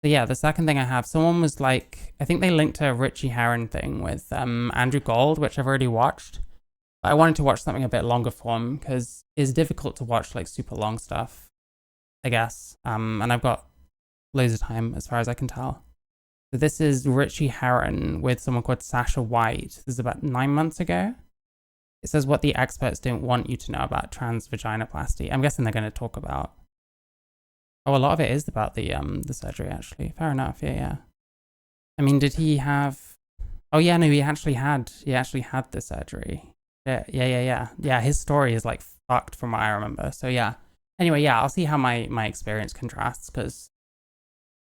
So yeah, the second thing I have, someone was like, I think they linked to a Richie Herron thing with Andrew Gold, which I've already watched. But I wanted to watch something a bit longer form because it's difficult to watch like super long stuff, I guess. And I've got loads of time as far as I can tell. So this is Richie Herron with someone called Sasha White. This is about 9 months ago. It says what the experts don't want you to know about trans vaginoplasty. I'm guessing they're going to talk about. Oh, a lot of it is about the surgery actually. Fair enough. Yeah. I mean, did he have? Oh yeah, no, he actually had the surgery. Yeah. Yeah, his story is like fucked from what I remember. So yeah. Anyway, yeah, I'll see how my experience contrasts because,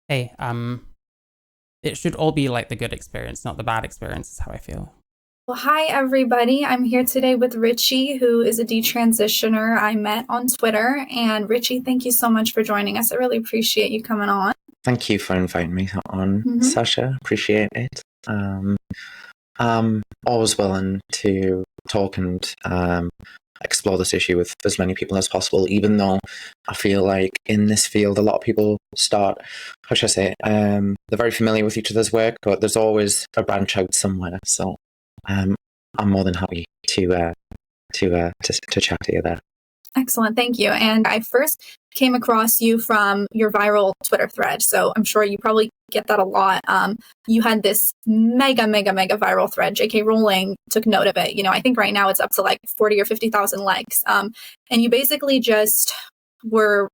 hey, it should all be like the good experience, not the bad experience. Is how I feel. Well, hi, everybody. I'm here today with Richie, who is a detransitioner I met on Twitter. And Richie, thank you so much for joining us. I really appreciate you coming on. Thank you for inviting me on, Sasha. Appreciate it. I'm always willing to talk and explore this issue with as many people as possible, even though I feel like in this field, a lot of people start, how should I say, they're very familiar with each other's work, but there's always a branch out somewhere. So I'm more than happy to chat to you there. Excellent. Thank you. And I first came across you from your viral Twitter thread. So I'm sure you probably get that a lot. You had this mega viral thread. J.K. Rowling took note of it. You know, I think right now it's up to like 40 or 50,000 likes. And you basically just were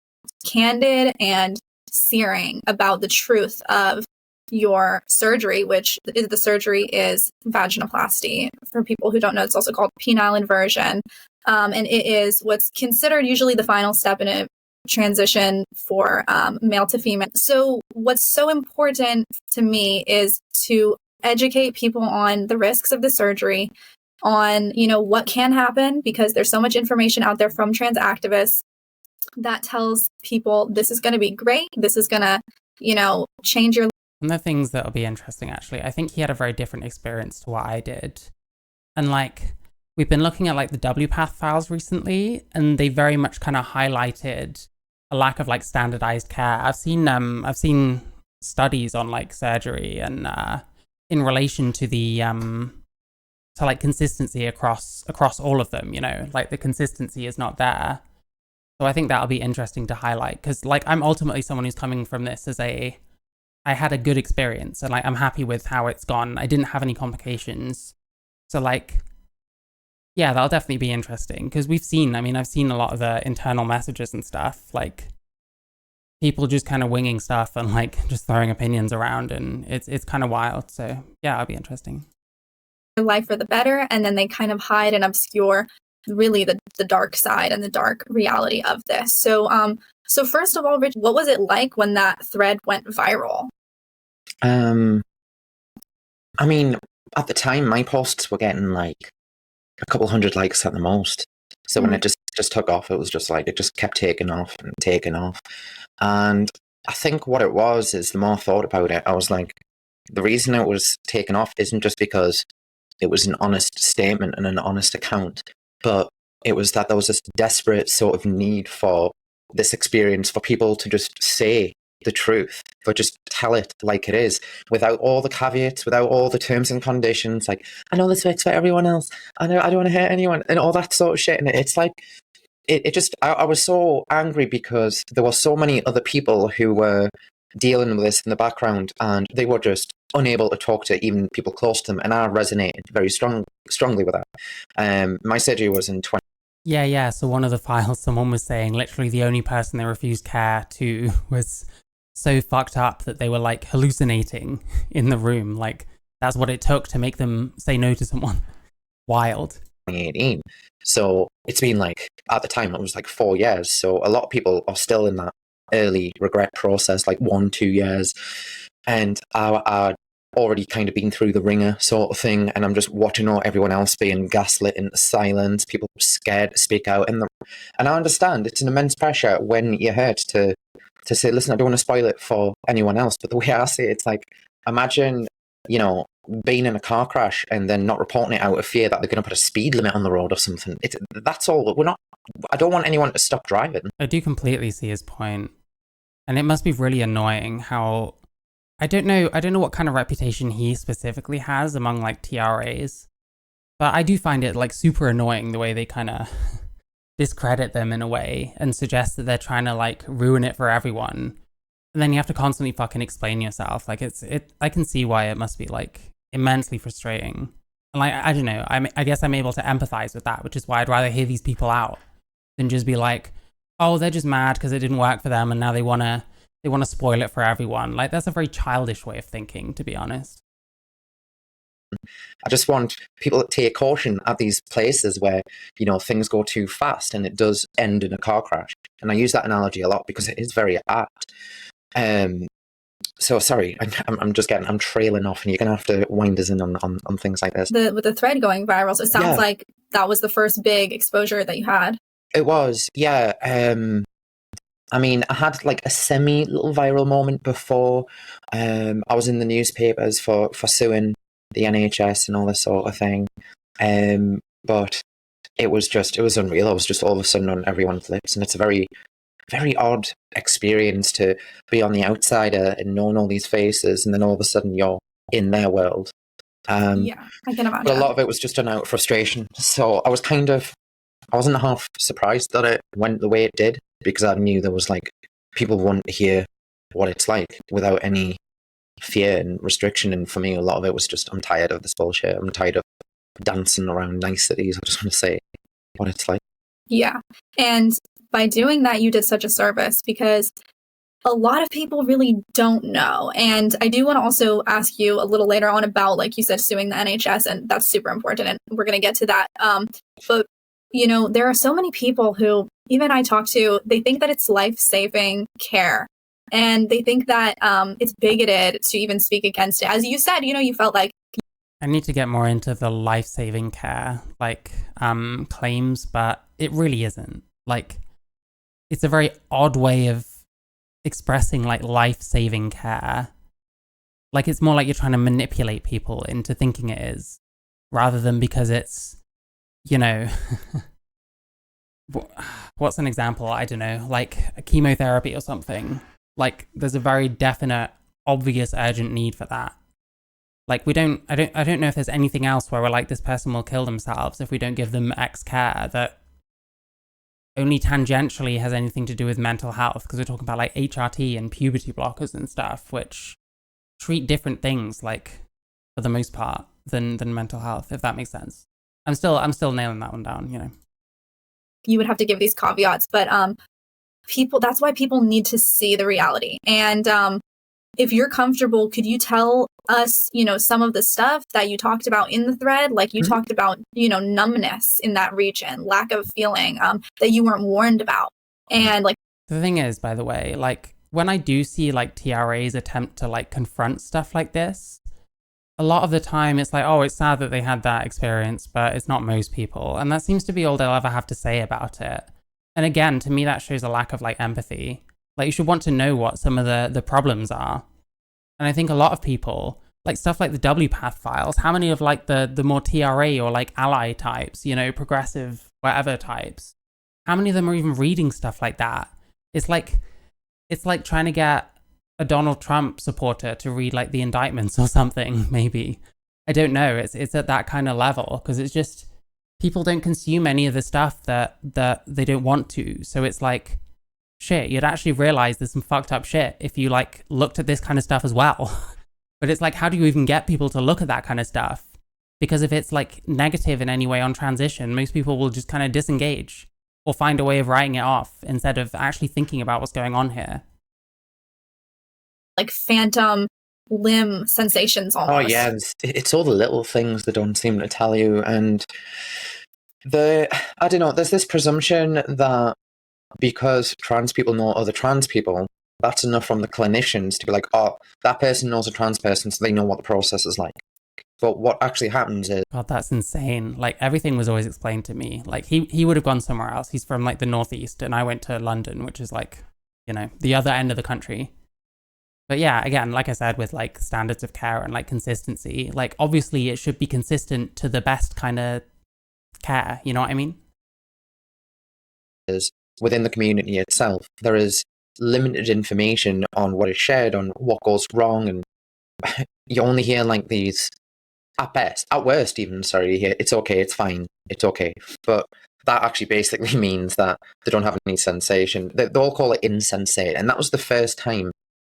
candid and searing about the truth of your surgery, which is the surgery is vaginoplasty. For people who don't know, it's also called penile inversion. And it is what's considered usually the final step in a transition for male to female. So what's so important to me is to educate people on the risks of the surgery, on, you know, what can happen, because there's so much information out there from trans activists that tells people this is going to be great. This is going to, you know, change your. One of the things that'll be interesting, actually, I think he had a very different experience to what I did. And like, we've been looking at like the WPATH files recently, and they very much kind of highlighted a lack of like standardized care. I've seen studies on like surgery and in relation to the to like consistency across all of them, you know, like the consistency is not there. So I think that'll be interesting to highlight because like I'm ultimately someone who's coming from this as I had a good experience and like I'm happy with how it's gone. I didn't have any complications. So like, yeah, that'll definitely be interesting because I've seen a lot of the internal messages and stuff, like people just kind of winging stuff and like just throwing opinions around, and it's kind of wild. So yeah, it'll be interesting. Life for the better, and then they kind of hide and obscure really the dark side and the dark reality of this. So so first of all, Rich, what was it like when that thread went viral? I mean, at the time, my posts were getting like a couple hundred likes at the most. So when it just took off, it was just like, it just kept taking off and taking off. And I think what it was is the more I thought about it, I was like, the reason it was taken off isn't just because it was an honest statement and an honest account, but it was that there was this desperate sort of need for this experience for people to just say the truth, for just tell it like it is, without all the caveats, without all the terms and conditions, like, I know this works for everyone else, I know I don't want to hurt anyone, and all that sort of shit. And it's like, I was so angry because there were so many other people who were dealing with this in the background, and they were just unable to talk to even people close to them, and I resonated very strongly with that. My surgery was in 20. Yeah. So one of the files, someone was saying literally the only person they refused care to was so fucked up that they were like hallucinating in the room. Like that's what it took to make them say no to someone. Wild. 2018. So it's been like, at the time, it was like 4 years. So a lot of people are still in that early regret process, like 1-2 years. And I already kind of been through the ringer sort of thing. And I'm just watching everyone else being gaslit into silence, people scared to speak out. And I understand it's an immense pressure when you're hurt to say, listen, I don't want to spoil it for anyone else. But the way I see it, it's like, imagine, you know, being in a car crash and then not reporting it out of fear that they're going to put a speed limit on the road or something. That's all. I don't want anyone to stop driving. I do completely see his point. And it must be really annoying how I don't know what kind of reputation he specifically has among like TRAs, but I do find it like super annoying the way they kind of discredit them in a way and suggest that they're trying to like ruin it for everyone. And then you have to constantly fucking explain yourself. Like I can see why it must be like immensely frustrating. And like, I don't know, I guess I'm able to empathize with that, which is why I'd rather hear these people out than just be like, oh, they're just mad because it didn't work for them and now they want to spoil it for everyone. Like, that's a very childish way of thinking, to be honest. I just want people to take caution at these places where, you know, things go too fast and it does end in a car crash. And I use that analogy a lot because it is very apt. So sorry, I'm trailing off, and you're gonna have to wind us in on things like this. With the thread going viral, so it sounds like that was the first big exposure that you had. It was, yeah. I mean, I had like a semi little viral moment before. I was in the newspapers for suing the NHS and all this sort of thing. But it was unreal. I was just all of a sudden on everyone's lips, and it's a very, very odd experience to be on the outsider and knowing all these faces, and then all of a sudden you're in their world. Yeah, I can imagine. But a lot of it was just an out frustration. So I wasn't half surprised that it went the way it did, because I knew there was like people wanting to hear what it's like without any fear and restriction. And for me, a lot of it was just, I'm tired of this bullshit. I'm tired of dancing around niceties. I just want to say what it's like. Yeah. And by doing that, you did such a service, because a lot of people really don't know. And I do want to also ask you a little later on about, like you said, suing the NHS, and that's super important. And we're going to get to that. But, you know, there are so many people who, even I talk to, they think that it's life-saving care. And they think that it's bigoted to even speak against it. As you said, you know, you felt like... I need to get more into the life-saving care, like, claims, but it really isn't. Like, it's a very odd way of expressing, like, life-saving care. Like, it's more like you're trying to manipulate people into thinking it is, rather than because it's, you know... What's an example? I don't know, like a chemotherapy or something. Like, there's a very definite, obvious, urgent need for that. Like, I don't know if there's anything else where we're like, this person will kill themselves if we don't give them X care that only tangentially has anything to do with mental health, because we're talking about like HRT and puberty blockers and stuff, which treat different things, like, for the most part, than mental health, if that makes sense. I'm still nailing that one down, you know. You would have to give these caveats, but that's why people need to see the reality. And if you're comfortable, could you tell us, you know, some of the stuff that you talked about in the thread? Like, you talked about, you know, numbness in that region, lack of feeling, that you weren't warned about. And like, the thing is, by the way, like, when I do see like TRAs attempt to like confront stuff like this, a lot of the time it's like, oh, it's sad that they had that experience, but it's not most people. And that seems to be all they'll ever have to say about it. And again, to me, that shows a lack of like empathy. Like, you should want to know what some of the problems are. And I think a lot of people, like stuff like the WPATH files, how many of like the more TRA or like ally types, you know, progressive whatever types, how many of them are even reading stuff like that? It's like trying to get a Donald Trump supporter to read like the indictments or something, maybe. I don't know. It's at that kind of level, because it's just, people don't consume any of the stuff that they don't want to. So it's like, shit, you'd actually realize there's some fucked up shit if you like looked at this kind of stuff as well. But it's like, how do you even get people to look at that kind of stuff? Because if it's like negative in any way on transition, most people will just kind of disengage or find a way of writing it off instead of actually thinking about what's going on here. Like phantom limb sensations almost. Oh yeah, it's all the little things that don't seem to tell you. And I don't know, there's this presumption that because trans people know other trans people, that's enough from the clinicians to be like, oh, that person knows a trans person, so they know what the process is like. But what actually happens is... God, that's insane. Like, everything was always explained to me. Like, he would have gone somewhere else. He's from like the Northeast, and I went to London, which is like, you know, the other end of the country. But yeah, again, like I said, with like standards of care and like consistency, like obviously it should be consistent to the best kind of care, you know what I mean? Is within the community itself, there is limited information on what is shared, on what goes wrong, and you only hear like these, at worst even, sorry, you hear, it's okay, it's fine, it's okay. But that actually basically means that they don't have any sensation. They all call it insensate. And that was the first time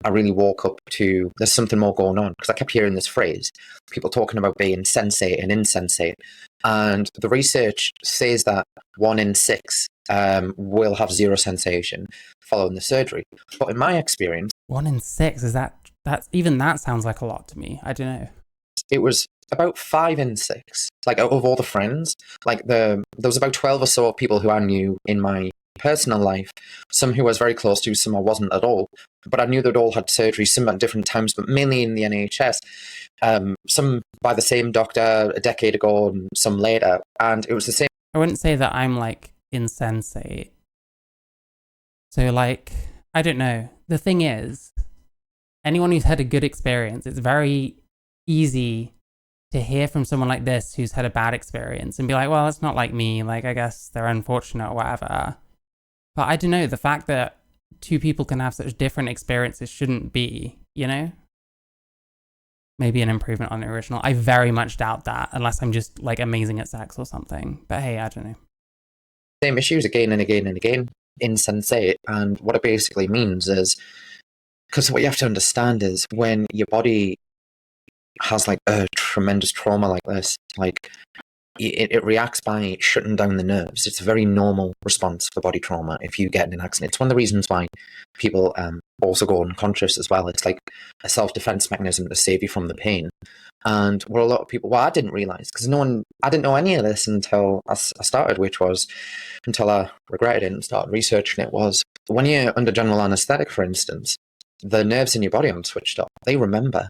I really woke up to there's something more going on, because I kept hearing this phrase, people talking about being sensate and insensate. And the research says that 1 in 6 will have zero sensation following the surgery. But in my experience, 1 in 6, that's even that sounds like a lot to me. I don't know. it was about 5 in 6. Like, out of all the friends, like there was about 12 or so people who I knew in my personal life, some who I was very close to, some I wasn't at all. But I knew they'd all had surgery, some at different times, but mainly in the NHS. Some by the same doctor a decade ago, and some later. And it was the same. I wouldn't say that I'm like insensate. So like, I don't know. The thing is, anyone who's had a good experience, it's very easy to hear from someone like this who's had a bad experience and be like, well, it's not like me. Like, I guess they're unfortunate or whatever. But I don't know, the fact that two people can have such different experiences shouldn't be, you know? Maybe an improvement on the original. I very much doubt that, unless I'm just like amazing at sex or something. But hey, I don't know. Same issues again and again and again, insensate. And what it basically means is, because what you have to understand is when your body has like a tremendous trauma like this, like it reacts by shutting down the nerves. It's a very normal response for body trauma if you get in an accident. It's one of the reasons why people also go unconscious as well. It's like a self-defense mechanism to save you from the pain. And what a lot of people, well, I didn't realize, because I didn't know any of this until I started, which was until I regretted it and started researching it, was when you're under general anesthetic, for instance, the nerves in your body aren't switched off. They remember.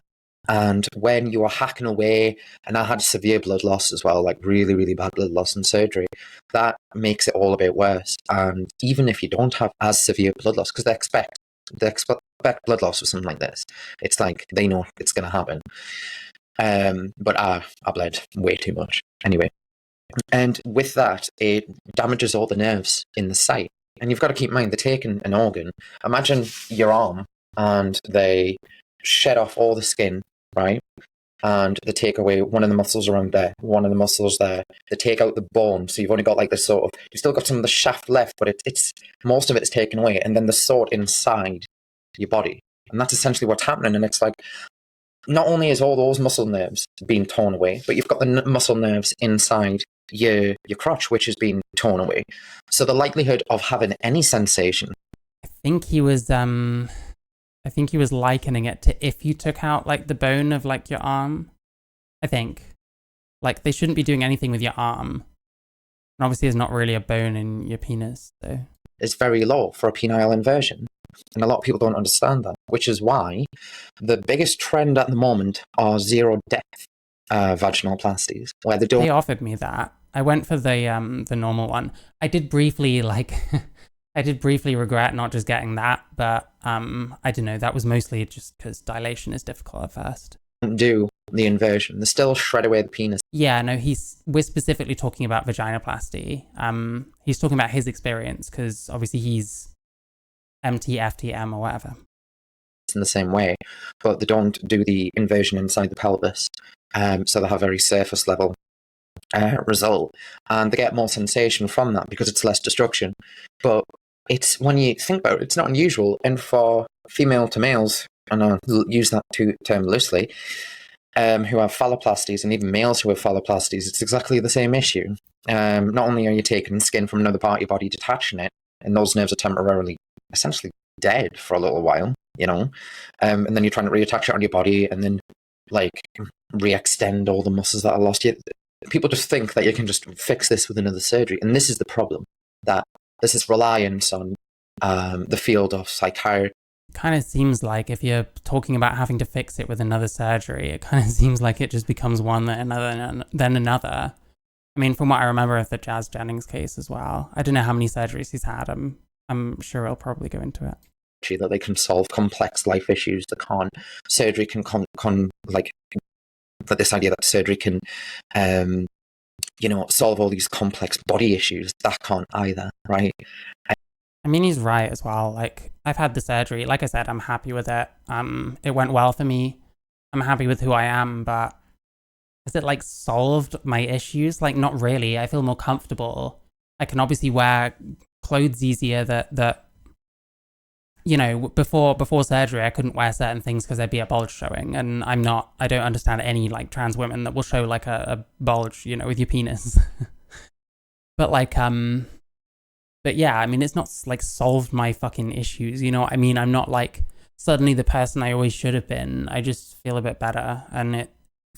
And when you are hacking away, and I had severe blood loss as well, like really, really bad blood loss in surgery, that makes it all a bit worse. And even if you don't have as severe blood loss, because they expect blood loss with something like this, it's like they know it's going to happen. But I bled way too much anyway. And with that, it damages all the nerves in the site. And you've got to keep in mind, they're taking an organ. Imagine your arm, and they shed off all the skin, right? And they take away one of the muscles around there, one of the muscles there. They take out the bone, so you've only got like this sort of, you've still got some of the shaft left, but it's most of it's taken away, and then the sword inside your body. And that's essentially what's happening. And it's like, not only is all those muscle nerves being torn away, but you've got the muscle nerves inside your crotch, which is being torn away. So the likelihood of having any sensation. I think he was likening it to if you took out like the bone of like your arm. I think like they shouldn't be doing anything with your arm. And obviously there's not really a bone in your penis, so Is very low for a penile inversion. And a lot of people don't understand that, which is why the biggest trend at the moment are zero depth vaginoplasties, where they don't. They offered me that. I went for the normal one. I did briefly regret not just getting that, but I don't know, that was mostly just because dilation is difficult at first. Do the inversion. They still shred away the penis. Yeah, no, we're specifically talking about vaginoplasty. He's talking about his experience because obviously he's MT, FTM or whatever. In the same way, but they don't do the inversion inside the pelvis. So they have a very surface level result, and they get more sensation from that because it's less destruction. But it's, when you think about it, it's not unusual. And for female to males, and I'll use that term loosely, who have phalloplasties, and even males who have phalloplasties, it's exactly the same issue. Not only are you taking skin from another part of your body, detaching it, and those nerves are temporarily, essentially dead for a little while, you know, and then you're trying to reattach it on your body, and then like re-extend all the muscles that are lost. People just think that you can just fix this with another surgery, and this is the problem, that this is reliance on the field of psychiatry. Kind of seems like if you're talking about having to fix it with another surgery, it kind of seems like it just becomes one then another. I mean, from what I remember of the Jazz Jennings case as well, I don't know how many surgeries he's had. I'm sure I'll probably go into it. That they can solve complex life issues that can't. Surgery can like, for this idea that surgery can, solve all these complex body issues, that can't either, right? I mean, he's right as well. Like, I've had the surgery. Like I said, I'm happy with it. It went well for me. I'm happy with who I am, but has it like solved my issues? Like, not really. I feel more comfortable. I can obviously wear clothes easier that you know, before surgery, I couldn't wear certain things because there'd be a bulge showing, and I don't understand any like trans women that will show like a bulge, you know, with your penis. But like, but yeah, I mean, it's not like solved my fucking issues, you know what I mean? I'm not like suddenly the person I always should have been. I just feel a bit better, and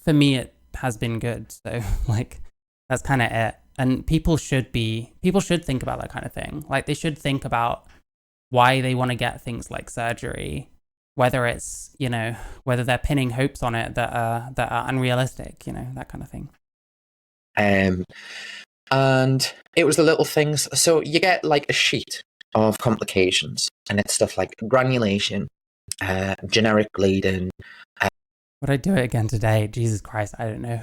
for me, it has been good. So like, that's kind of it. And people should think about that kind of thing. Like, they should think about why they want to get things like surgery, whether it's, you know, whether they're pinning hopes on it that are unrealistic, you know, that kind of thing. And it was the little things. So you get like a sheet of complications, and it's stuff like granulation, generic bleeding. Would I do it again today? Jesus Christ, I don't know.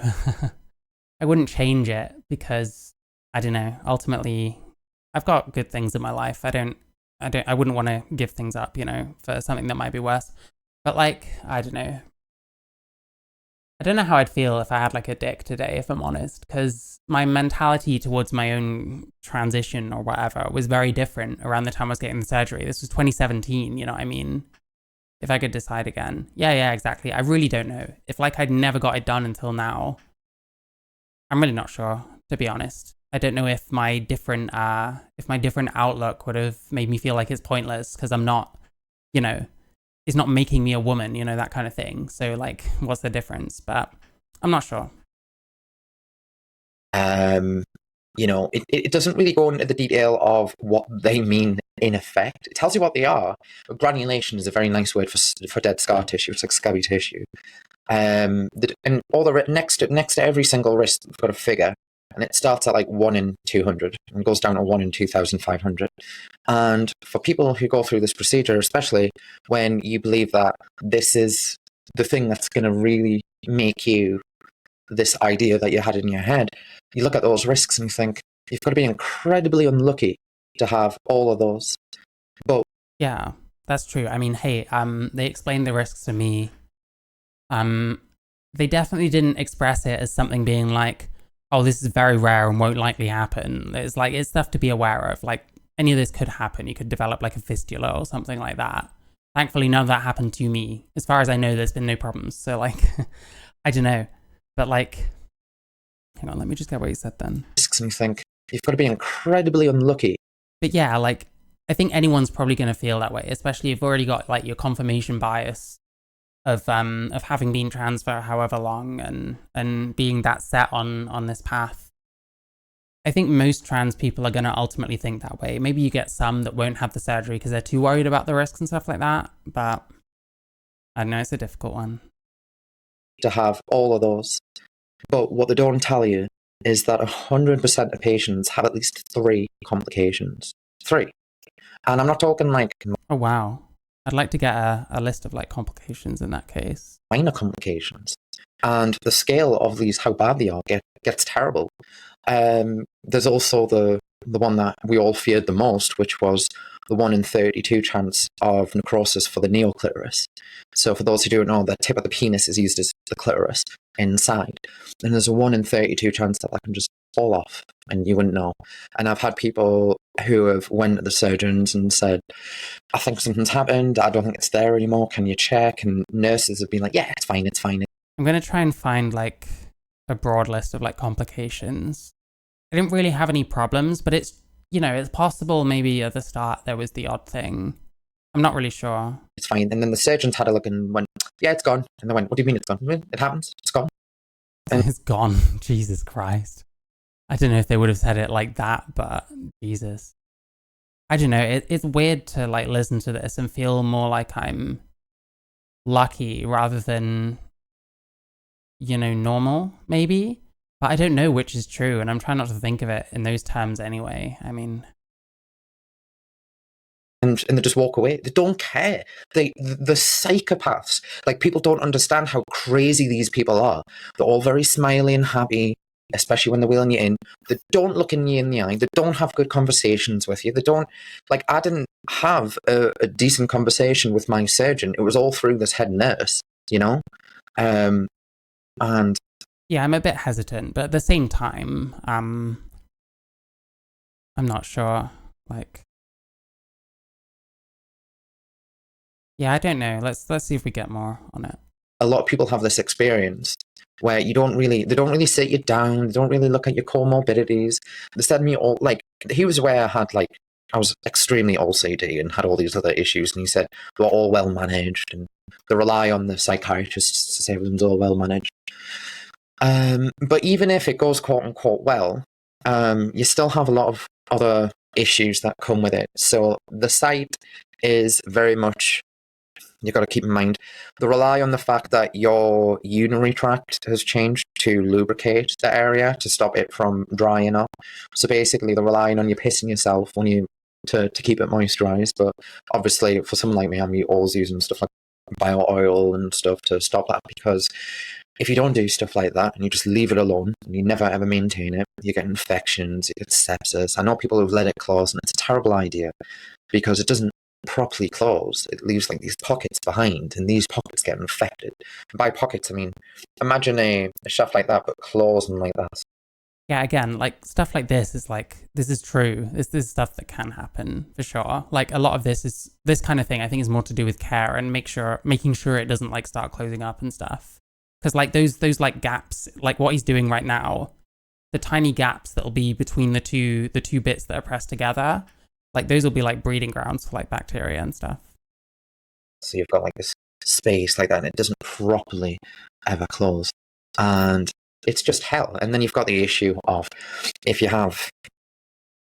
I wouldn't change it because, I don't know, ultimately, I've got good things in my life. I wouldn't want to give things up, you know, for something that might be worse. But like, I don't know. I don't know how I'd feel if I had like a dick today, if I'm honest, because my mentality towards my own transition or whatever was very different around the time I was getting the surgery. This was 2017, you know what I mean? If I could decide again. Yeah, exactly. I really don't know. If like I'd never got it done until now, I'm really not sure, to be honest. I don't know if my different outlook would have made me feel like it's pointless because I'm not, you know, it's not making me a woman, you know, that kind of thing. So like, what's the difference? But I'm not sure. You know, it doesn't really go into the detail of what they mean in effect. It tells you what they are. Granulation is a very nice word for dead scar tissue. It's like scabby tissue. And all the next to every single wrist, we've got a figure. And it starts at like 1 in 200 and goes down to 1 in 2,500. And for people who go through this procedure, especially when you believe that this is the thing that's going to really make you this idea that you had in your head, you look at those risks and you think, you've got to be incredibly unlucky to have all of those. But yeah, that's true. I mean, hey, they explained the risks to me. They definitely didn't express it as something being like, oh, this is very rare and won't likely happen. It's like, it's stuff to be aware of. Like, any of this could happen. You could develop like a fistula or something like that. Thankfully, none of that happened to me. As far as I know, there's been no problems. So like, I don't know. But like, hang on, let me just get what you said then. Risks, and you think, you've got to be incredibly unlucky. But yeah, like, I think anyone's probably going to feel that way, especially if you've already got like your confirmation bias of having been trans for however long and being that set on this path. I think most trans people are going to ultimately think that way. Maybe you get some that won't have the surgery because they're too worried about the risks and stuff like that. But I don't know, it's a difficult one. To have all of those. But what they don't tell you is that 100% of patients have at least 3 complications. 3. And I'm not talking like... Oh, wow. I'd like to get a list of like complications in that case. Minor complications. And the scale of these, how bad they are, gets terrible. There's also the one that we all feared the most, which was the 1 in 32 chance of necrosis for the neoclitoris. So for those who don't know, the tip of the penis is used as the clitoris inside. And there's a 1 in 32 chance that can just fall off and you wouldn't know. And I've had people who have went to the surgeons and said, I think something's happened, I don't think it's there anymore, can you check? And nurses have been like, yeah, it's fine. I'm going to try and find like a broad list of like complications. I didn't really have any problems, but it's, you know, it's possible maybe at the start there was the odd thing. I'm not really sure. It's fine. And then the surgeons had a look and went, yeah, it's gone. And they went, what do you mean it's gone? It happens. It's gone. And it's gone. Jesus Christ. I don't know if they would have said it like that, but Jesus. I don't know. It's weird to like listen to this and feel more like I'm lucky rather than, you know, normal, maybe. But I don't know which is true, and I'm trying not to think of it in those terms anyway. I mean... And they just walk away. They don't care. The psychopaths, like, people don't understand how crazy these people are. They're all very smiley and happy, especially when they're wheeling you in. They don't look in you in the eye. They don't have good conversations with you. They don't, like, I didn't have a decent conversation with my surgeon. It was all through this head nurse, you know? And yeah, I'm a bit hesitant, but at the same time, I'm not sure. Like, yeah, I don't know. Let's see if we get more on it. a lot of people have this experience where they don't really sit you down, they don't really look at your comorbidities. They said me all, like, he was aware I was extremely OCD and had all these other issues, and he said they were all well managed, and they rely on the psychiatrists to say everything's all well managed. But even if it goes quote unquote well, you still have a lot of other issues that come with it. So the site is very much, you've got to keep in mind, they rely on the fact that your urinary tract has changed to lubricate the area to stop it from drying up. So basically, they're relying on you pissing yourself to keep it moisturized. But obviously, for someone like me, I'm always using stuff like bio oil and stuff to stop that, because if you don't do stuff like that and you just leave it alone and you never ever maintain it, you get infections, you get sepsis. I know people who've let it close, and it's a terrible idea because it doesn't properly close. It leaves like these pockets behind, and these pockets get infected. And by pockets, I mean, imagine a shaft like that, but closing like that. Yeah, again, like stuff like this is true. This is stuff that can happen for sure. Like a lot of this kind of thing, I think, is more to do with care and making sure it doesn't like start closing up and stuff. Because like those like gaps, like what he's doing right now, the tiny gaps that'll be between the two bits that are pressed together, like those will be like breeding grounds for like bacteria and stuff. So you've got like this space like that, and it doesn't properly ever close, and it's just hell. And then you've got the issue of, if you have,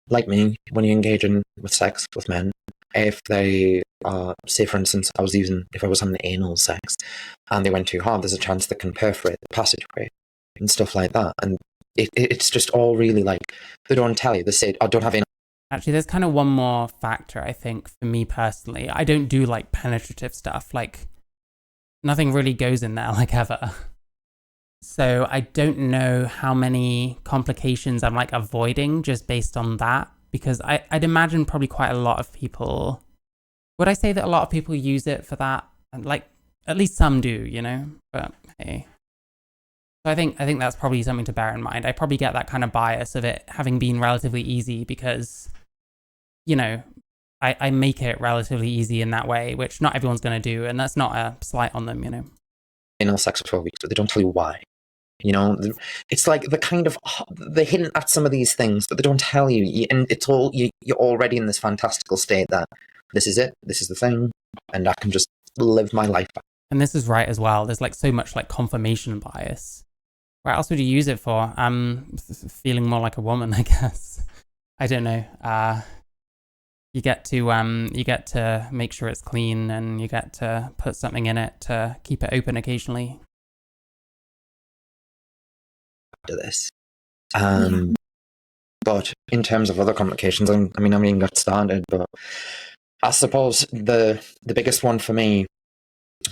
like me, when you engage with sex with men, if they say, for instance, if I was having anal sex and they went too hard, there's a chance they can perforate the passageway and stuff like that. And it's just all really like, they don't tell you. They say, I don't have anal. Actually, there's kind of one more factor, I think, for me personally. I don't do like penetrative stuff. Like nothing really goes in there like ever. So I don't know how many complications I'm like avoiding just based on that, because I'd imagine probably quite a lot of people, would I say that a lot of people use it for that? And like, at least some do, you know, but hey. So I think that's probably something to bear in mind. I probably get that kind of bias of it having been relatively easy because, you know, I make it relatively easy in that way, which not everyone's going to do. And that's not a slight on them, you know. Anal sex for 12 weeks, but they don't tell you why. You know, it's like they hint at some of these things, but they don't tell you. And it's all, you're already in this fantastical state that this is it, this is the thing, and I can just live my life. And this is right as well. There's like so much like confirmation bias. What else would you use it for? Feeling more like a woman, I guess. I don't know. You get to make sure it's clean, and you get to put something in it to keep it open occasionally. To this. But in terms of other complications, I mean, I haven't even got started, but I suppose the biggest one for me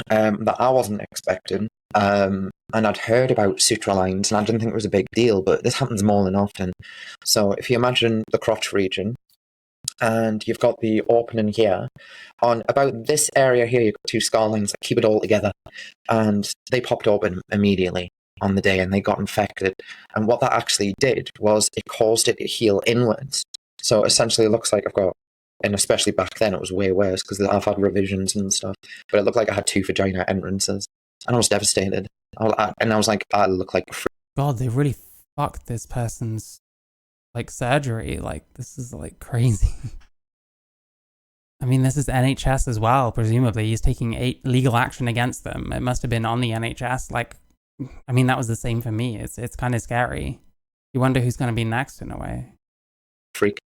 that I wasn't expecting, and I'd heard about suture lines, and I didn't think it was a big deal, but this happens more than often. So if you imagine the crotch region, and you've got the opening here, on about this area here, you've got two scar lines that keep it all together, and they popped open immediately on the day, and they got infected. And what that actually did was it caused it to heal inwards. So essentially it looks like I've got, and especially back then it was way worse because I've had revisions and stuff, but it looked like I had two vagina entrances, and I was devastated. And I was like, I look like a freak. God, they really fucked this person's like surgery. Like, this is like crazy. I mean, this is NHS as well, presumably. He's taking legal action against them. It must have been on the NHS. Like, I mean, that was the same for me. It's kind of scary. You wonder who's going to be next in a way. Freak.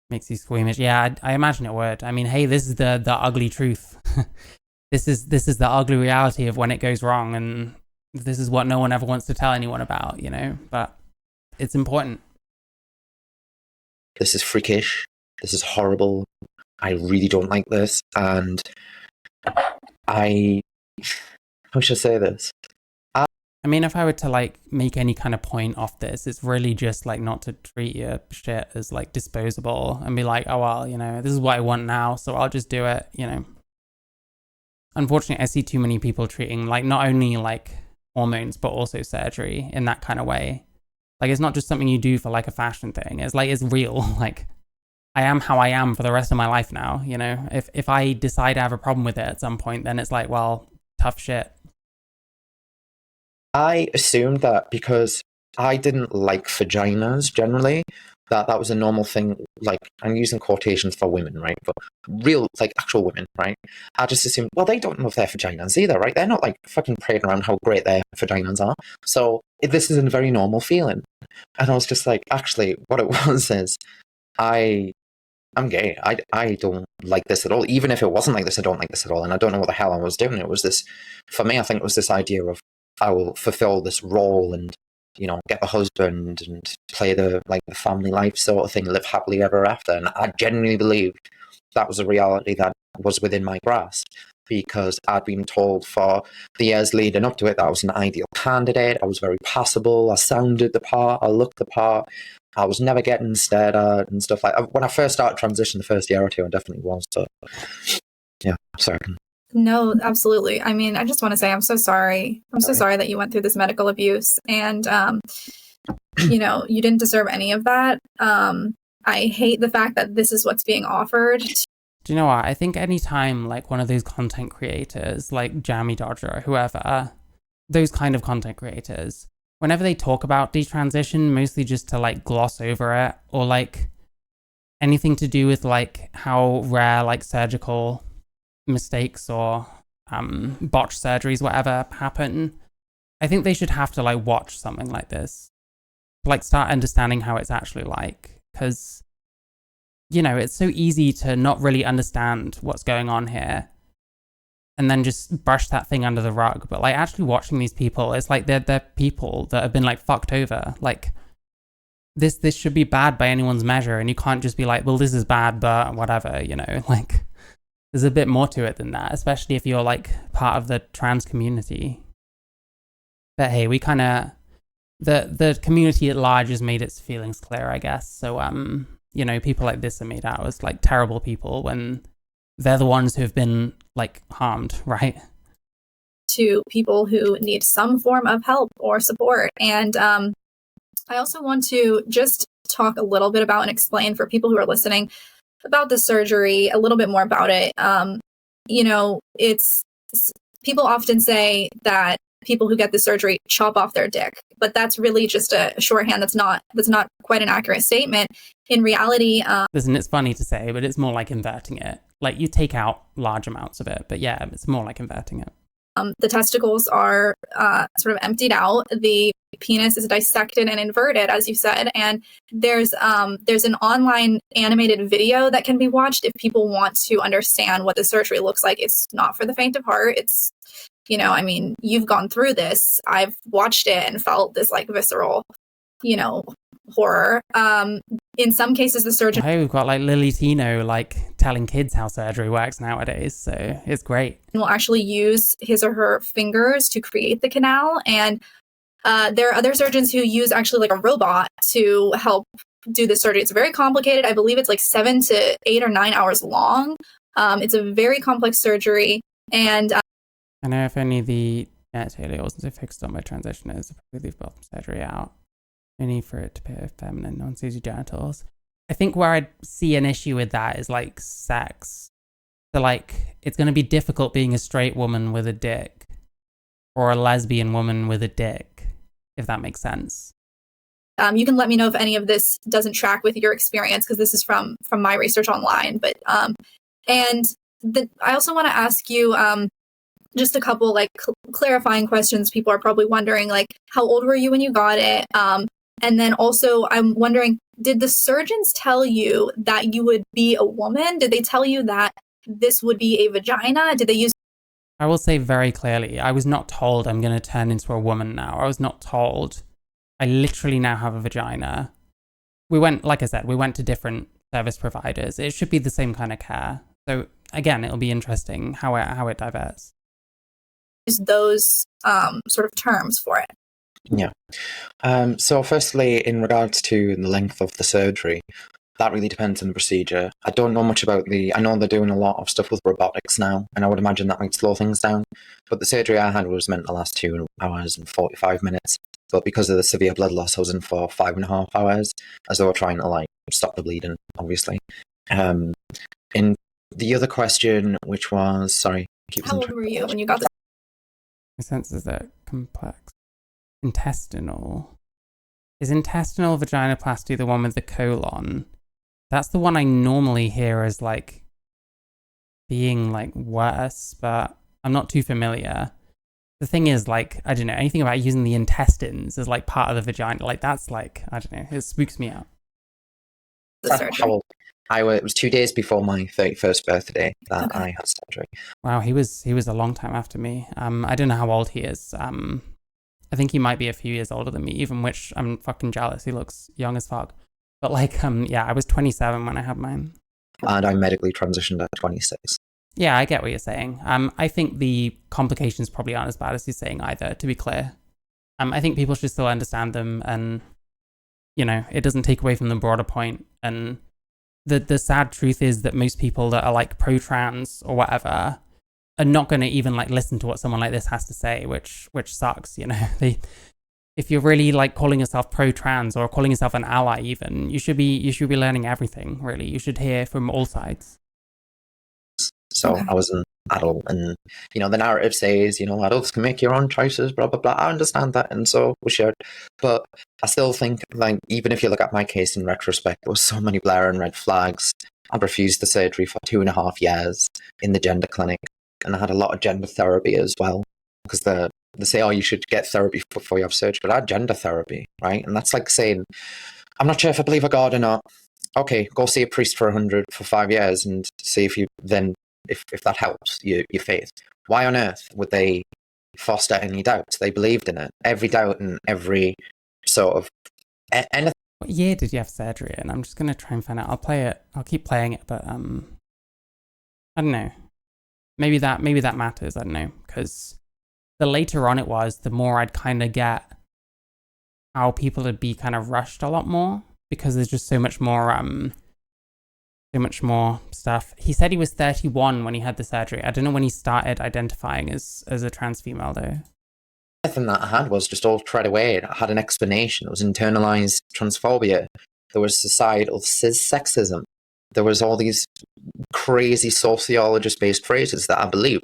Makes you squeamish. Yeah, I imagine it would. I mean, hey, this is the ugly truth. This is the ugly reality of when it goes wrong, and this is what no one ever wants to tell anyone about, you know? But it's important. This is freakish. This is horrible. I really don't like this. And how should I say this? I mean, if I were to like make any kind of point off this, it's really just like not to treat your shit as like disposable and be like, oh, well, you know, this is what I want now, so I'll just do it, you know. Unfortunately, I see too many people treating like not only like hormones, but also surgery in that kind of way. Like, it's not just something you do for like a fashion thing. It's like, it's real. Like, I am how I am for the rest of my life now, you know? If I decide I have a problem with it at some point, then it's like, well, tough shit. I assumed that because I didn't like vaginas generally, that was a normal thing. Like, I'm using quotations for women, right? But real, like, actual women, right? I just assumed, well, they don't love their vaginas either, right? They're not like fucking praying around how great their vaginas are. So this is a very normal feeling. And I was just like, actually, what it was is, I'm gay. I don't like this at all. Even if it wasn't like this, I don't like this at all. And I don't know what the hell I was doing. It was this, for me, I think it was this idea of, I will fulfill this role and, you know, get the husband and play the family life sort of thing, live happily ever after. And I genuinely believed that was a reality that was within my grasp, because I'd been told for the years leading up to it that I was an ideal candidate. I was very passable. I sounded the part. I looked the part. I was never getting stared at and stuff like that. When I first started transition, the first year or two, I definitely was. But yeah, sorry. No, absolutely. I mean, I just want to say I'm so sorry. I'm so sorry that you went through this medical abuse, and you know, you didn't deserve any of that. I hate the fact that this is what's being offered. Do you know what? I think anytime like one of those content creators, like Jammy Dodger or whoever, those kind of content creators, whenever they talk about detransition, mostly just to like gloss over it, or like anything to do with like how rare like surgical mistakes or botched surgeries, whatever, happen, I think they should have to like watch something like this, like start understanding how it's actually like, because, you know, it's so easy to not really understand what's going on here and then just brush that thing under the rug. But like actually watching these people, it's like they're people that have been like fucked over. Like this should be bad by anyone's measure, and you can't just be like, well, this is bad, but whatever, you know, like there's a bit more to it than that, especially if you're like part of the trans community. But hey, we kind of, the community at large has made its feelings clear, I guess. So, you know, people like this are made out as like terrible people when they're the ones who have been like harmed, right? To people who need some form of help or support. And I also want to just talk a little bit about and explain for people who are listening about the surgery, a little bit more about it. You know, it's people often say that people who get the surgery chop off their dick, but that's really just a shorthand. That's not quite an accurate statement. In reality, listen, it's funny to say, but it's more like inverting it. Like you take out large amounts of it, but yeah, it's more like inverting it. The testicles are sort of emptied out. The penis is dissected and inverted, as you said. And there's an online animated video that can be watched if people want to understand what the surgery looks like. It's not for the faint of heart. It's, you know, I mean, you've gone through this. I've watched it and felt this like visceral, you know, horror. In some cases, the surgeon... Hey, we've got like Lily Tino like telling kids how surgery works nowadays, so it's great. Will actually use his or her fingers to create the canal, and there are other surgeons who use actually like a robot to help do the surgery. It's very complicated. I believe it's like 7 to 8 or 9 hours long. It's a very complex surgery, and I know if only the genitalia wasn't so fixed on by transitioners, probably leave bottom surgery out. Only for it to appear feminine, no one sees your genitals. I think where I'd see an issue with that is like sex. So like, it's going to be difficult being a straight woman with a dick or a lesbian woman with a dick, if that makes sense. You can let me know if any of this doesn't track with your experience, because this is from my research online. But I also want to ask you just a couple like clarifying questions. People are probably wondering, like, how old were you when you got it? And then also, I'm wondering, did the surgeons tell you that you would be a woman? Did they tell you that this would be a vagina? Did they use... I will say very clearly, I was not told I'm going to turn into a woman now. I was not told. I literally now have a vagina. We went, like I said, we went to different service providers. It should be the same kind of care. So again, it'll be interesting how it diverts. Those sort of terms for it. Yeah. So firstly, in regards to the length of the surgery, that really depends on the procedure. I don't know much about I know they're doing a lot of stuff with robotics now, and I would imagine that might slow things down. But the surgery I had was meant to last 2 hours and 45 minutes. But because of the severe blood loss, I was in for 5.5 hours, as they were trying to like stop the bleeding, obviously. In the other question, which was, sorry, how old were you when you got this? My sense is that complex. Intestinal. Is intestinal vaginoplasty the one with the colon? That's the one I normally hear as like being like worse, but I'm not too familiar. The thing is, like, I don't know, anything about using the intestines as like part of the vagina, like that's like, I don't know, it spooks me out. How old? It was 2 days before my 31st birthday that I had surgery. Wow, he was a long time after me. I don't know how old he is. I think he might be a few years older than me, even, which I'm fucking jealous. He looks young as fuck. But like, yeah, I was 27 when I had mine. And I medically transitioned at 26. Yeah, I get what you're saying. I think the complications probably aren't as bad as you're saying either, to be clear. I think people should still understand them, and, you know, it doesn't take away from the broader point. And the sad truth is that most people that are like pro-trans or whatever are not going to even like listen to what someone like this has to say, which sucks, you know. If you're really like calling yourself pro-trans or calling yourself an ally even, you should be learning everything, really. You should hear from all sides. So I was an adult, and, you know, the narrative says, you know, adults can make your own choices, blah, blah, blah. I understand that, and so we should. But I still think, like, even if you look at my case in retrospect, there were so many blaring red flags. I refused the surgery for 2.5 years in the gender clinic, and I had a lot of gender therapy as well, because they say, oh, you should get therapy before you have surgery. But I had gender therapy, right? And that's like saying, I'm not sure if I believe a God or not. Okay, go see a priest for 5 years and see if you then, if that helps your faith. Why on earth would they foster any doubts? They believed in it. Every doubt and every sort of anything. What year did you have surgery? And I'm just going to try and find out. I'll keep playing it, but I don't know. Maybe that matters. I don't know, because the later on it was, the more I'd kind of get how people would be kind of rushed a lot more, because there's just so much more stuff. He said he was 31 when he had the surgery. I don't know when he started identifying as a trans female though. Everything that I had was just all tread away. I had an explanation. It was internalized transphobia. There was societal cis-sexism. There was all these crazy sociologist-based phrases that I believed.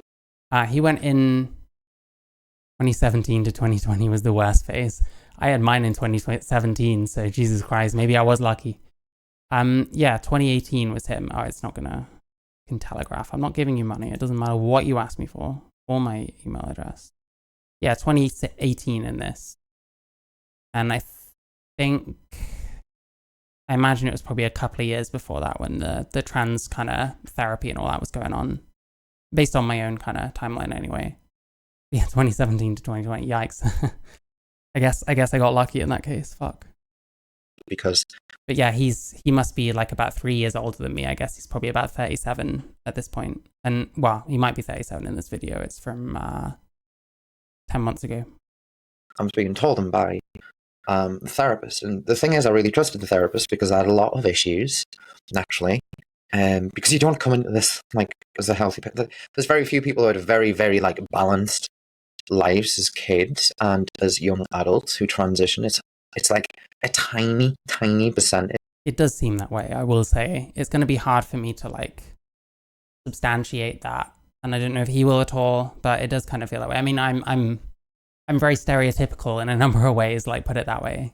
He went in 2017 to 2020 was the worst phase. I had mine in 2017, so Jesus Christ, maybe I was lucky. Yeah, 2018 was him. Oh, it's not gonna can telegraph. I'm not giving you money. It doesn't matter what you ask me for, or my email address. Yeah, 2018 in this. And I imagine it was probably a couple of years before that when the trans kind of therapy and all that was going on, based on my own kind of timeline anyway. Yeah, 2017 to 2020. Yikes. I guess I got lucky in that case. Fuck. But yeah, he must be like about 3 years older than me. I guess he's probably about 37 at this point. And well, he might be 37 in this video. It's from 10 months ago. I was being told them by the therapist. And the thing is, I really trusted the therapist because I had a lot of issues, naturally. Because you don't come into this like as a healthy. There's very few people who had very, very like balanced lives as kids and as young adults who transition. It's like a tiny percentage. It does seem that way, I will say. It's going to be hard for me to like substantiate that, and I don't know if he will at all, but it does kind of feel that way. I mean, I'm very stereotypical in a number of ways, like, put it that way.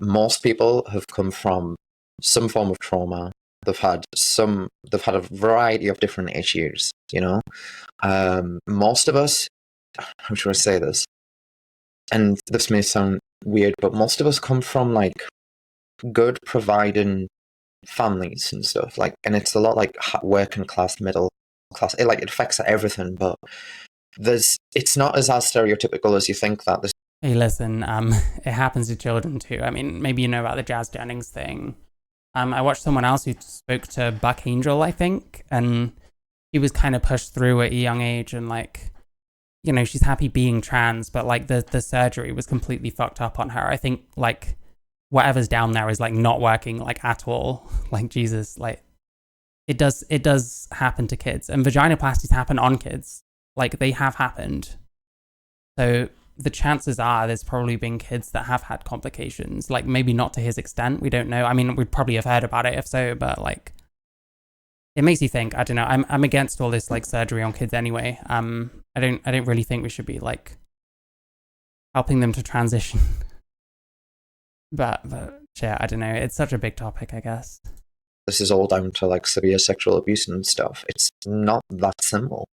Most people have come from some form of trauma. They've had a variety of different issues, you know. Most of us, how should I say this? And this may sound weird, but most of us come from like good providing families and stuff, like, and it's a lot like working class, middle class. It affects everything, but it's not as stereotypical as you think that this. Hey, listen, it happens to children too. I mean, maybe you know about the Jazz Jennings thing. I watched someone else who spoke to Buck Angel, I think, and he was kind of pushed through at a young age, and like, you know, she's happy being trans, but like the surgery was completely fucked up on her. I think like whatever's down there is like not working like at all. Like Jesus, like it does happen to kids, and vaginoplasties happen on kids. Like they have happened. So the chances are there's probably been kids that have had complications, like maybe not to his extent. We don't know. I mean, we'd probably have heard about it if so, but like it makes you think. I don't know. I'm against all this like surgery on kids anyway. I don't really think we should be like helping them to transition. but yeah, I don't know. It's such a big topic, I guess. This is all down to like severe sexual abuse and stuff. It's not that simple.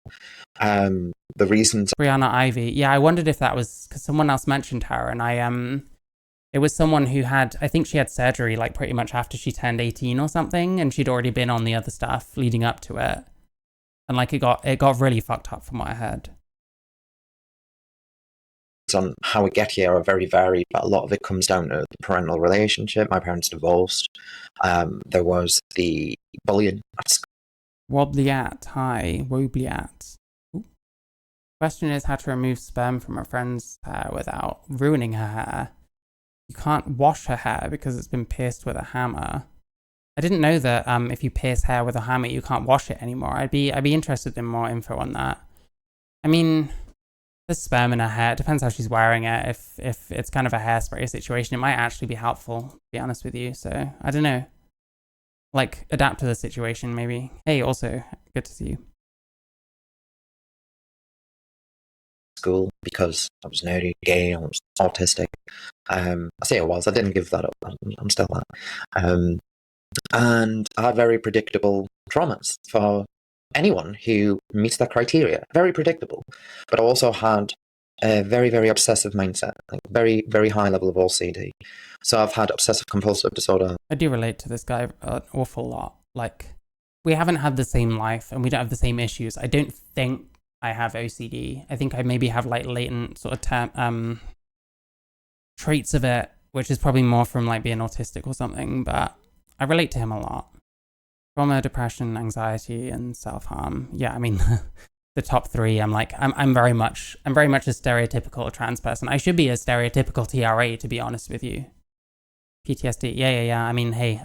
The reasons. Brianna Ivy. Yeah, I wondered if that was because someone else mentioned her, and it was someone who had, I think she had surgery like pretty much after she turned 18 or something, and she'd already been on the other stuff leading up to it, and like it got really fucked up from what I heard. On how we get here are very varied, but a lot of it comes down to the parental relationship. My parents divorced. There was the bullying at school. Wobliat, hi, Wobliat. Question is how to remove sperm from a friend's hair without ruining her hair. You can't wash her hair because it's been pierced with a hammer. I didn't know that if you pierce hair with a hammer, you can't wash it anymore. I'd be interested in more info on that. I mean, there's sperm in her hair. It depends how she's wearing it. If it's kind of a hairspray situation, it might actually be helpful, to be honest with you. So, I don't know. Like, adapt to the situation, maybe. Hey, also, good to see you. School because I was nerdy, gay, I was autistic. I say I was. I didn't give that up. I'm still that. And I had very predictable traumas for anyone who meets that criteria. Very predictable. But I also had a very, very obsessive mindset, like very, very high level of OCD. So I've had obsessive compulsive disorder. I do relate to this guy an awful lot. Like, we haven't had the same life and we don't have the same issues. I don't think I have OCD. I think I maybe have like latent sort of traits of it, which is probably more from like being autistic or something, but I relate to him a lot. Trauma, depression, anxiety, and self-harm. Yeah, I mean, the top three, I'm very much a stereotypical trans person. I should be a stereotypical TRA, to be honest with you. PTSD, yeah. I mean, hey,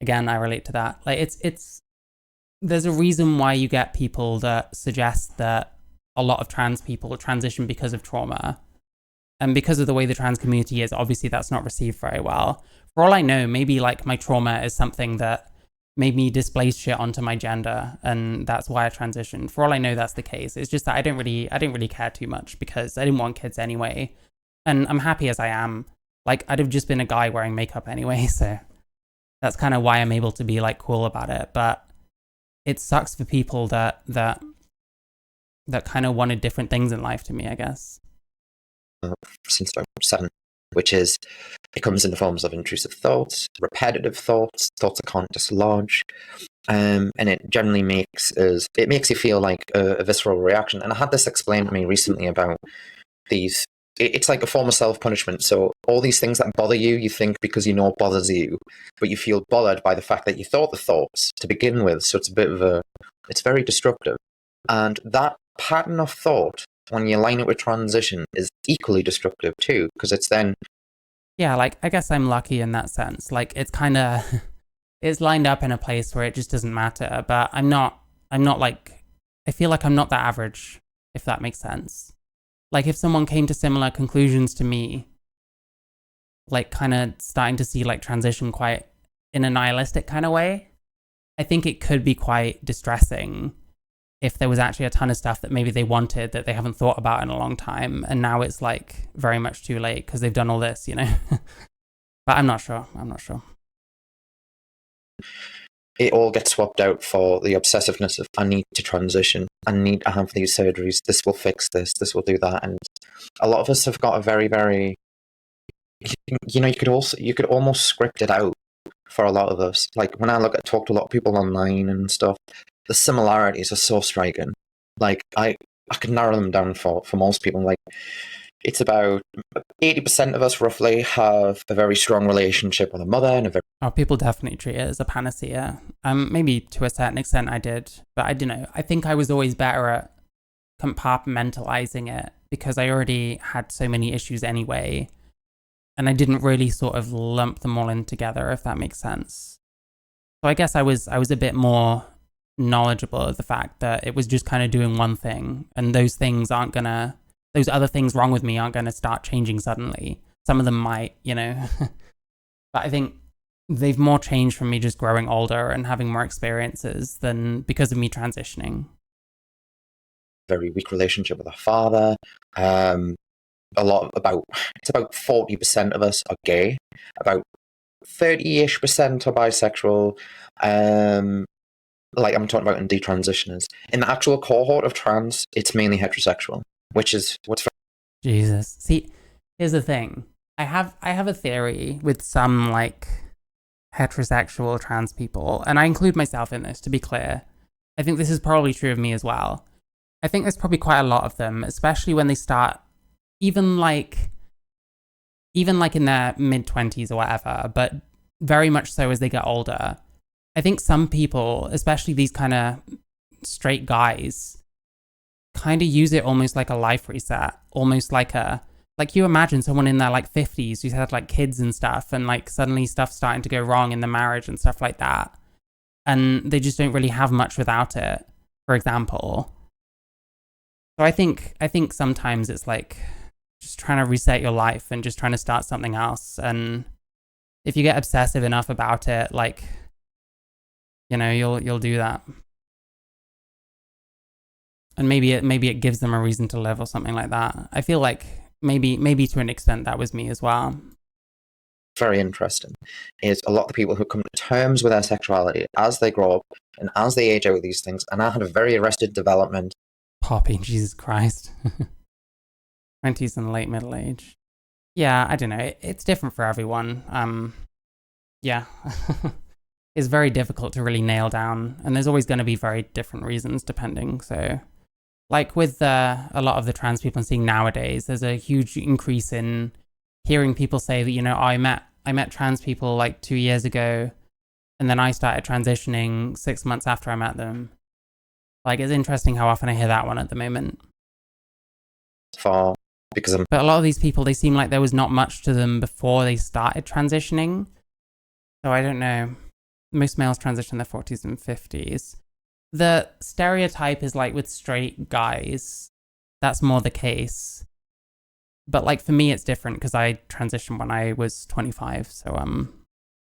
again, I relate to that. Like, there's a reason why you get people that suggest that a lot of trans people transition because of trauma. And because of the way the trans community is, obviously that's not received very well. For all I know, maybe like my trauma is something that made me displace shit onto my gender, and that's why I transitioned. For all I know, that's the case. It's just that I didn't really care too much because I didn't want kids anyway. And I'm happy as I am. Like, I'd have just been a guy wearing makeup anyway, so that's kind of why I'm able to be like cool about it. But it sucks for people that kind of wanted different things in life to me, I guess. Since I was 7, which is, it comes in the forms of intrusive thoughts, repetitive thoughts I can't dislodge, and it generally makes you feel like a visceral reaction. And I had this explained to me recently about these. It's like a form of self-punishment. So all these things that bother you, you think because you know it bothers you, but you feel bothered by the fact that you thought the thoughts to begin with. So it's it's very destructive. And that pattern of thought, when you line it with transition, is equally destructive too, because it's then... Yeah, like, I guess I'm lucky in that sense. Like, it's kind of... it's lined up in a place where it just doesn't matter, but I'm not like... I feel like I'm not that average, if that makes sense. Like, if someone came to similar conclusions to me, like, kind of starting to see, like, transition quite in a nihilistic kind of way, I think it could be quite distressing if there was actually a ton of stuff that maybe they wanted that they haven't thought about in a long time, and now it's, like, very much too late because they've done all this, you know? But I'm not sure. It all gets swapped out for the obsessiveness of, I need to transition, I need to have these surgeries, this will fix this will do that. And a lot of us have got a very, very, you know, you could almost script it out for a lot of us. Like, when I talk to a lot of people online and stuff, the similarities are so striking. Like, I could narrow them down for most people. Like, it's about 80% of us roughly have a very strong relationship with a mother and a very... Oh, people definitely treat it as a panacea. Maybe to a certain extent I did, but I don't know. I think I was always better at compartmentalizing it because I already had so many issues anyway. and I didn't really sort of lump them all in together, if that makes sense. So I guess I was a bit more knowledgeable of the fact that it was just kind of doing one thing, and those other things wrong with me aren't gonna start changing suddenly. Some of them might, but I think they've more changed from me just growing older and having more experiences than because of me transitioning. Very weak relationship with our father. It's about 40% of us are gay. About 30-ish% are bisexual. Like I'm talking about in detransitioners. In the actual cohort of trans, it's mainly heterosexual, which is what's Jesus. See, here's the thing. I have a theory with some like heterosexual trans people, and I include myself in this, to be clear. I think this is probably true of me as well. I think there's probably quite a lot of them, especially when they start even like in their mid-20s or whatever, but very much so as they get older. I think some people, especially these kind of straight guys, kind of use it almost like a life reset, almost like you imagine someone in their like 50s who's had like kids and stuff, and like suddenly stuff's starting to go wrong in the marriage and stuff like that, and they just don't really have much without it, for example. So I think sometimes it's like just trying to reset your life and just trying to start something else, and if you get obsessive enough about it, like, you'll do that. And maybe it gives them a reason to live or something like that. I feel like maybe to an extent that was me as well. very interesting is a lot of the people who come to terms with their sexuality as they grow up and as they age out with these things. And I had a very arrested development. Poppy, Jesus Christ. 20s and late middle age. Yeah, I don't know. It's different for everyone. Yeah. It's very difficult to really nail down, and there's always going to be very different reasons depending. So, like with a lot of the trans people I'm seeing nowadays, there's a huge increase in hearing people say that, I met trans people like 2 years ago, and then I started transitioning 6 months after I met them. Like, it's interesting how often I hear that one at the moment. But a lot of these people, they seem like there was not much to them before they started transitioning. So I don't know. Most males transition in their 40s and 50s. The stereotype is like with straight guys, that's more the case. But like for me, it's different because I transitioned when I was 25. So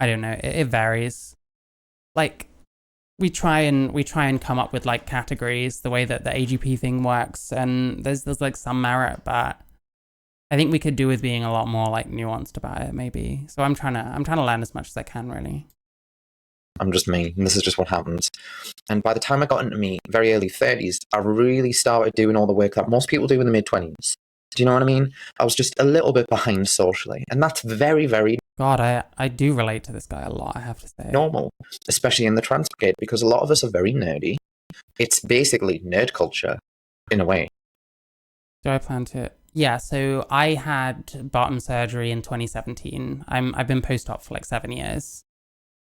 I don't know. It varies. Like we try and come up with like categories the way that the AGP thing works, and there's like some merit, but I think we could do with being a lot more like nuanced about it, maybe. So I'm trying to learn as much as I can, really. I'm just me, and this is just what happens. And by the time I got into me very early 30s, I really started doing all the work that most people do in the mid-20s. Do you know what I mean? I was just a little bit behind socially, and that's very, very God, I do relate to this guy a lot, I have to say. normal, especially in the trans brigade, because a lot of us are very nerdy. It's basically nerd culture, in a way. Do I plan to? Yeah, so I had bottom surgery in 2017. I've been post-op for like 7 years.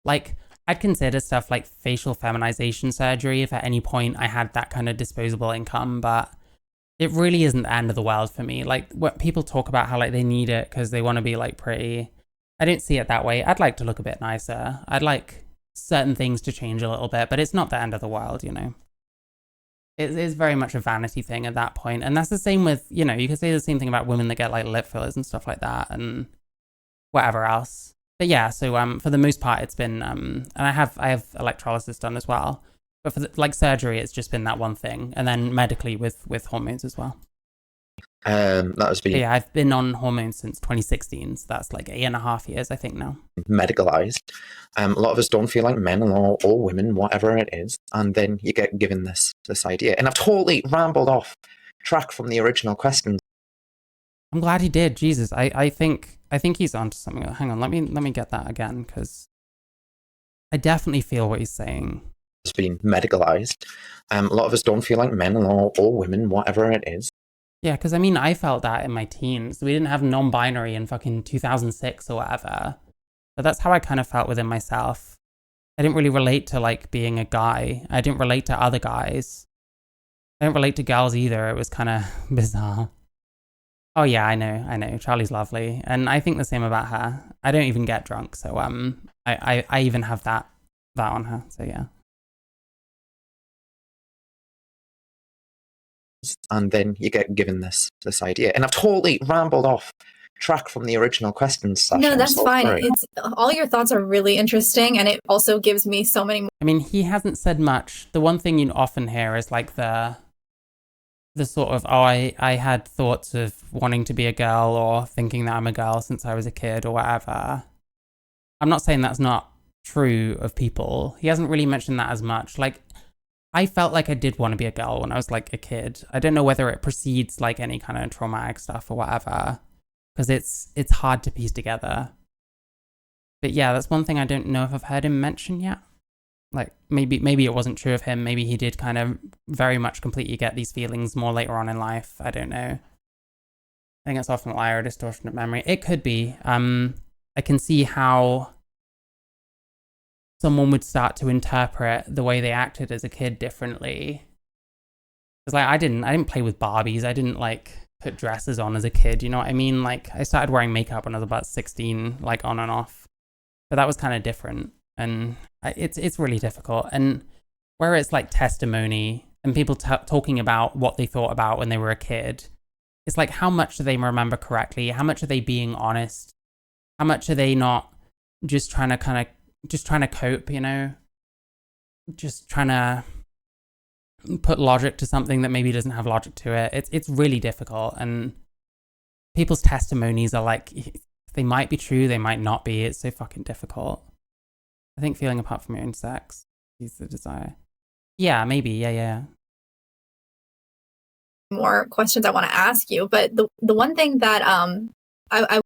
Like, I'd consider stuff like facial feminization surgery if at any point I had that kind of disposable income, but it really isn't the end of the world for me. Like, what people talk about how like they need it because they want to be like pretty. I don't see it that way. I'd like to look a bit nicer. I'd like certain things to change a little bit, but it's not the end of the world, It is very much a vanity thing at that point. And that's the same with, you could say the same thing about women that get like lip fillers and stuff like that and whatever else. But yeah, so for the most part, it's been, and I have electrolysis done as well. But for like surgery, it's just been that one thing. And then medically with hormones as well. That was being I've been on hormones since 2016. So that's like 8.5 years, I think now. medicalized. A lot of us don't feel like men or women, whatever it is. And then you get given this idea. And I've totally rambled off track from the original question. I'm glad he did. Jesus, I think he's onto something. Hang on, let me get that again, because I definitely feel what he's saying. It's been medicalized. A lot of us don't feel like men or women, whatever it is. Yeah, because I felt that in my teens. We didn't have non-binary in fucking 2006 or whatever. But that's how I kind of felt within myself. I didn't really relate to like being a guy. I didn't relate to other guys. I didn't relate to girls either. It was kind of bizarre. Oh yeah, I know. Charlie's lovely, and I think the same about her. I don't even get drunk, so I even have that on her. So yeah. And then you get given this idea. And I've totally rambled off track from the original questions, Sasha. No, that's so fine. sorry. It's all your thoughts are really interesting, and it also gives me so many more. I mean, he hasn't said much. The one thing you often hear is like the sort of, oh, I had thoughts of wanting to be a girl or thinking that I'm a girl since I was a kid or whatever. I'm not saying that's not true of people. He hasn't really mentioned that as much. Like, I felt like I did want to be a girl when I was like a kid. I don't know whether it precedes like any kind of traumatic stuff or whatever, because it's hard to piece together. But yeah, that's one thing I don't know if I've heard him mention yet. Like maybe it wasn't true of him. Maybe he did kind of very much completely get these feelings more later on in life. I don't know. I think it's often a lie or a distortion of memory. It could be. I can see how someone would start to interpret the way they acted as a kid differently. Because like I didn't play with Barbies. I didn't like put dresses on as a kid. You know what I mean? Like I started wearing makeup when I was about 16, like on and off. But that was kind of different. And it's really difficult. And where it's like testimony and people talking about what they thought about when they were a kid, it's like, how much do they remember correctly? How much are they being honest? How much are they not just trying to cope, you know? Just trying to put logic to something that maybe doesn't have logic to it. It's really difficult. And people's testimonies are like, they might be true, they might not be. It's so fucking difficult. I think feeling apart from your own sex is the desire. Yeah, maybe. Yeah. More questions I want to ask you, but the one thing that I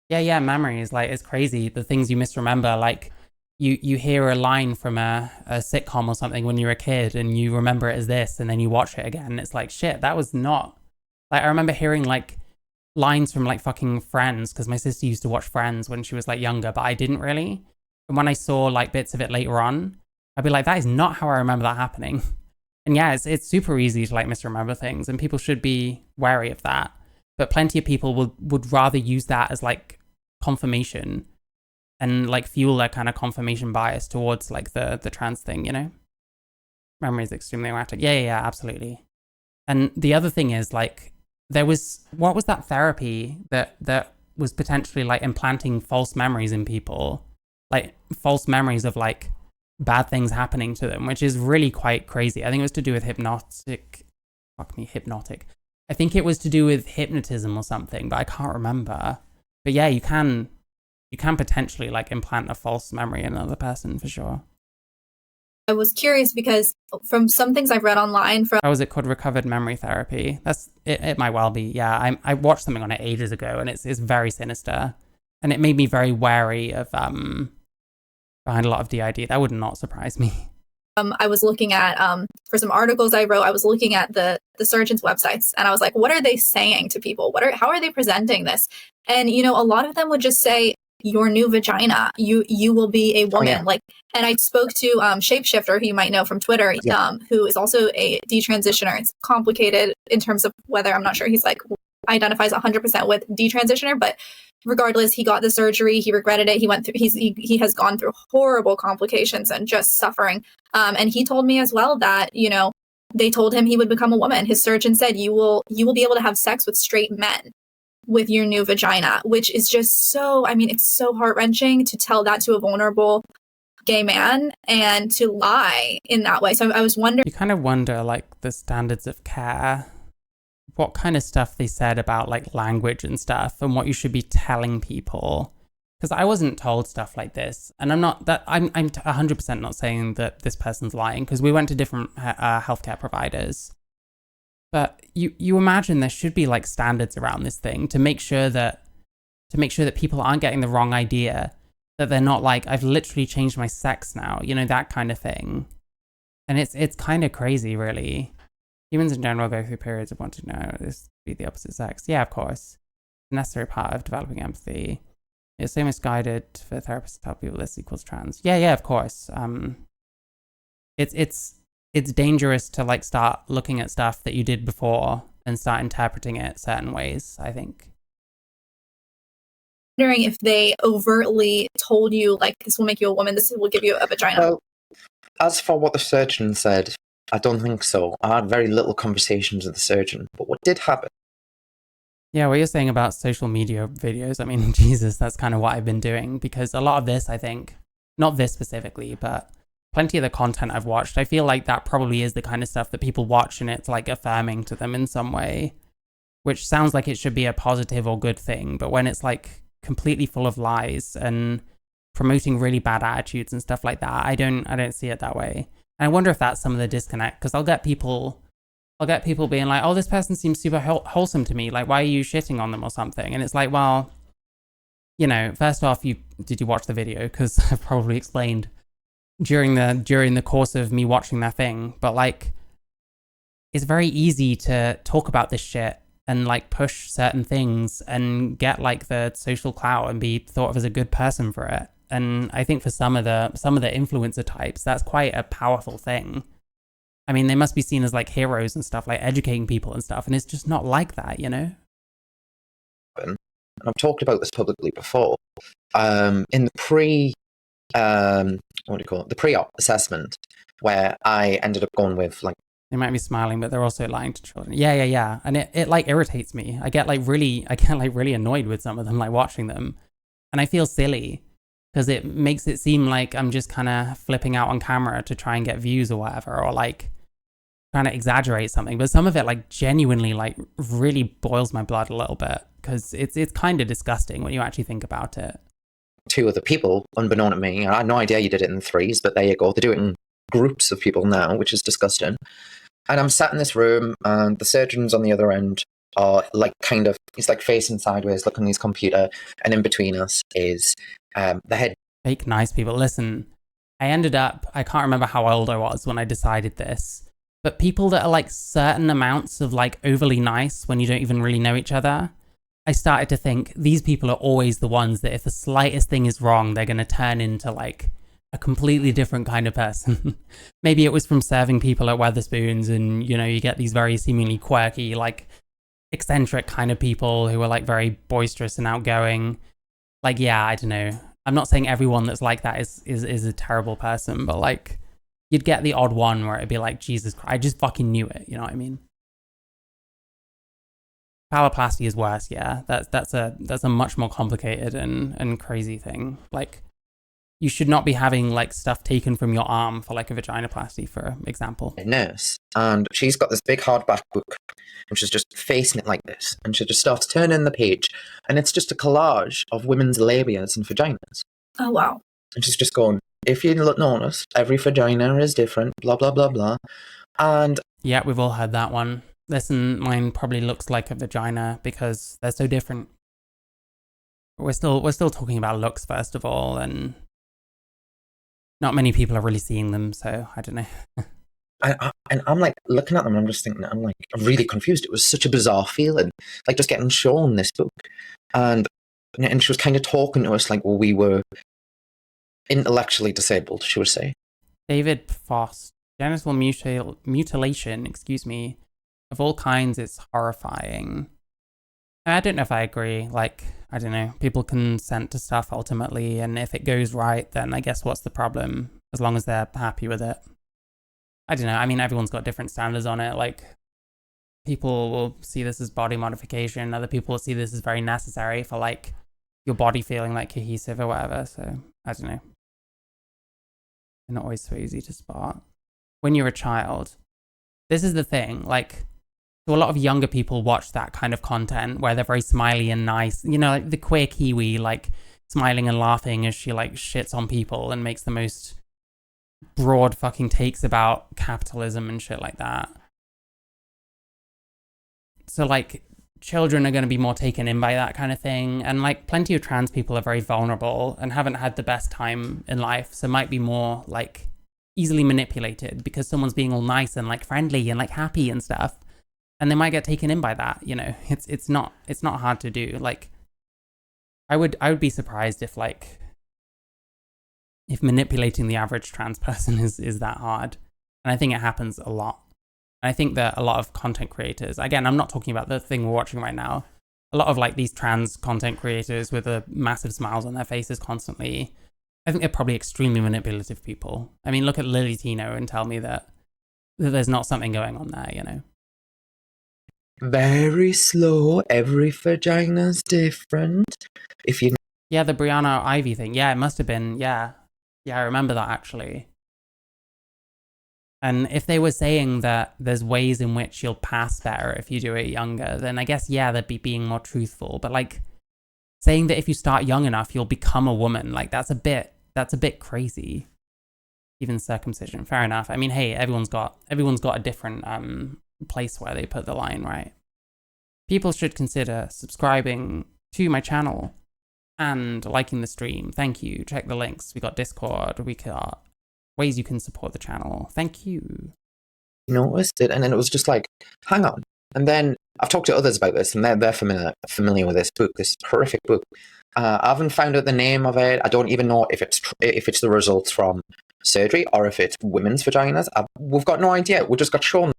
yeah, memories, like it's crazy the things you misremember. Like you hear a line from a sitcom or something when you're a kid and you remember it as this, and then you watch it again and it's like, shit, that was not like, I remember hearing like lines from like fucking Friends, because my sister used to watch Friends when she was like younger, but I didn't really. And when I saw like bits of it later on, I'd be like, that is not how I remember that happening. And yeah, it's super easy to like misremember things, and people should be wary of that. But plenty of people would rather use that as like confirmation and like fuel their kind of confirmation bias towards like the trans thing, you know? Memory is extremely erratic. Yeah, absolutely. And the other thing is like, what was that therapy that was potentially like implanting false memories in people? Like false memories of like bad things happening to them, which is really quite crazy. I think it was to do with hypnotic. I think it was to do with hypnotism or something, but I can't remember. But yeah, you can potentially like implant a false memory in another person for sure. I was curious because from some things I've read online from... How is it called? Recovered memory therapy. It might well be. Yeah, I watched something on it ages ago, and it's very sinister, and it made me very wary of behind a lot of DID. That would not surprise me. I was looking at for some articles I wrote. I was looking at the surgeons' websites, and I was like, what are they saying to people? How are they presenting this? And you know, a lot of them would just say, your new vagina, you will be a woman. Oh, yeah. Like, and I spoke to Shapeshifter, who you might know from Twitter, who is also a detransitioner. It's complicated in terms of whether, I'm not sure he's like identifies 100% with detransitioner, but regardless, he got the surgery, he regretted it, he has gone through horrible complications and just suffering. And he told me as well that, you know, they told him he would become a woman. His surgeon said, you will be able to have sex with straight men with your new vagina, which is just so, I mean, it's so heart-wrenching to tell that to a vulnerable gay man and to lie in that way. So I was wondering... You kind of wonder, like, the standards of care, what kind of stuff they said about, like, language and stuff, and what you should be telling people. Because I wasn't told stuff like this, and I'm 100% not saying that this person's lying, because we went to different healthcare providers. But you imagine there should be like standards around this thing to make sure that people aren't getting the wrong idea, that they're not like, I've literally changed my sex now, you know, that kind of thing. And it's kind of crazy, really. Humans in general go through periods of wanting to know this to be the opposite sex. Yeah, of course. A necessary part of developing empathy. It's so misguided for therapists to tell people this equals trans. Yeah, of course. It's dangerous to like start looking at stuff that you did before and start interpreting it certain ways, I think. Wondering if they overtly told you, like, this will make you a woman, this will give you a vagina. Well, as for what the surgeon said, I don't think so. I had very little conversations with the surgeon, but what did happen? Yeah, what you're saying about social media videos, I mean, Jesus, that's kind of what I've been doing, because a lot of this, I think, not this specifically, but plenty of the content I've watched, I feel like that probably is the kind of stuff that people watch and it's like affirming to them in some way, which sounds like it should be a positive or good thing, but when it's like completely full of lies and promoting really bad attitudes and stuff like that, I don't see it that way. And I wonder if that's some of the disconnect, because I'll get people being like, oh, this person seems super wholesome to me, like, why are you shitting on them or something? And it's like, well, you know, first off, did you watch the video? Because I've probably explained during the course of me watching that thing, but like, it's very easy to talk about this shit and like push certain things and get like the social clout and be thought of as a good person for it. And I think for some of the influencer types, that's quite a powerful thing. I mean, they must be seen as like heroes and stuff, like educating people and stuff, and it's just not like that, you know? And I've talked about this publicly before. In the the pre-op assessment, where I ended up going with like, they might be smiling, but they're also lying to children. Yeah. And it like irritates me. I get really annoyed with some of them, like watching them. And I feel silly because it makes it seem like I'm just kind of flipping out on camera to try and get views or whatever, or like trying to exaggerate something. But some of it like genuinely like really boils my blood a little bit, because it's kind of disgusting when you actually think about it. Two other people, unbeknown to me, I had no idea you did it in threes, but there you go. They do it in groups of people now, which is disgusting. And I'm sat in this room, and the surgeons on the other end are like he's like facing sideways, looking at his computer, and in between us is the head. Fake nice people. Listen, I can't remember how old I was when I decided this, but people that are like certain amounts of like overly nice when you don't even really know each other, I started to think these people are always the ones that if the slightest thing is wrong, they're going to turn into like a completely different kind of person. Maybe it was from serving people at Weatherspoons, and you know, you get these very seemingly quirky, like eccentric kind of people who are like very boisterous and outgoing. Like, yeah, I don't know. I'm not saying everyone that's like that is a terrible person, but like you'd get the odd one where it'd be like, Jesus Christ, I just fucking knew it. You know what I mean? Phalloplasty is worse. Yeah, that's a much more complicated and crazy thing. Like, you should not be having like stuff taken from your arm for like a vaginoplasty, for example. A nurse, and she's got this big hardback book, and she's just facing it like this, and she just starts turning the page, and it's just a collage of women's labias and vaginas. Oh, wow. And she's just going, if you notice, every vagina is different, blah, blah, blah, blah. And yeah, we've all heard that one. Listen, mine probably looks like a vagina because they're so different. We're still talking about looks first of all, and not many people are really seeing them, so I don't know. and I'm like looking at them, and I'm just thinking, I'm really confused. It was such a bizarre feeling, like just getting shown this book, and she was kind of talking to us like, well, we were intellectually disabled, she would say. David Foss, genital mutilation, of all kinds, it's horrifying. I don't know if I agree. Like, I don't know. People consent to stuff ultimately, and if it goes right, then I guess what's the problem? As long as they're happy with it. I don't know. I mean, everyone's got different standards on it. Like, people will see this as body modification. Other people will see this as very necessary for, like, your body feeling, like, cohesive or whatever. So, I don't know. They're not always so easy to spot. When you're a child, this is the thing. Like, so a lot of younger people watch that kind of content where they're very smiley and nice. You know, like the queer Kiwi, like, smiling and laughing as she, like, shits on people and makes the most broad fucking takes about capitalism and shit like that. So, like, children are going to be more taken in by that kind of thing. And, like, plenty of trans people are very vulnerable and haven't had the best time in life. So might be more, like, easily manipulated because someone's being all nice and, like, friendly and, like, happy and stuff. And they might get taken in by that, you know. It's not hard to do. Like, I would be surprised if manipulating the average trans person is that hard. And I think it happens a lot. I think that a lot of content creators, again, I'm not talking about the thing we're watching right now, a lot of like these trans content creators with the massive smiles on their faces constantly, I think they're probably extremely manipulative people. I mean, look at Lily Tino and tell me that there's not something going on there, you know? Very slow. Every vagina's different. If you Yeah, the Brianna Ivy thing. Yeah, it must have been. Yeah. Yeah, I remember that actually. And if they were saying that there's ways in which you'll pass better if you do it younger, then I guess, yeah, they'd be being more truthful. But like saying that if you start young enough, you'll become a woman, like that's a bit crazy. Even circumcision, fair enough. I mean, hey, everyone's got a different place where they put the line, right? People should consider subscribing to my channel and liking the stream. Thank you. Check the links. We got Discord. We got ways you can support the channel. Thank you. noticed it, and then it was just like, hang on. And then I've talked to others about this, and they're familiar with this book, this horrific book. I haven't found out the name of it. I don't even know if it's the results from surgery or if it's women's vaginas. We've got no idea. We just got shown.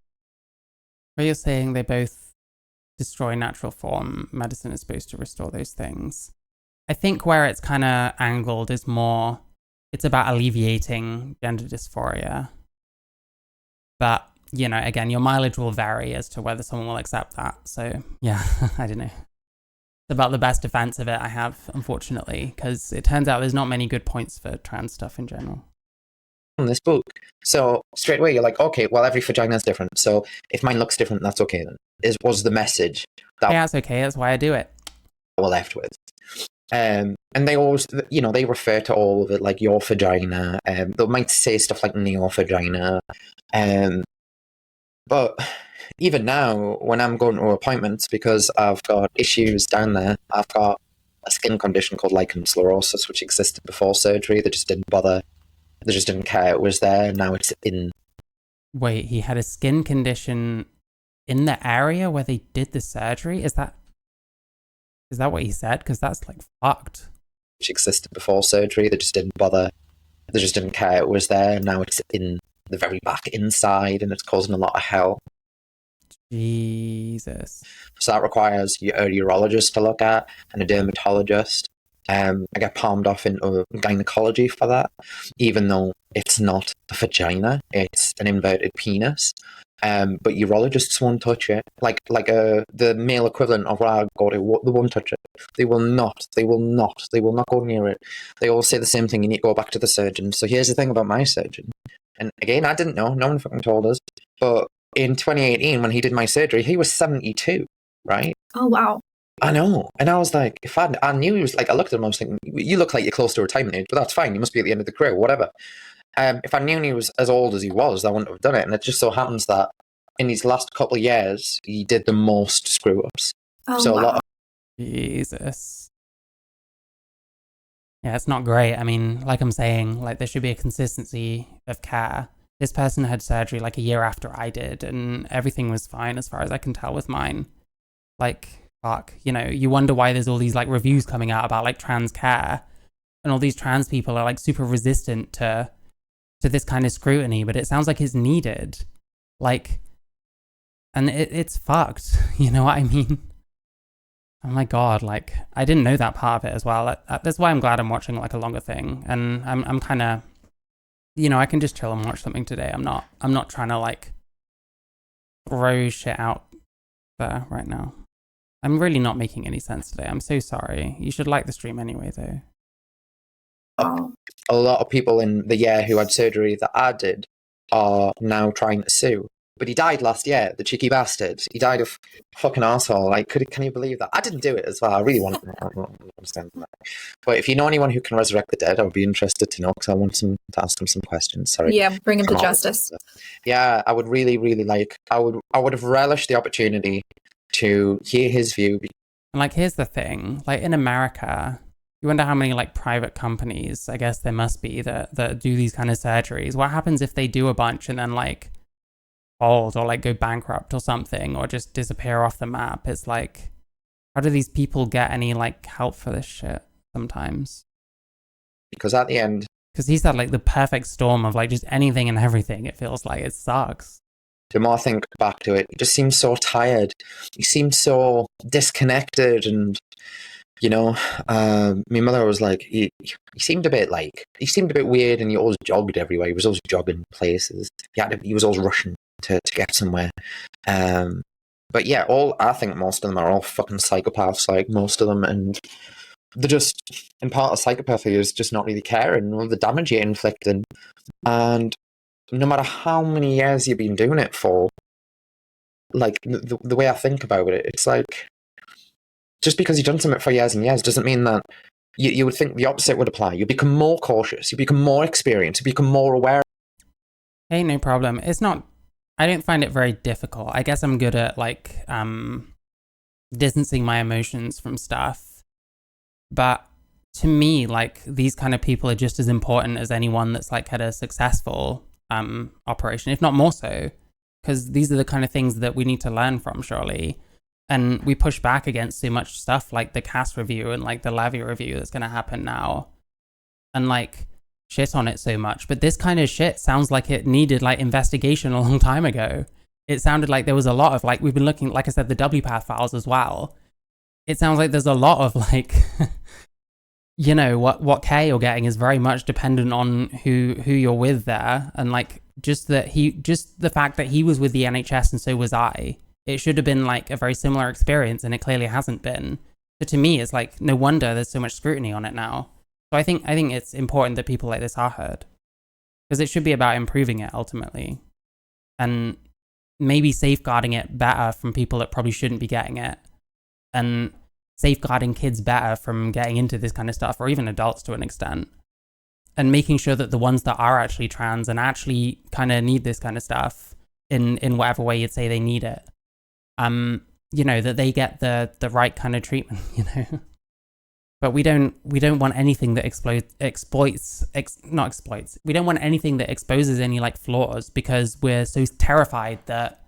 But you're saying they both destroy natural form. Medicine is supposed to restore those things. I think where it's kind of angled is more, it's about alleviating gender dysphoria. But, you know, again, your mileage will vary as to whether someone will accept that. So, yeah, I don't know. It's about the best defense of it I have, unfortunately, because it turns out there's not many good points for trans stuff in general. In this book. So straight away you're like, okay, well, every vagina is different. So if mine looks different, that's okay then. Was the message that yeah, that's okay. That's why I do it. we're left with. And they always, you know, they refer to all of it like your vagina. They might say stuff like neo vagina. But even now, when I'm going to appointments, because I've got issues down there, I've got a skin condition called lichen sclerosis, which existed before surgery. They just didn't bother. They just didn't care it was there. Now it's in. Wait, he had a skin condition in the area where they did the surgery? Is that what he said? Because that's like fucked. Which existed before surgery. They just didn't bother. They just didn't care it was there. Now it's in the very back inside, and it's causing a lot of hell. Jesus. So that requires a urologist to look at and a dermatologist. I get palmed off into gynecology for that, even though it's not a vagina, it's an inverted penis. But urologists won't touch it. Like the male equivalent of what I go to, they won't touch it. They will not go near it. They all say the same thing, you need to go back to the surgeon. So here's the thing about my surgeon. And again, I didn't know, no one fucking told us. But in 2018, when he did my surgery, he was 72, right? Oh, wow. I know. And I was like, I knew he was like, I looked at him, I was thinking, you look like you're close to retirement age, but that's fine. You must be at the end of the career, whatever. If I knew he was as old as he was, I wouldn't have done it. And it just so happens that in these last couple of years, he did the most screw-ups. Oh, so wow. a lot of Jesus. Yeah, it's not great. I mean, like I'm saying, like there should be a consistency of care. This person had surgery like a year after I did, and everything was fine as far as I can tell with mine. Like, fuck, you know, you wonder why there's all these like reviews coming out about like trans care, and all these trans people are like super resistant to this kind of scrutiny, but it sounds like it's needed. Like, and it's fucked. You know what I mean? Oh my God, like, I didn't know that part of it as well. That's why I'm glad I'm watching like a longer thing. And I'm kind of, you know, I can just chill and watch something today. I'm not trying to like throw shit out there right now. I'm really not making any sense today. I'm so sorry. You should like the stream anyway, though. a lot of people in the year who had surgery that I did are now trying to sue. But he died last year, the cheeky bastard. He died of fucking arsehole. Like, can you believe that? I didn't do it as well. I really want to understand that. But if you know anyone who can resurrect the dead, I would be interested to know, because I want to ask them some questions. Sorry. Yeah, bring him to justice. Yeah, I would really, really like, I would have relished the opportunity to hear his view. Like, here's the thing. Like, in America, you wonder how many, like, private companies, I guess there must be, that do these kind of surgeries. What happens if they do a bunch and then, like, fold or, like, go bankrupt or something, or just disappear off the map? It's like, how do these people get any, like, help for this shit sometimes? Because at the end... Because he's had, like, the perfect storm of, like, just anything and everything, it feels like. It sucks. the more I think back to it, he just seems so tired. He seems so disconnected, and my mother was like, he seemed a bit weird, and he always jogged everywhere. He was always jogging places. He was always rushing to get somewhere. But yeah, I think most of them are all fucking psychopaths, like most of them, and they're just, and part of psychopathy is just not really caring all the damage you're inflicting. And no matter how many years you've been doing it for, like the way I think about it, it's like, just because you've done something for years and years doesn't mean that you would think the opposite would apply. You become more cautious, you become more experienced, you become more aware. Hey, no problem. I don't find it very difficult. I guess I'm good at distancing my emotions from stuff. But to me, like, these kind of people are just as important as anyone that's like had a successful operation, if not more so, because these are the kind of things that we need to learn from, surely. And we push back against so much stuff like the cast review and like the Levy review that's going to happen now, and like shit on it so much. But this kind of shit sounds like it needed like investigation a long time ago. It sounded like there was a lot of like, we've been looking, like I said, the WPATH files as well. It sounds like there's a lot of like, what care you're getting is very much dependent on who you're with there. And like, just the fact that he was with the NHS and so was I. It should have been like a very similar experience, and it clearly hasn't been. So to me, it's like, no wonder there's so much scrutiny on it now. So I think it's important that people like this are heard, because it should be about improving it ultimately, and maybe safeguarding it better from people that probably shouldn't be getting it, and safeguarding kids better from getting into this kind of stuff, or even adults to an extent, and making sure that the ones that are actually trans and actually kind of need this kind of stuff in whatever way you'd say they need it, that they get the right kind of treatment, But we don't want anything that we don't want anything that exposes any like flaws, because we're so terrified that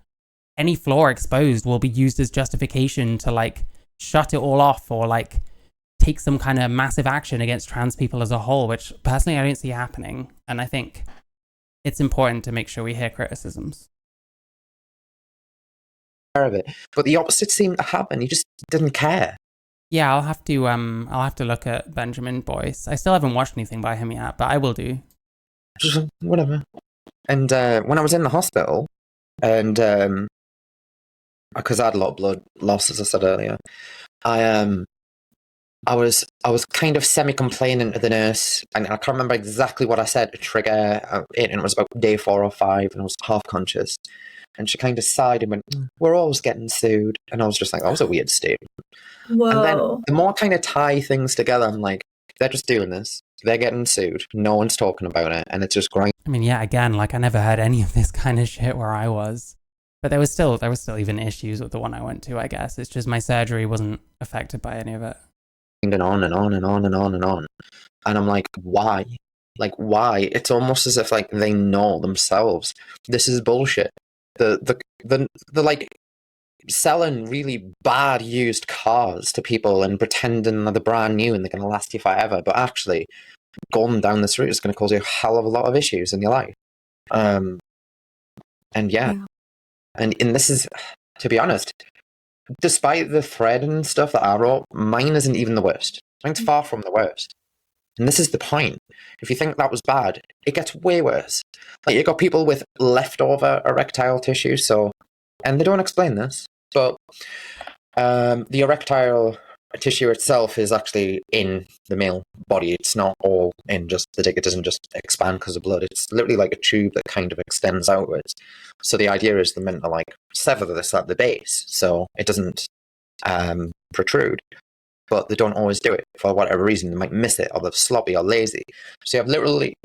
any flaw exposed will be used as justification to like shut it all off, or like take some kind of massive action against trans people as a whole, which personally I don't see happening. And I think it's important to make sure we hear criticisms of it. But the opposite seemed to happen. He just didn't care. Yeah, I'll have to look at Benjamin Boyce. I still haven't watched anything by him yet, but I will do. Just whatever. And when I was in the hospital, and because I had a lot of blood loss, as I said earlier, I was kind of semi-complaining to the nurse, and I can't remember exactly what I said to trigger it, and it was about day 4 or 5, and I was half conscious. And she kind of sighed and went, "We're always getting sued." And I was just like, that was a weird statement. Whoa. And then the more I kind of tie things together, I'm like, they're just doing this. They're getting sued. No one's talking about it. And it's just growing. I mean, yeah, again, like I never heard any of this kind of shit where I was. But there was still even issues with the one I went to, I guess. It's just my surgery wasn't affected by any of it. And on and on and on and on and on. And I'm like, why? Like, why? It's almost as if like they know themselves. This is bullshit. The like selling really bad used cars to people and pretending that they're brand new and they're going to last you forever, but actually going down this route is going to cause you a hell of a lot of issues in your life. And this is, to be honest, despite the thread and stuff that I wrote, mine isn't even the worst. Mine's far from the worst. And this is the point. If you think that was bad, it gets way worse. Like, you got people with leftover erectile tissue, and they don't explain this, but the erectile tissue itself is actually in the male body. It's not all in just the dick. It doesn't just expand because of blood. It's literally like a tube that kind of extends outwards. So the idea is they're meant to like sever this at the base so it doesn't protrude. But they don't always do it for whatever reason. They might miss it, or they're sloppy or lazy. So you have literally...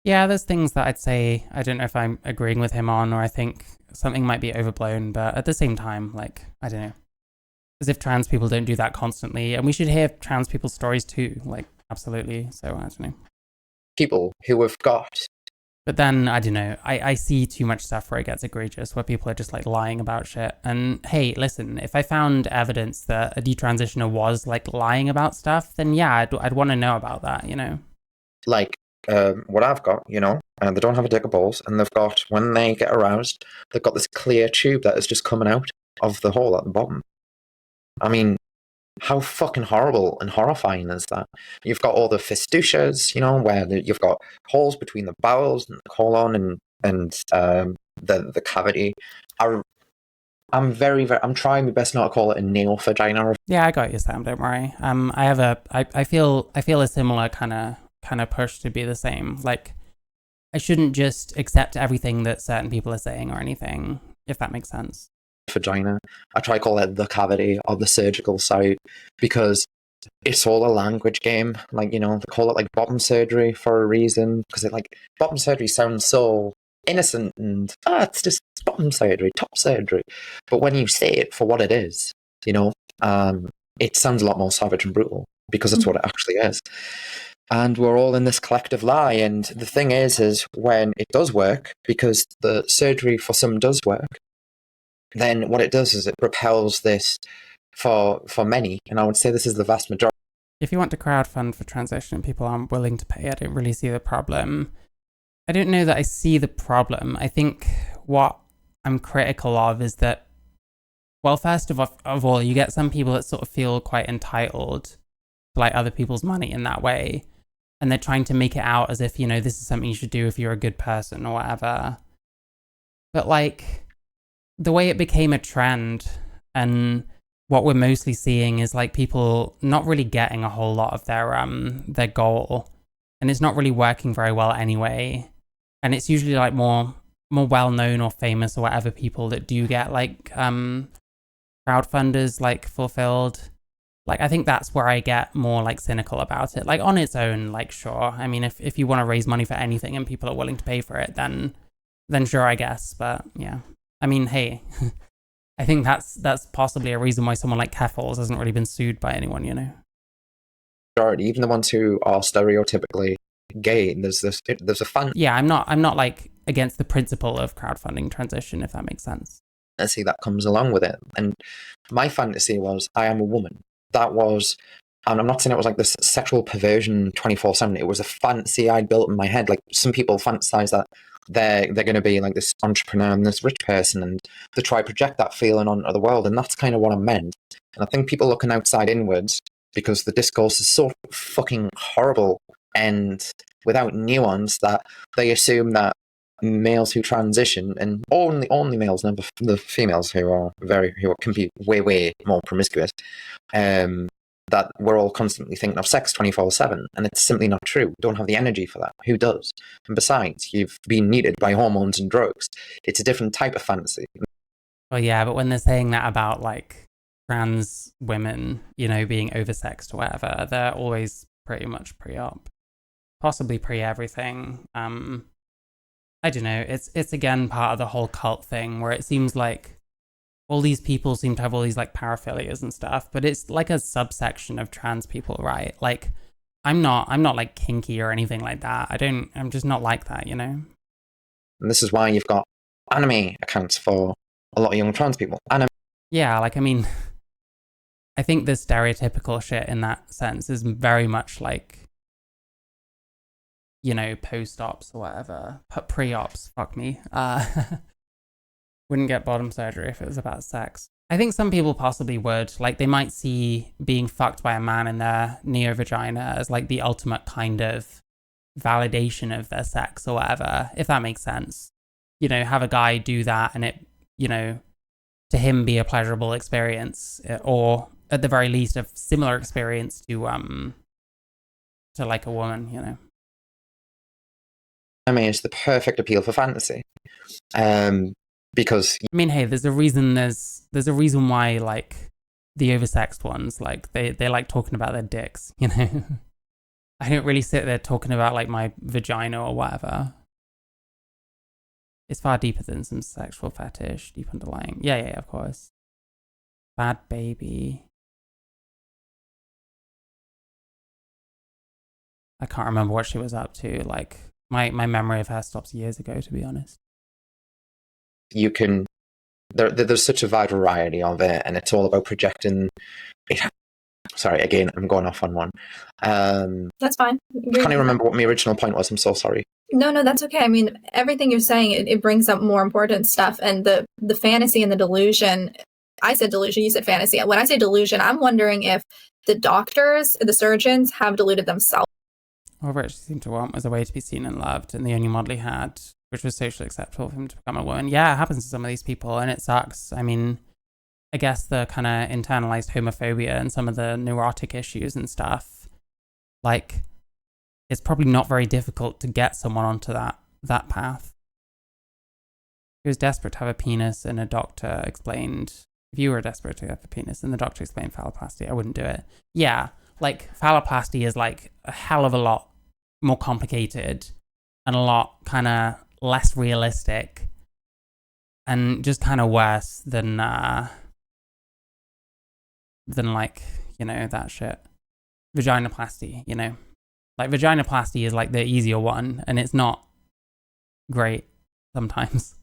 Yeah, there's things that I'd say, I don't know if I'm agreeing with him on, or I think something might be overblown, but at the same time, like, I don't know. As if trans people don't do that constantly, and we should hear trans people's stories too, like, absolutely. So, I don't know. People who have got... But then, I don't know, I see too much stuff where it gets egregious, where people are just, like, lying about shit. And, hey, listen, if I found evidence that a detransitioner was, like, lying about stuff, then yeah, I'd want to know about that, Like, what I've got, you know, and they don't have a dick or balls, and they've got, when they get aroused, they've got this clear tube that is just coming out of the hole at the bottom. I mean, how fucking horrible and horrifying is that? You've got all the fistulas, you know, where you've got holes between the bowels and the colon and the cavity. I'm I'm trying my best not to call it a nail vagina. Yeah, I got you, Sam. Don't worry. I feel a similar kind of push to be the same. Like, I shouldn't just accept everything that certain people are saying or anything, if that makes sense. Vagina. I try to call it the cavity or the surgical site because it's all a language game. Like, you know, they call it like bottom surgery for a reason because it, like, bottom surgery sounds so innocent and it's just bottom surgery, top surgery. But when you say it for what it is, you know, it sounds a lot more savage and brutal because that's what it actually is. And we're all in this collective lie. And the thing is when it does work, because the surgery for some does work, then what it does is it propels this for many, and I would say this is the vast majority. If you want to crowdfund for transition and people aren't willing to pay, I don't really see the problem. I don't know that I see the problem. I think what I'm critical of is that, well, first of all, you get some people that sort of feel quite entitled to like other people's money in that way. And they're trying to make it out as if, you know, this is something you should do if you're a good person or whatever. But like, the way it became a trend and what we're mostly seeing is like people not really getting a whole lot of their goal, and it's not really working very well anyway. And it's usually like more well-known or famous or whatever people that do get like crowdfunders like fulfilled. Like, I think that's where I get more like cynical about it. Like, on its own, like, sure. I mean, if you want to raise money for anything and people are willing to pay for it, then sure, I guess. But yeah, I mean, hey, I think that's possibly a reason why someone like Keffels hasn't really been sued by anyone, you know? Even the ones who are stereotypically gay, there's a fan. Yeah, I'm not like against the principle of crowdfunding transition, if that makes sense. Fantasy that comes along with it. And my fantasy was, I am a woman. That was, and I'm not saying it was like this sexual perversion 24/7. It was a fantasy I built in my head. Like, some people fantasize that they're going to be like this entrepreneur and this rich person, and they try to project that feeling onto the world. And that's kind of what I meant. And I think people looking outside inwards, because the discourse is so fucking horrible and without nuance, that they assume that males who transition, and only males, never the females who can be way more promiscuous, that we're all constantly thinking of sex 24/7, and it's simply not true. We don't have the energy for that. Who does? And besides, you've been needed by hormones and drugs. It's a different type of fantasy. Well, yeah, but when they're saying that about like trans women, you know, being oversexed or whatever, they're always pretty much pre-op, possibly pre-everything. I don't know. It's again part of the whole cult thing where it seems like all these people seem to have all these like paraphilias and stuff, but it's like a subsection of trans people, right? Like, I'm not like kinky or anything like that. I'm just not like that, you know? And this is why you've got anime accounts for a lot of young trans people. Yeah, like, I mean, I think the stereotypical shit in that sense is very much like, you know, post-ops or whatever. Pre-ops, fuck me. Wouldn't get bottom surgery if it was about sex. I think some people possibly would. Like, they might see being fucked by a man in their neo-vagina as like the ultimate kind of validation of their sex or whatever, if that makes sense. You know, have a guy do that and it, you know, to him be a pleasurable experience, or at the very least a similar experience to like a woman, you know. Anime is the perfect appeal for fantasy. Because I mean, hey, there's a reason why like the oversexed ones, like they like talking about their dicks, you know. I don't really sit there talking about like my vagina or whatever. It's far deeper than some sexual fetish, deep underlying. Yeah, of course. Bad baby. I can't remember what she was up to. Like, my memory of her stops years ago, to be honest. You can, there's such a wide variety of it, and it's all about projecting. sorry, again, I'm going off on one. That's fine. I can't even remember what my original point was. I'm so sorry. No, that's okay. I mean, everything you're saying, it brings up more important stuff. And the fantasy and the delusion, I said delusion, you said fantasy. When I say delusion, I'm wondering if the doctors, the surgeons have deluded themselves. All Richie seemed to want was a way to be seen and loved, and the only model he had, which was socially acceptable for him to become a woman. Yeah, it happens to some of these people, and it sucks. I mean, I guess the kind of internalized homophobia and some of the neurotic issues and stuff, like, it's probably not very difficult to get someone onto that path. He was desperate to have a penis, and a doctor explained, if you were desperate to have a penis and the doctor explained phalloplasty, I wouldn't do it. Yeah, like, phalloplasty is like a hell of a lot more complicated and a lot kind of less realistic and just kind of worse than like, you know, that shit. Vaginoplasty, you know. Like, vaginoplasty is like the easier one, and it's not great sometimes.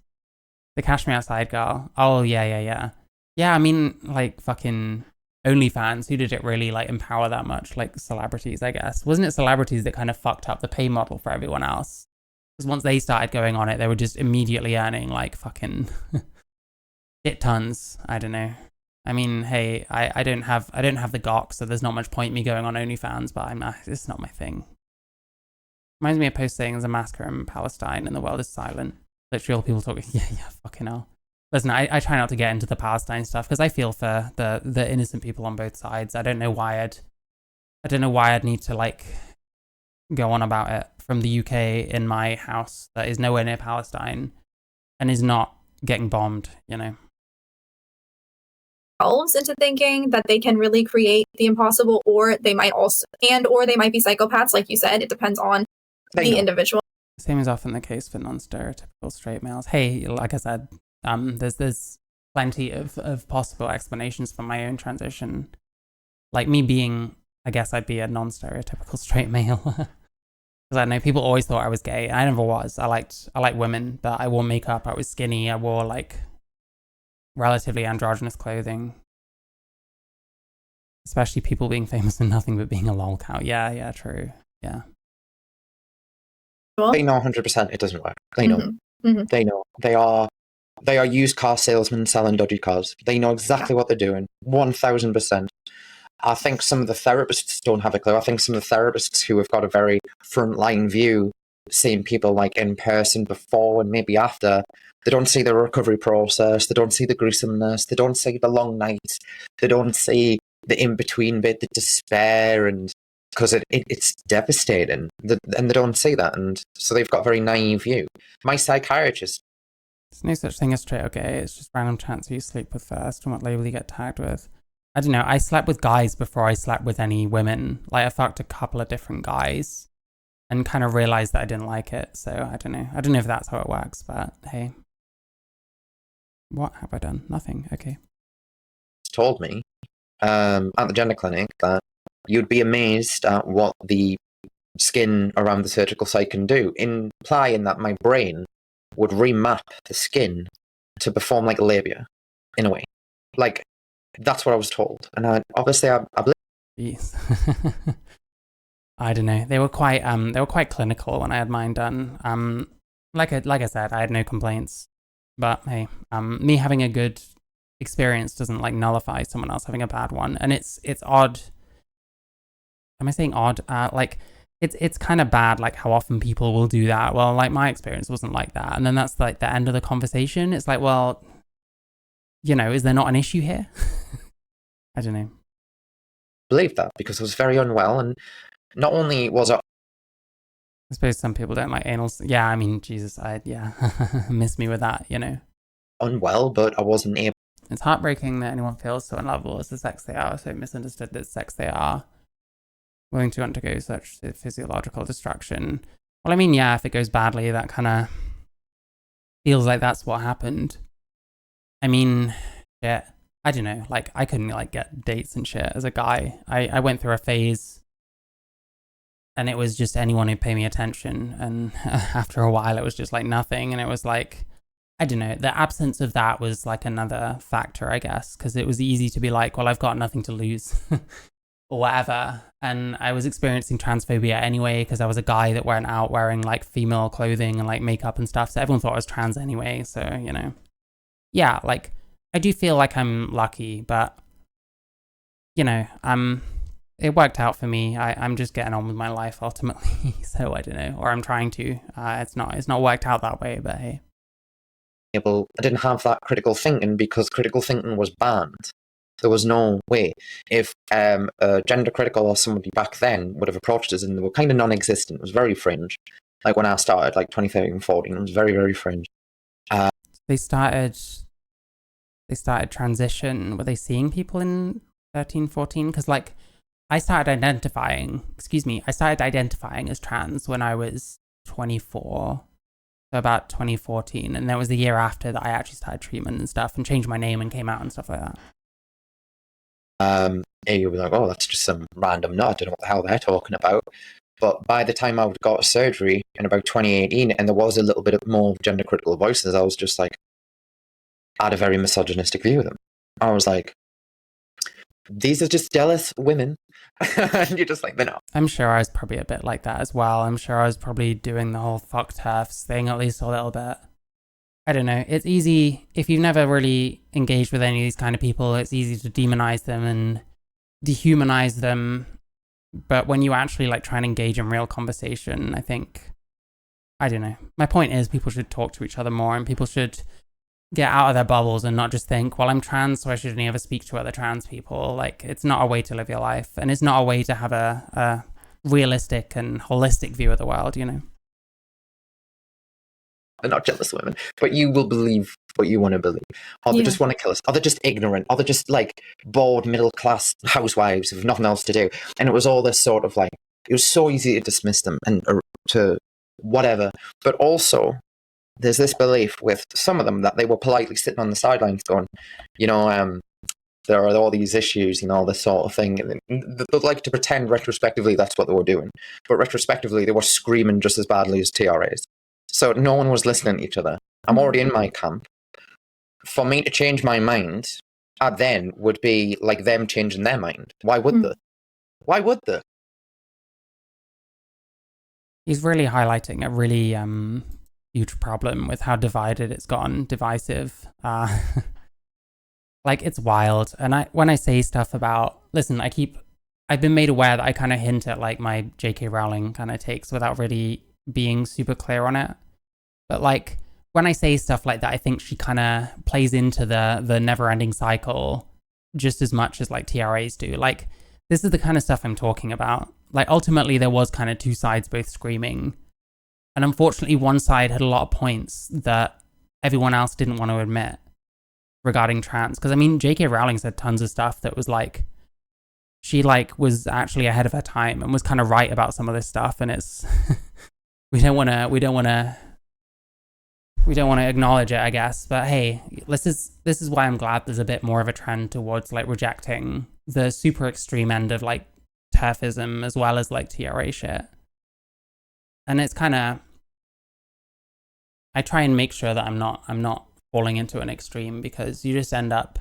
The Cash Me Outside girl. Oh, yeah. Yeah, I mean, like, fucking OnlyFans, who did it really, like, empower that much? Like, celebrities, I guess. Wasn't it celebrities that kind of fucked up the pay model for everyone else? Because once they started going on it, they were just immediately earning, like, fucking shit tons. I don't know. I mean, hey, I don't have the gawk, so there's not much point in me going on OnlyFans, but it's not my thing. Reminds me of post saying there's a massacre in Palestine and the world is silent. Literally all people talking, yeah, fucking hell. Listen, I try not to get into the Palestine stuff because I feel for the innocent people on both sides. I don't know why I'd need to, like, go on about it from the UK in my house that is nowhere near Palestine and is not getting bombed, you know. Into thinking that they can really create the impossible, or they might be psychopaths, like you said. It depends on the individual. Same is often the case for non-stereotypical straight males. Hey, like I said, there's plenty of possible explanations for my own transition. Like me being, I guess I'd be a non-stereotypical straight male. Because I know people always thought I was gay. I never was. I liked women, but I wore makeup. I was skinny. I wore, like, relatively androgynous clothing. Especially people being famous for nothing but being a lol cow. Yeah, true. Yeah. They know 100% it doesn't work. They know. Mm-hmm. They know. They are used car salesmen selling dodgy cars. They know exactly what they're doing. 1000%. I think some of the therapists don't have a clue. I think some of the therapists who have got a very frontline view, seeing people, like, in person before and maybe after, they don't see the recovery process. They don't see the gruesomeness. They don't see the long nights. They don't see the in-between bit, the despair, and because it's devastating. And they don't see that. And so they've got a very naive view. My psychiatrist. There's no such thing as straight or gay. It's just random chance who you sleep with first and what label you get tagged with. I don't know. I slept with guys before I slept with any women. Like, I fucked a couple of different guys and kind of realized that I didn't like it. So I don't know. I don't know if that's how it works, but hey. What have I done? Nothing. Okay. Told me at the gender clinic that you'd be amazed at what the skin around the surgical site can do, implying that my brain would remap the skin to perform like a labia, in a way. Like, that's what I was told. And I believe. Jeez. I don't know. They were quite clinical when I had mine done. Like I said, I had no complaints. But hey, me having a good experience doesn't, like, nullify someone else having a bad one. And it's odd. Am I saying odd? Like, it's kind of bad, like, how often people will do that. Well, like, my experience wasn't like that. And then that's, like, the end of the conversation. It's like, well, you know, is there not an issue here? I don't know. Believe that because I was very unwell, and not only was I suppose some people don't like anal. Yeah, I mean, Jesus, miss me with that, you know. Unwell, but I wasn't able. It's heartbreaking that anyone feels so unlovable as the sex they are, so misunderstood that sex they are, willing to undergo such physiological destruction. Well, I mean, yeah, if it goes badly, that kind of feels like that's what happened. I mean, shit, I don't know, like, I couldn't, like, get dates and shit as a guy. I went through a phase, and it was just anyone who'd pay me attention, and after a while, it was just, like, nothing, and it was, like, I don't know, the absence of that was, like, another factor, I guess, because it was easy to be like, well, I've got nothing to lose. or whatever. And I was experiencing transphobia anyway because I was a guy that went out wearing like female clothing and like makeup and stuff. So everyone thought I was trans anyway. So, you know, yeah, like I do feel like I'm lucky, but you know, it worked out for me. I'm just getting on with my life ultimately. So I don't know, or I'm trying to. It's not worked out that way, but hey. I didn't have that critical thinking because critical thinking was banned. There was no way. If gender critical or somebody back then would have approached us, and they were kind of non-existent. It was very fringe. Like when I started, like 2013, 14, it was very, very fringe. They started transition. Were they seeing people in 13, 14? Because like I started identifying as trans when I was 24. So about 2014. And that was the year after that I actually started treatment and stuff and changed my name and came out and stuff like that. And you'll be like, oh, that's just some random nut. I don't know what the hell they're talking about. But by the time I got surgery in about 2018, and there was a little bit of more gender critical voices, I was just like, I had a very misogynistic view of them. I was like, these are just jealous women. And you're just like, they're not. I'm sure I was probably a bit like that as well. I'm sure I was probably doing the whole fuck TERFs thing at least a little bit. I don't know. It's easy, if you've never really engaged with any of these kind of people, it's easy to demonize them and dehumanize them. But when you actually like try and engage in real conversation, I don't know. My point is people should talk to each other more and people should get out of their bubbles and not just think, well, I'm trans, so I should only ever speak to other trans people. Like, it's not a way to live your life. And it's not a way to have a realistic and holistic view of the world, you know? They're not jealous women, but you will believe what you want to believe. Or they just want to kill us. Or they're just ignorant. Or they're just like bored middle-class housewives with nothing else to do. And it was all this sort of like, it was so easy to dismiss them and to whatever. But also, there's this belief with some of them that they were politely sitting on the sidelines going, you know, there are all these issues and all this sort of thing. And they'd like to pretend retrospectively that's what they were doing. But retrospectively, they were screaming just as badly as TRAs. So no one was listening to each other. I'm already in my camp. For me to change my mind, then would be like them changing their mind. Why would they? Why would they? He's really highlighting a really huge problem with how divided it's gotten, divisive. Like, it's wild. And when I say stuff about, listen, I've been made aware that I kind of hint at like my J.K. Rowling kind of takes without really being super clear on it. But like, when I say stuff like that, I think she kind of plays into the never-ending cycle just as much as like TRAs do. Like, this is the kind of stuff I'm talking about. Like, ultimately, there was kind of two sides both screaming. And unfortunately, one side had a lot of points that everyone else didn't want to admit regarding trans. Because, I mean, J.K. Rowling said tons of stuff that was like, she like was actually ahead of her time and was kind of right about some of this stuff. And it's, we don't want to acknowledge it, I guess. But hey, this is why I'm glad there's a bit more of a trend towards like rejecting the super extreme end of like TERFism as well as like TRA shit. And it's kind of, I try and make sure that I'm not falling into an extreme because you just end up,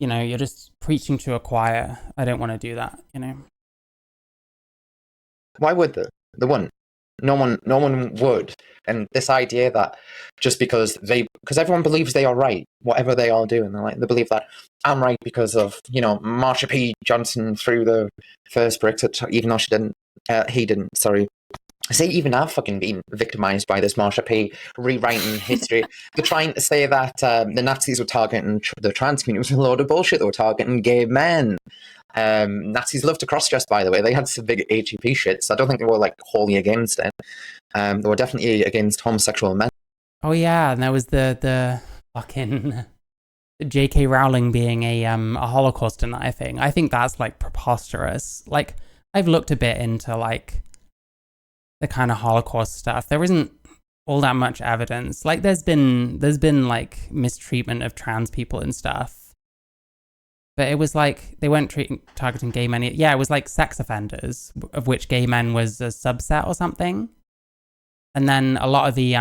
you know, you're just preaching to a choir. I don't want to do that, you know. Why would they? They wouldn't. No one would. And this idea that just because everyone believes they are right, whatever they are doing, they believe that I'm right because of, you know, Marsha P. Johnson threw the first Brexit, even though he didn't, sorry. I say even I've fucking been victimized by this Marsha P. rewriting history. They're trying to say that the Nazis were targeting the trans community. It was a load of bullshit. They were targeting gay men. Nazis love to cross-dress, by the way. They had some big HEP shit, so I don't think they were like wholly against it. They were definitely against homosexual men. Oh yeah, and there was the fucking J.K. Rowling being a Holocaust denier thing. I think that's like preposterous. Like, I've looked a bit into like the kind of Holocaust stuff. There isn't all that much evidence. Like, there's been like mistreatment of trans people and stuff. But it was like, they weren't targeting gay men. Yeah, it was like sex offenders, of which gay men was a subset or something. And then a lot of the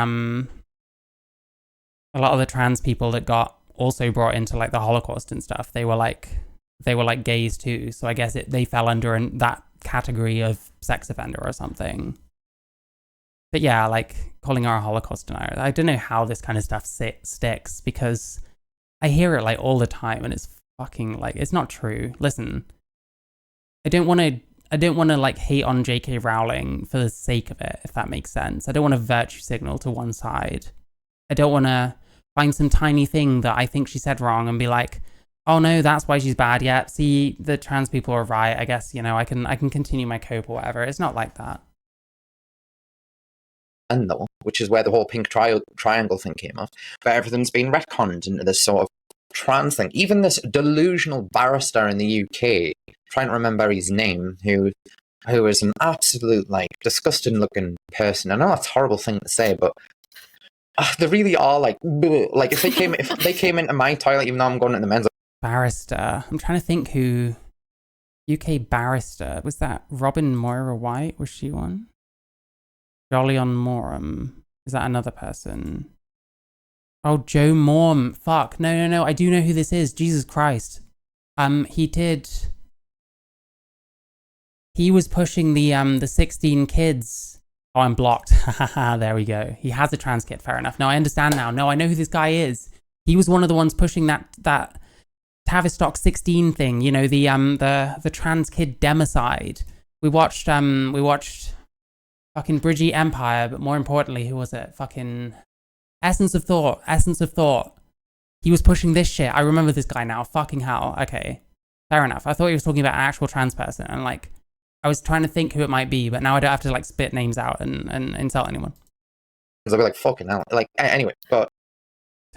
trans people that got also brought into like the Holocaust and stuff, they were like they were like gays too. So I guess they fell under that category of sex offender or something. But yeah, like calling her a Holocaust denier. I don't know how this kind of stuff sticks, because I hear it like all the time and it's fucking like, it's not true. Listen, I don't want to like hate on J.K. Rowling for the sake of it, if that makes sense. I don't want to virtue signal to one side. I don't want to find some tiny thing that I think she said wrong and be like, oh no, that's why she's bad. Yeah, see, the trans people are right. I guess, you know, I can continue my cope or whatever. It's not like that. And though, which is where the whole pink triangle thing came off, but everything's been retconned into this sort of trans thing. Even this delusional barrister in the UK, trying to remember his name, who is an absolute like disgusting looking person. I know that's a horrible thing to say, but they really are like if they came into my toilet, even though I'm going into the men's. Barrister. I'm trying to think who. UK barrister. Was that Robin Moira White? Was she one? Jolyon Morum. Is that another person? Oh, Joe Morm. Fuck. No. I do know who this is. Jesus Christ. He was pushing the 16 kids. Oh, I'm blocked. There we go. He has a trans kid. Fair enough. No, I understand now. No, I know who this guy is. He was one of the ones pushing that Tavistock 16 thing. You know, the trans kid democide. We watched fucking Bridgie Empire, but more importantly, who was it? Fucking Essence of Thought. He was pushing this shit. I remember this guy now. Fucking hell. Okay. Fair enough. I thought he was talking about an actual trans person, and like, I was trying to think who it might be, but now I don't have to like spit names out and insult anyone. I'll be like, fucking hell. Like, anyway, but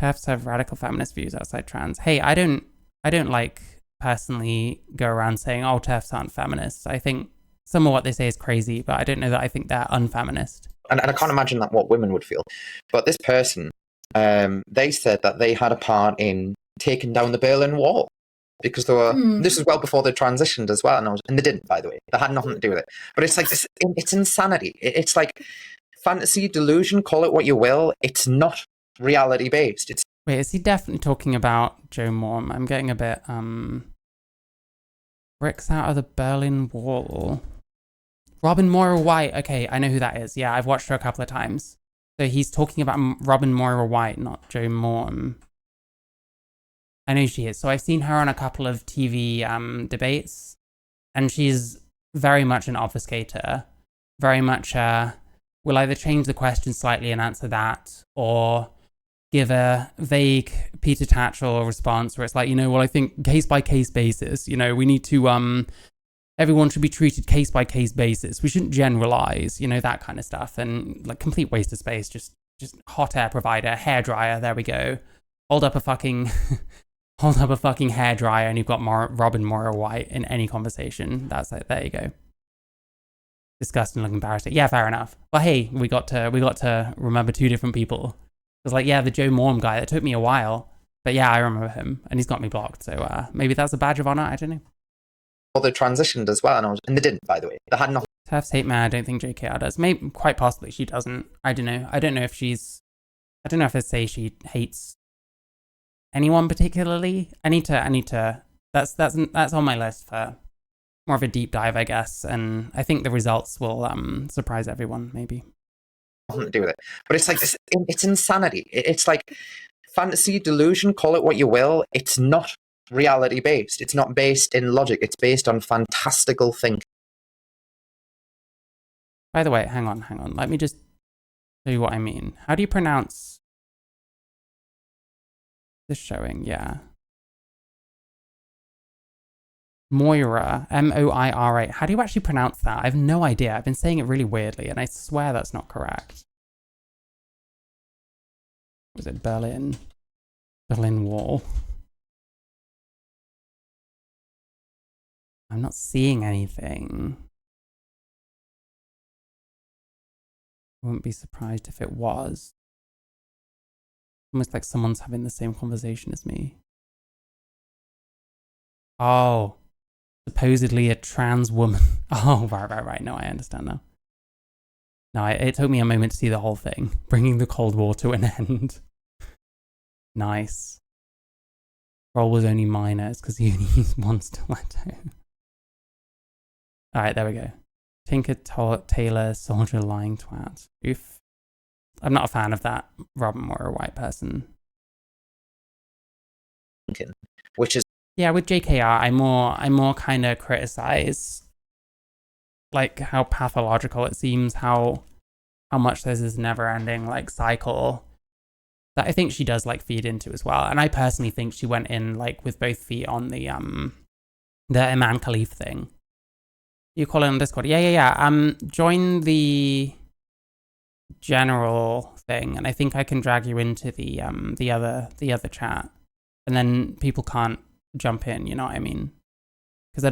TERFs have radical feminist views outside trans. Hey, I don't like personally go around saying, oh, TERFs aren't feminists. I think some of what they say is crazy, but I don't know that I think they're unfeminist. And I can't imagine that what women would feel. But this person, they said that they had a part in taking down the Berlin Wall, because they were. This is well before they transitioned as well, and they didn't, by the way. They had nothing to do with it. But it's like this. It's insanity. It's like fantasy, delusion. Call it what you will. It's not reality based. Wait, is he definitely talking about Joe Morm? I'm getting a bit bricks out of the Berlin Wall. Robin Moira White. Okay, I know who that is. Yeah, I've watched her a couple of times. So he's talking about Robin Moira White, not Joe Morm. I know she is. So I've seen her on a couple of TV debates, and she's very much an obfuscator. Very much will either change the question slightly and answer that, or give a vague Peter Tatchell response where it's like, you know, well, I think case by case basis, you know, we need to everyone should be treated case by case basis. We shouldn't generalize, you know, that kind of stuff. And like complete waste of space, just hot air provider, hairdryer, there we go. Hold up a fucking hairdryer and you've got Robin Moira White in any conversation. That's like, there you go. Disgusting looking barrister. Yeah, fair enough. But hey, we got to remember two different people. It was like, yeah, the Joe Morm guy. That took me a while. But yeah, I remember him. And he's got me blocked. So maybe that's a badge of honor. I don't know. Well, they transitioned as well, and they didn't, by the way. They had nothing. TERFs hate man. I don't think JKR does. Maybe, quite possibly, she doesn't. I don't know. I don't know if they say she hates anyone particularly. I need to. That's on my list for more of a deep dive, I guess. And I think the results will surprise everyone. Maybe. Nothing to do with it, but it's like this. It's insanity. It's like fantasy, delusion. Call it what you will. It's not reality based. It's not based in logic. It's based on fantastical thinking. By the way, hang on. Let me just show you what I mean. How do you pronounce this showing? Yeah. Moira, Moira. How do you actually pronounce that? I have no idea. I've been saying it really weirdly, and I swear that's not correct. Was it Berlin Wall? I'm not seeing anything. I wouldn't be surprised if it was. Almost like someone's having the same conversation as me. Oh, supposedly a trans woman. Oh, right. No, I understand now. No, it took me a moment to see the whole thing. Bringing the Cold War to an end. Nice. Roll was only minors because he only used one stiletto. All right, there we go. Tinker Tailor Soldier Lying Twat. Oof. I'm not a fan of that. Robin Moore, a white person. Which is with JKR, I more kind of criticize like how pathological it seems, how much there's this never-ending like cycle that I think she does like feed into as well. And I personally think she went in like with both feet on the Iman Khalif thing. You call it on Discord? Yeah. Join the general thing, and I think I can drag you into the other chat, and then people can't jump in. You know what I mean? Because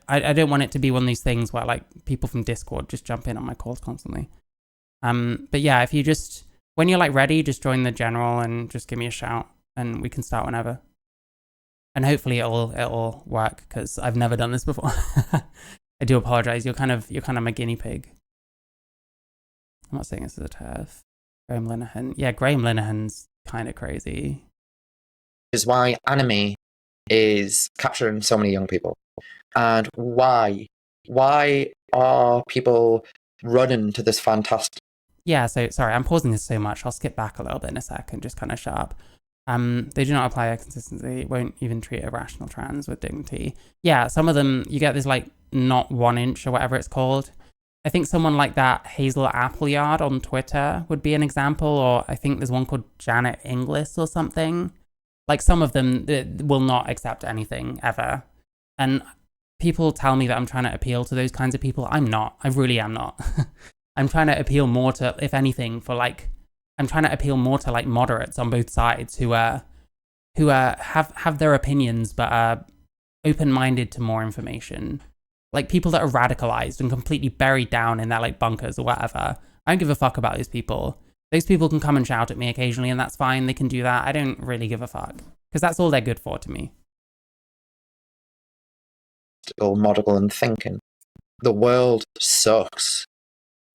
I don't want it to be one of these things where like people from Discord just jump in on my calls constantly. But yeah, if you just when you're like ready, just join the general and just give me a shout, and we can start whenever. And hopefully it'll work because I've never done this before. I do apologize. You're kind of my guinea pig. I'm not saying this is a turf. Graham Linehan. Yeah, Graham Linehan's kind of crazy. Is why anime is capturing so many young people. And why are people running to this fantastic... Yeah, so sorry, I'm pausing this so much. I'll skip back a little bit in a sec and just kind of shut up. They do not apply a consistency, won't even treat a rational trans with dignity. Yeah, some of them, you get this like not 1 inch or whatever it's called. I think someone like that Hazel Appleyard on Twitter would be an example, or I think there's one called Janet Inglis or something. Like some of them will not accept anything ever. And people tell me that I'm trying to appeal to those kinds of people. I'm not. I really am not. I'm trying to appeal more to, if anything, I'm trying to appeal more to like moderates on both sides who have their opinions but are open-minded to more information. Like people that are radicalized and completely buried down in their like bunkers or whatever. I don't give a fuck about those people. Those people can come and shout at me occasionally and that's fine. They can do that. I don't really give a fuck because that's all they're good for to me. Model and thinking. The world sucks.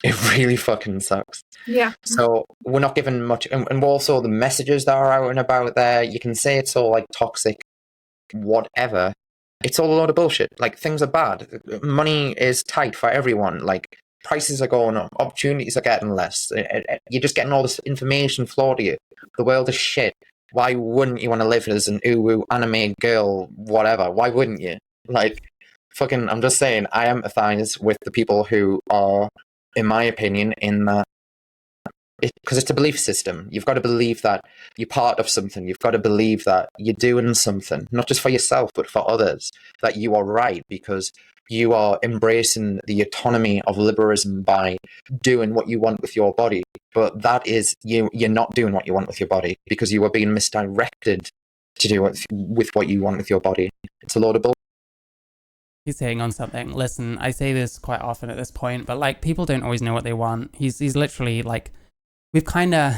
It really fucking sucks. Yeah. So we're not given much, and also the messages that are out and about there, you can say it's all like toxic, whatever. It's all a lot of bullshit. Like things are bad. Money is tight for everyone. Like prices are going up. Opportunities are getting less. You're just getting all this information flowed to you. The world is shit. Why wouldn't you want to live as an uwu anime girl, whatever? Why wouldn't you? Like, fucking, I'm just saying, I empathize with the people who are, in my opinion, in that, because it's a belief system. You've got to believe that you're part of something. You've got to believe that you're doing something, not just for yourself, but for others, that you are right because you are embracing the autonomy of liberalism by doing what you want with your body. But that is, you're not doing what you want with your body because you are being misdirected to do it with what you want with your body. It's a load of bull. He's saying on something. Listen, I say this quite often at this point, but like people don't always know what they want. He's literally like, we've kind of,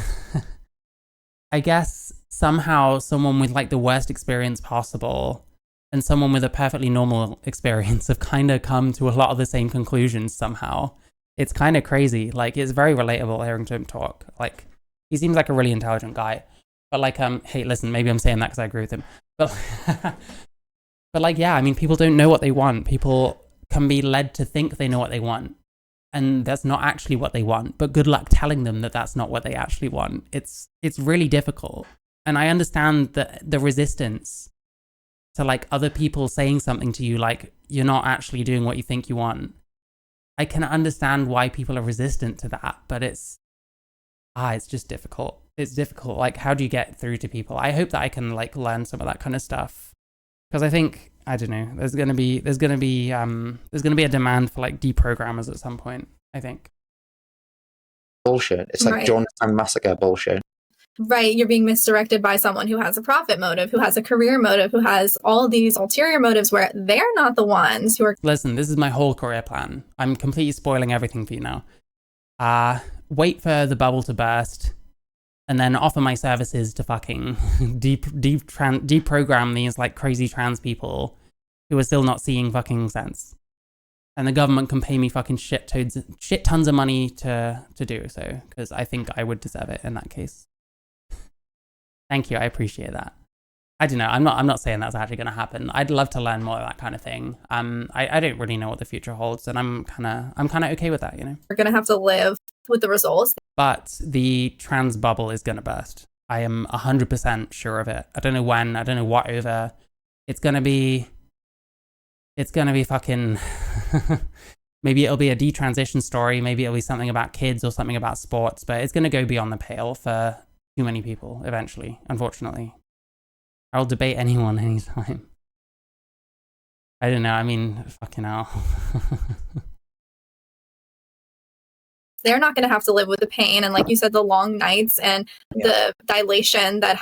I guess, somehow someone with like the worst experience possible and someone with a perfectly normal experience have kind of come to a lot of the same conclusions somehow. It's kind of crazy. Like, it's very relatable hearing him talk. Like, he seems like a really intelligent guy. But like, hey, listen, maybe I'm saying that because I agree with him. But, but like, yeah, I mean, people don't know what they want. People can be led to think they know what they want. And that's not actually what they want, but good luck telling them that that's not what they actually want. It's really difficult. And I understand the resistance to like other people saying something to you like you're not actually doing what you think you want. I can understand why people are resistant to that, but it's just difficult. It's difficult. Like, how do you get through to people? I hope that I can like learn some of that kind of stuff. Because I think, I don't know, there's gonna be a demand for like deprogrammers at some point, I think. Bullshit. It's like Jonestown Massacre bullshit. Right, you're being misdirected by someone who has a profit motive, who has a career motive, who has all these ulterior motives where they're not the ones who are... Listen, this is my whole career plan. I'm completely spoiling everything for you now. Wait for the bubble to burst, and then offer my services to fucking deprogram these like crazy trans people who are still not seeing fucking sense. And the government can pay me fucking shit tons of money to do so, because I think I would deserve it in that case. Thank you, I appreciate that. I don't know. I'm not saying that's actually going to happen. I'd love to learn more of that kind of thing. I don't really know what the future holds, and I'm kind of okay with that, you know. We're going to have to live with the results. But the trans bubble is going to burst. I am 100% sure of it. I don't know when. I don't know what over. It's going to be fucking. Maybe it'll be a detransition story. Maybe it'll be something about kids or something about sports. But it's going to go beyond the pale for too many people eventually, unfortunately. I'll debate anyone anytime. I don't know. I mean, fucking hell. They're not going to have to live with the pain and, like you said, the long nights and the dilation that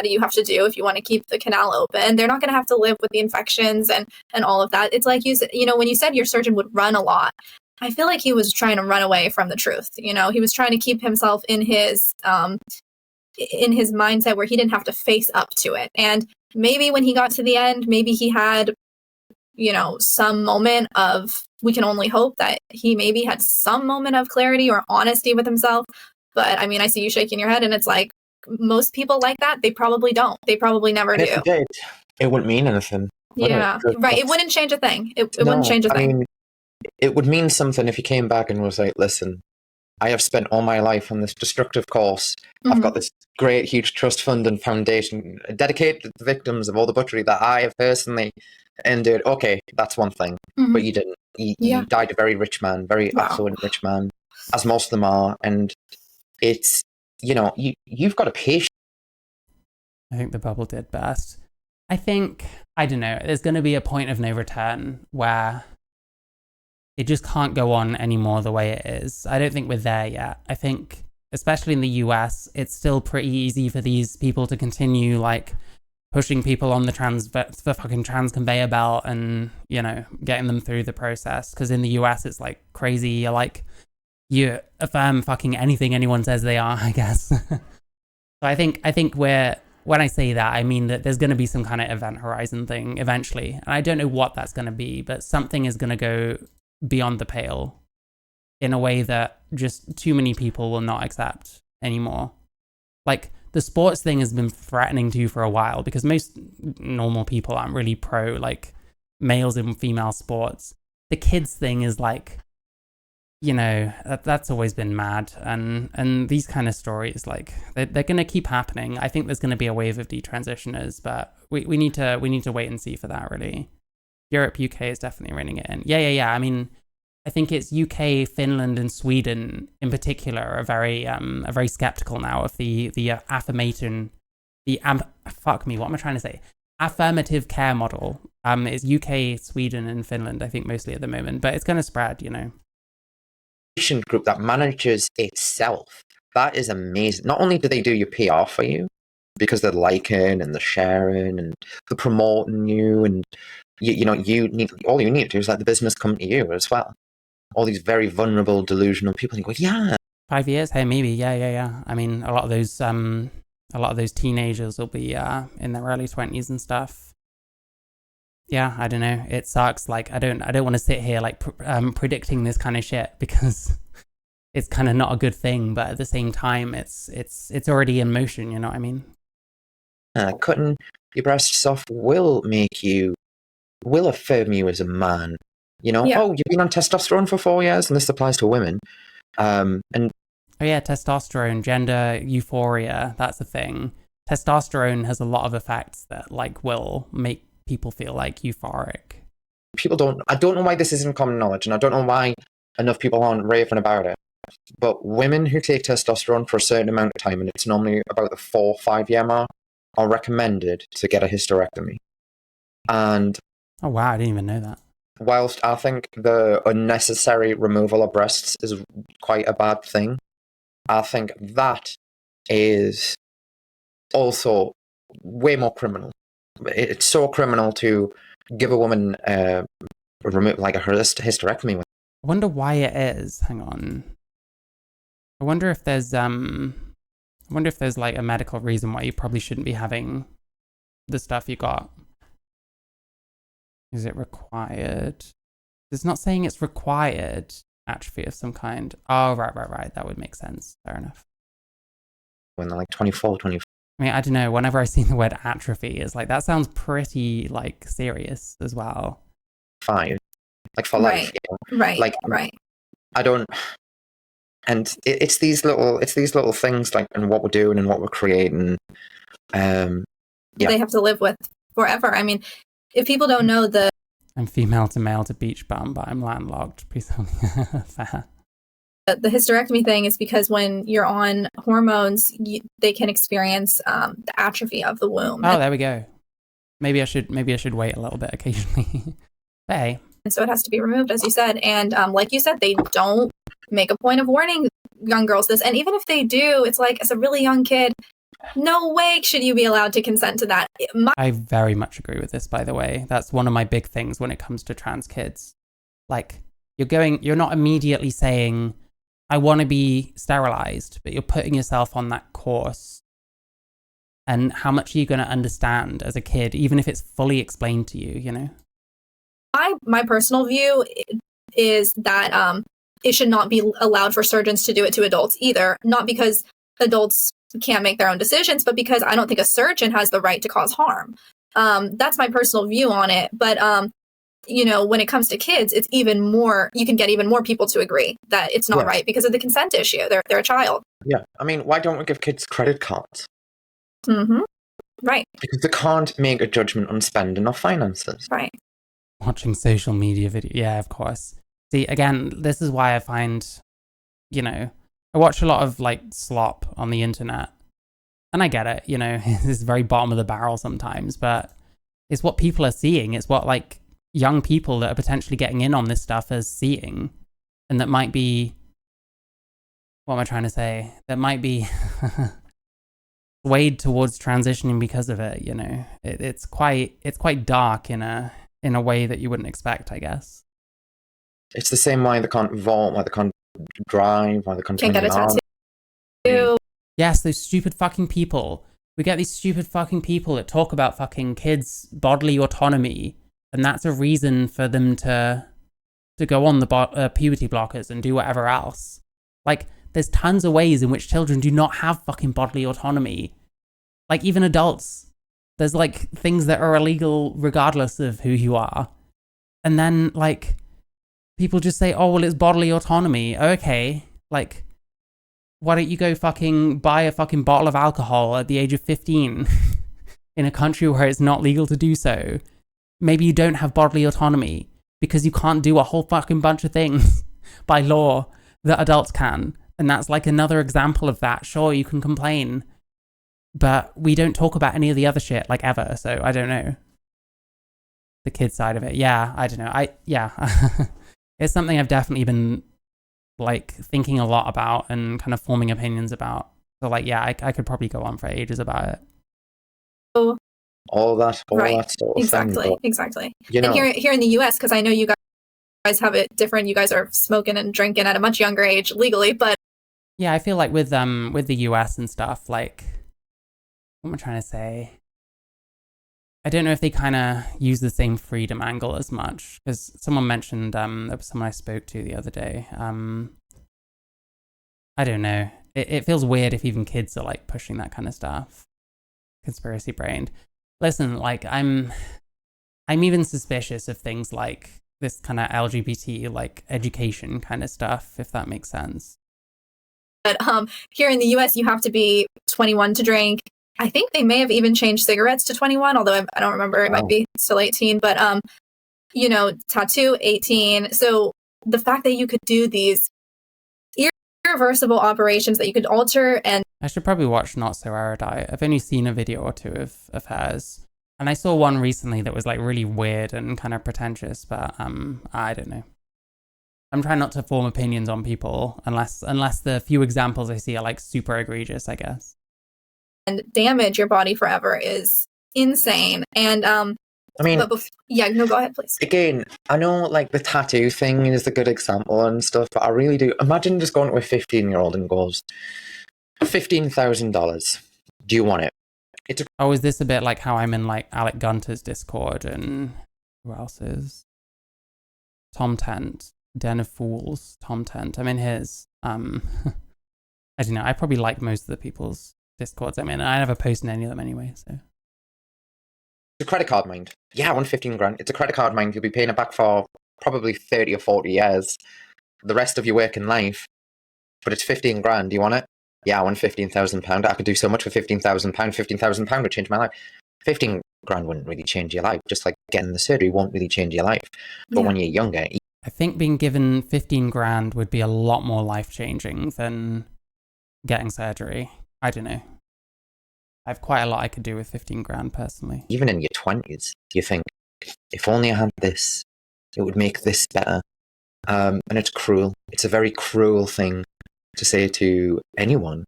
you have to do if you want to keep the canal open. They're not going to have to live with the infections and all of that. It's like you said, you know, when you said your surgeon would run a lot, I feel like he was trying to run away from the truth. You know, he was trying to keep himself in his mindset where he didn't have to face up to it. And maybe when he got to the end, maybe he had, you know, some moment of, we can only hope that he maybe had some moment of clarity or honesty with himself. But I mean, I see you shaking your head, and it's like, most people like that, they probably don't. They probably never do. It wouldn't mean anything. Yeah, right. It wouldn't change a thing. It wouldn't change a thing. I mean, it would mean something if he came back and was like, listen, I have spent all my life on this destructive course. Mm-hmm. I've got this great, huge trust fund and foundation dedicated to the victims of all the butchery that I have personally endured. Okay, that's one thing. Mm-hmm. But you didn't. You died a very rich man, very affluent rich man, as most of them are. And it's, you know, you've got a patient. I think the bubble did burst. I think, I don't know, there's going to be a point of no return where it just can't go on anymore the way it is. I don't think we're there yet. I think, especially in the US, it's still pretty easy for these people to continue, like, pushing people on the fucking trans conveyor belt and, you know, getting them through the process. Because in the US, it's, like, crazy. You're, like, you affirm fucking anything anyone says they are, I guess. So I think when I say that, I mean that there's going to be some kind of event horizon thing eventually. And I don't know what that's going to be, but something is going to go beyond the pale in a way that just too many people will not accept anymore. Like, the sports thing has been threatening to for a while because most normal people aren't really pro, like, males and female sports. The kids thing is like, you know, that's always been mad. And these kind of stories, like, they're going to keep happening. I think there's going to be a wave of detransitioners, but we need to wait and see for that, really. Europe, UK is definitely reining it in. Yeah. I mean, I think it's UK, Finland, and Sweden in particular are very skeptical now of the affirmation, affirmative care model. It's UK, Sweden, and Finland, I think, mostly at the moment, but it's going to spread, you know. Group that manages itself. That is amazing. Not only do they do your PR for you, because they're liking and they're sharing and they're promoting you, and all you need to do is let the business come to you as well. All these very vulnerable, delusional people, you go, yeah. 5 years? Hey, maybe, yeah. I mean, a lot of those teenagers will be in their early 20s and stuff. Yeah, I don't know. It sucks. Like, I don't want to sit here like predicting this kind of shit because it's kind of not a good thing. But at the same time, it's already in motion. You know what I mean? Cutting your breasts off will affirm you as a man. You know, you've been on testosterone for 4 years, and this applies to women. Testosterone, gender euphoria, that's the thing. Testosterone has a lot of effects that, like, will make people feel like euphoric. I don't know why this isn't common knowledge, and I don't know why enough people aren't raving about it. But women who take testosterone for a certain amount of time, and it's normally about the 4-5 year mark, are recommended to get a hysterectomy. And oh wow, I didn't even know that. Whilst I think the unnecessary removal of breasts is quite a bad thing, I think that is also way more criminal. It's so criminal to give a woman a hysterectomy. I wonder why it is. Hang on. I wonder if there's like a medical reason why you probably shouldn't be having the stuff you got. Is it required? It's not saying it's required atrophy of some kind. Oh, right. That would make sense. Fair enough. When they're like 24, 25. I mean, I don't know, whenever I see the word atrophy, it's like, that sounds pretty, like, serious as well. 5, like for life. Right. Right. Like, right. I don't, and it's these little things, like, and what we're doing and what we're creating. They have to live with forever. I mean, if people don't know I'm female to male to beach bum, but I'm landlocked. Please tell me. Fair. the hysterectomy thing is because when you're on hormones, they can experience the atrophy of the womb. Oh, there we go. Maybe I should wait a little bit occasionally. Hey. And so it has to be removed, as you said. And like you said, they don't make a point of warning young girls this. And even if they do, it's like, as a really young kid, no way should you be allowed to consent to that. I very much agree with this, by the way. That's one of my big things when it comes to trans kids. Like, you're not immediately saying, I want to be sterilized, but you're putting yourself on that course. And how much are you going to understand as a kid, even if it's fully explained to you, you know? My personal view is that it should not be allowed for surgeons to do it to adults either. Not because adults can't make their own decisions, but because I don't think a surgeon has the right to cause harm. That's my personal view on it. But, when it comes to kids, it's even more, you can get even more people to agree that it's not right because of the consent issue. They're a child. Yeah. I mean, why don't we give kids credit cards? Mm-hmm. Right. Because they can't make a judgment on spending or finances. Right. Watching social media videos. Yeah, of course. See, again, this is why I find, I watch a lot of, like, slop on the internet. And I get it, it's very bottom of the barrel sometimes, but it's what people are seeing. It's what, like, young people that are potentially getting in on this stuff are seeing. And that might be, what am I trying to say? That might be swayed towards transitioning because of it, It's quite dark in a way that you wouldn't expect, I guess. It's the same why they can't vote, why they can't drive, why they can't get a tattoo. Yes, those stupid fucking people. We get these stupid fucking people that talk about fucking kids' bodily autonomy, and that's a reason for them to go on the puberty blockers and do whatever else. Like, there's tons of ways in which children do not have fucking bodily autonomy. Like, even adults. There's, like, things that are illegal regardless of who you are. And then, like, people just say, oh, well, it's bodily autonomy. Okay, like, why don't you go fucking buy a fucking bottle of alcohol at the age of 15 in a country where it's not legal to do so? Maybe you don't have bodily autonomy because you can't do a whole fucking bunch of things by law that adults can. And that's like another example of that. Sure, you can complain, but we don't talk about any of the other shit, like, ever. So I don't know. The kid side of it. Yeah, I don't know. It's something I've definitely been, like, thinking a lot about and kind of forming opinions about. So, like, yeah, I could probably go on for ages about it. Oh, all that sort of exactly, thing. Exactly. And here in the US, because I know you guys have it different. You guys are smoking and drinking at a much younger age legally, but yeah, I feel like with the US and stuff, like, what am I trying to say? I don't know if they kind of use the same freedom angle as much, because someone mentioned, there was someone I spoke to the other day. I don't know. It feels weird if even kids are, like, pushing that kind of stuff. Conspiracy brained. Listen, like, I'm even suspicious of things like this kind of LGBT, like, education kind of stuff, if that makes sense. But here in the US, you have to be 21 to drink. I think they may have even changed cigarettes to 21, although I don't remember. It might be still 18. But, tattoo, 18. So the fact that you could do these irreversible operations that you could alter and... I should probably watch Not So Erudite. I've only seen a video or two of hers. And I saw one recently that was, like, really weird and kind of pretentious, but I don't know. I'm trying not to form opinions on people unless the few examples I see are, like, super egregious, I guess. And damage your body forever is insane. And I mean, go ahead, please. Again, I know, like, the tattoo thing is a good example and stuff, but I really do imagine just going to a 15-year-old and goes, $15,000. Do you want it? Is this a bit like how I'm in, like, Alec Gunter's Discord, and who else is? Tom Tent, Den of Fools, Tom Tent. I'm in his. I don't know. I probably like most of the people's Discords I'm in. I never post in any of them anyway, so. It's a credit card mind. Yeah, I want 15 grand. It's a credit card mind. You'll be paying it back for probably 30 or 40 years. The rest of your working life. But it's 15 grand. Do you want it? Yeah, I want £15,000. I could do so much for £15,000. £15,000 would change my life. 15 grand wouldn't really change your life. Just like getting the surgery won't really change your life. But when you're younger... I think being given 15 grand would be a lot more life-changing than getting surgery. I don't know. I have quite a lot I could do with 15 grand personally. Even in your 20s, you think, if only I had this, it would make this better. And it's cruel. It's a very cruel thing to say to anyone.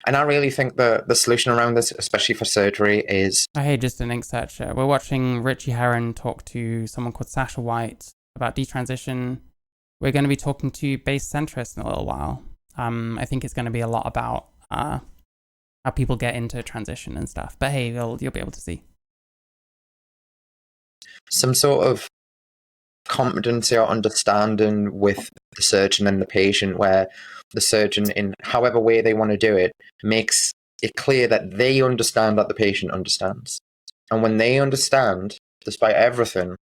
And I really think the solution around this, especially for surgery, is... Oh, hey, just an ink searcher. We're watching Richie Herron talk to someone called Sasha White about detransition. We're going to be talking to base centrists in a little while. I think it's going to be a lot about how people get into transition and stuff. But hey, you'll be able to see. Some sort of competency or understanding with the surgeon and the patient, where the surgeon, in however way they want to do it, makes it clear that they understand that the patient understands. And when they understand, despite everything,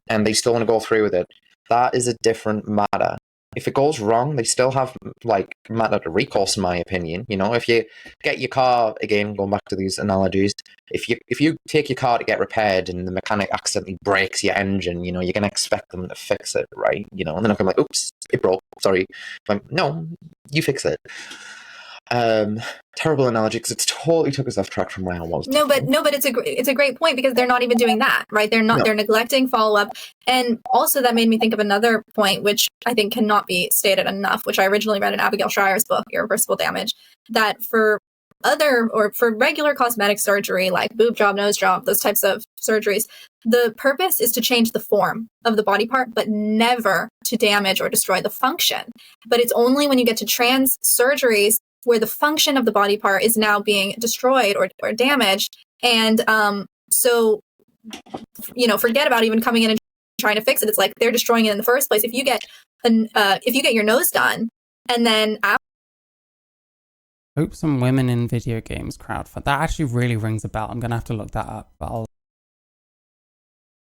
and they still want to go through with it, that is a different matter. If it goes wrong, they still have matter to recourse, in my opinion. You know, if you get your car, again, going back to these analogies, if you take your car to get repaired and the mechanic accidentally breaks your engine, you know, you're gonna expect them to fix it, right? You know, and they're not gonna be like, oops, it broke, sorry. Like, no, you fix it. Terrible analogy, because it's totally took us off track from where I was. No, but it's a great point, because they're not even doing that, right? They're neglecting follow-up. And also that made me think of another point, which I think cannot be stated enough, which I originally read in Abigail Schreier's book, Irreversible Damage, that for regular cosmetic surgery, like boob job, nose job, those types of surgeries, the purpose is to change the form of the body part, but never to damage or destroy the function. But it's only when you get to trans surgeries where the function of the body part is now being destroyed or damaged. And so, you know, forget about even coming in and trying to fix it. It's like they're destroying it in the first place. If you get your nose done and then Hope some women in video games crowdfund. That actually really rings a bell. I'm going to have to look that up. But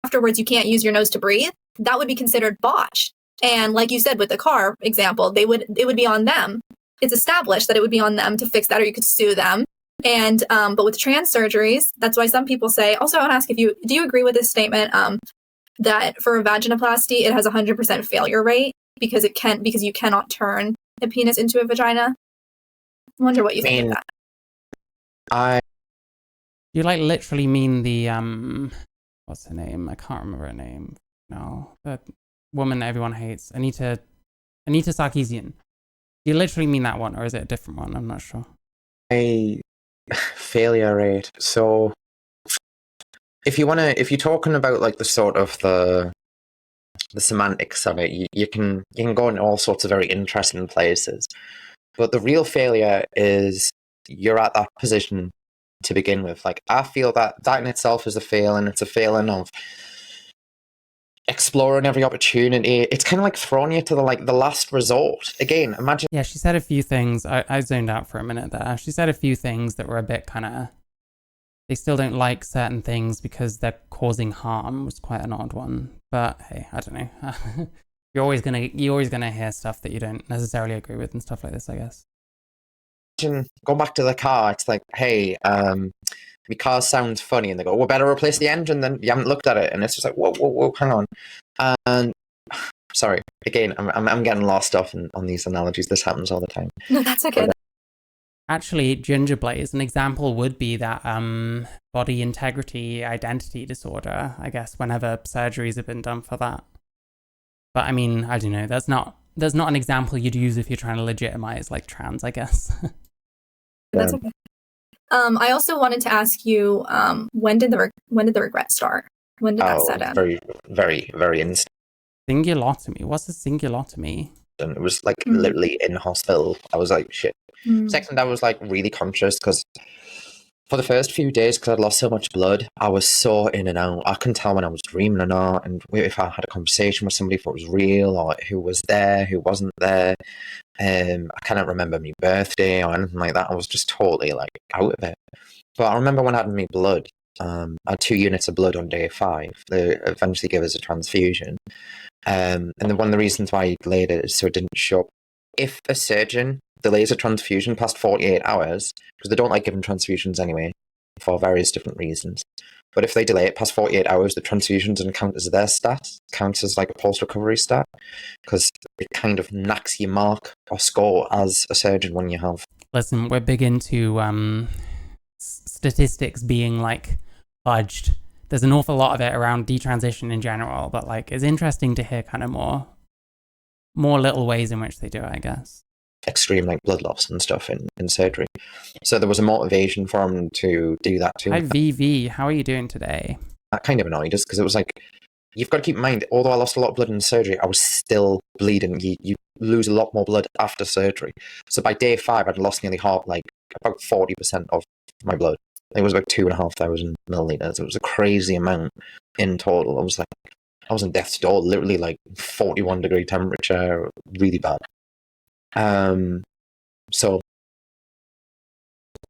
afterwards you can't use your nose to breathe, that would be considered botched. And like you said with the car example, it would be on them. It's established that it would be on them to fix that, or you could sue them. And but with trans surgeries, that's why some people say. Also, I want to ask do you agree with this statement that for a vaginoplasty it has 100% failure rate because you cannot turn a penis into a vagina? I wonder what you think of that. You literally mean the what's her name? I can't remember her name. No, the woman that everyone hates, Anita Sarkeesian. You literally mean that one, or is it a different one? I'm not sure. A failure rate. So, if you're talking about like the sort of the semantics of it, you can go in all sorts of very interesting places. But the real failure is you're at that position to begin with. Like, I feel that in itself is a fail, and it's a failing of exploring every opportunity. It's kind of like throwing you to the last resort. Again, imagine. Yeah, she said a few things. I zoned out for a minute there. She said a few things that were a bit kind of. They still don't like certain things because they're causing harm. Was quite an odd one. But hey, I don't know. You're always gonna hear stuff that you don't necessarily agree with and stuff like this, I guess. Go back to the car. It's like, hey, my car sounds funny, and they go, "Well, better replace the engine." Then you haven't looked at it, and it's just like, whoa, hang on. And sorry, again, I'm getting lost off on these analogies. This happens all the time. No, that's okay. Actually, Ginger Blaze, an example would be that body integrity identity disorder. I guess whenever surgeries have been done for that. But I mean, I don't know. There's not an example you'd use if you're trying to legitimize like trans, I guess. That's okay. I also wanted to ask you, when did the regret start? When did that set in? Very, very, very instant. Singulotomy. What's a singulotomy? And it was like literally in hospital. I was like, shit. Second, I was like really conscious because For the first few days, because I'd lost so much blood, I was so in and out. I couldn't tell when I was dreaming or not, and if I had a conversation with somebody, if it was real, or who was there, who wasn't there. I cannot remember my birthday or anything like that. I was just totally like out of it. But I remember when I had my blood, I had 2 units of blood on day 5. They eventually gave us a transfusion. And then one of the reasons why he delayed it is so it didn't show up. If a surgeon delays a transfusion past 48 hours, because they don't like giving transfusions anyway, for various different reasons. But if they delay it past 48 hours, the transfusion doesn't count as their stat, it counts as like a post-recovery stat, because it kind of knacks your mark or score as a surgeon when you have. Listen, we're big into statistics being like fudged. There's an awful lot of it around detransition in general, but like it's interesting to hear kind of more little ways in which they do it, I guess. Extreme like blood loss and stuff in surgery. So there was a motivation for him to do that too. Hi VV, how are you doing today? That kind of annoyed us because it was like, you've got to keep in mind, although I lost a lot of blood in surgery, I was still bleeding. You lose a lot more blood after surgery. So by day 5, I'd lost nearly half, like about 40% of my blood. It was about 2,500 milliliters. It was a crazy amount in total. I was on death's door, literally like 41 degree temperature, really bad. So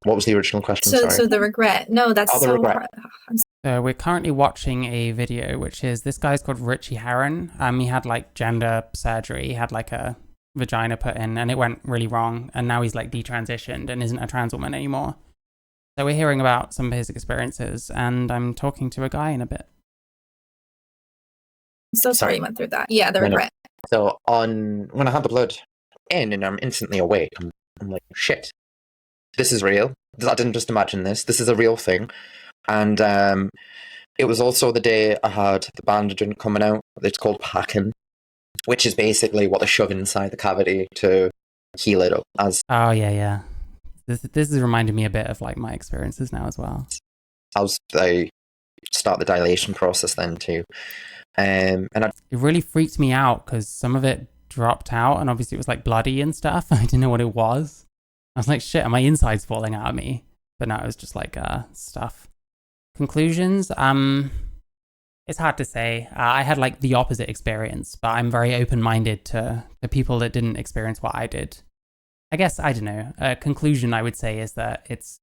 what was the original question? So the regret. No, that's the so regret. hard. So we're currently watching a video, which is this guy's called Richie Herron. He had like gender surgery. He had like a vagina put in and it went really wrong. And now he's like detransitioned and isn't a trans woman anymore. So we're hearing about some of his experiences and I'm talking to a guy in a bit. So sorry you went through that. Yeah, the regret. So when I had the blood in and I'm instantly awake, I'm like, shit, this is real. I didn't just imagine this. This is a real thing. And it was also the day I had the bandaging coming out. It's called packing, which is basically what they shove inside the cavity to heal it up. Oh yeah. This is reminding me a bit of like my experiences now as well. As they start the dilation process then too. And it really freaked me out because some of it dropped out and obviously it was like bloody and stuff. I didn't know what it was. I was like, shit, are my insides falling out of me? But no, it was just like stuff. Conclusions? It's hard to say. I had like the opposite experience, but I'm very open-minded to the people that didn't experience what I did. I guess, I don't know. A conclusion I would say is that it's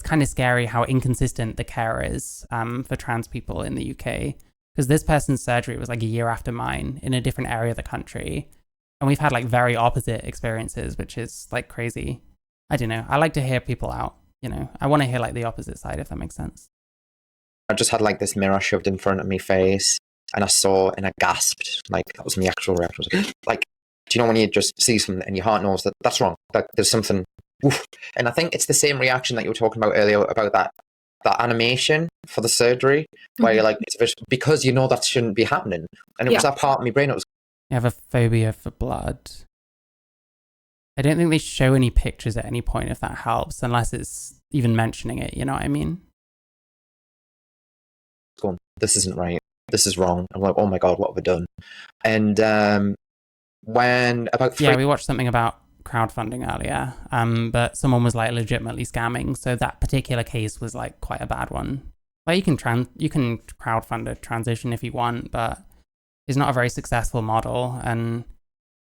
kind of scary how inconsistent the care is for trans people in the UK. Because this person's surgery was like a year after mine in a different area of the country. And we've had like very opposite experiences, which is like crazy. I don't know. I like to hear people out, you know. I want to hear like the opposite side, if that makes sense. I just had like this mirror shoved in front of my face and I saw and I gasped. Like that was my actual reaction. I was like, do you know when you just see something and your heart knows that that's wrong, that there's something, oof. And I think it's the same reaction that you were talking about earlier about that animation for the surgery where you're like, it's because you know that shouldn't be happening. And it was that part of my brain. It was. You have a phobia for blood. I don't think they show any pictures at any point if that helps, unless it's even mentioning it, you know what I mean? Going, this isn't right. This is wrong. I'm like, oh my God, what have I done? And when about 3... Yeah, we watched something about crowdfunding earlier, but someone was like legitimately scamming, so that particular case was like quite a bad one. Like you can crowdfund a transition if you want, but it's not a very successful model, and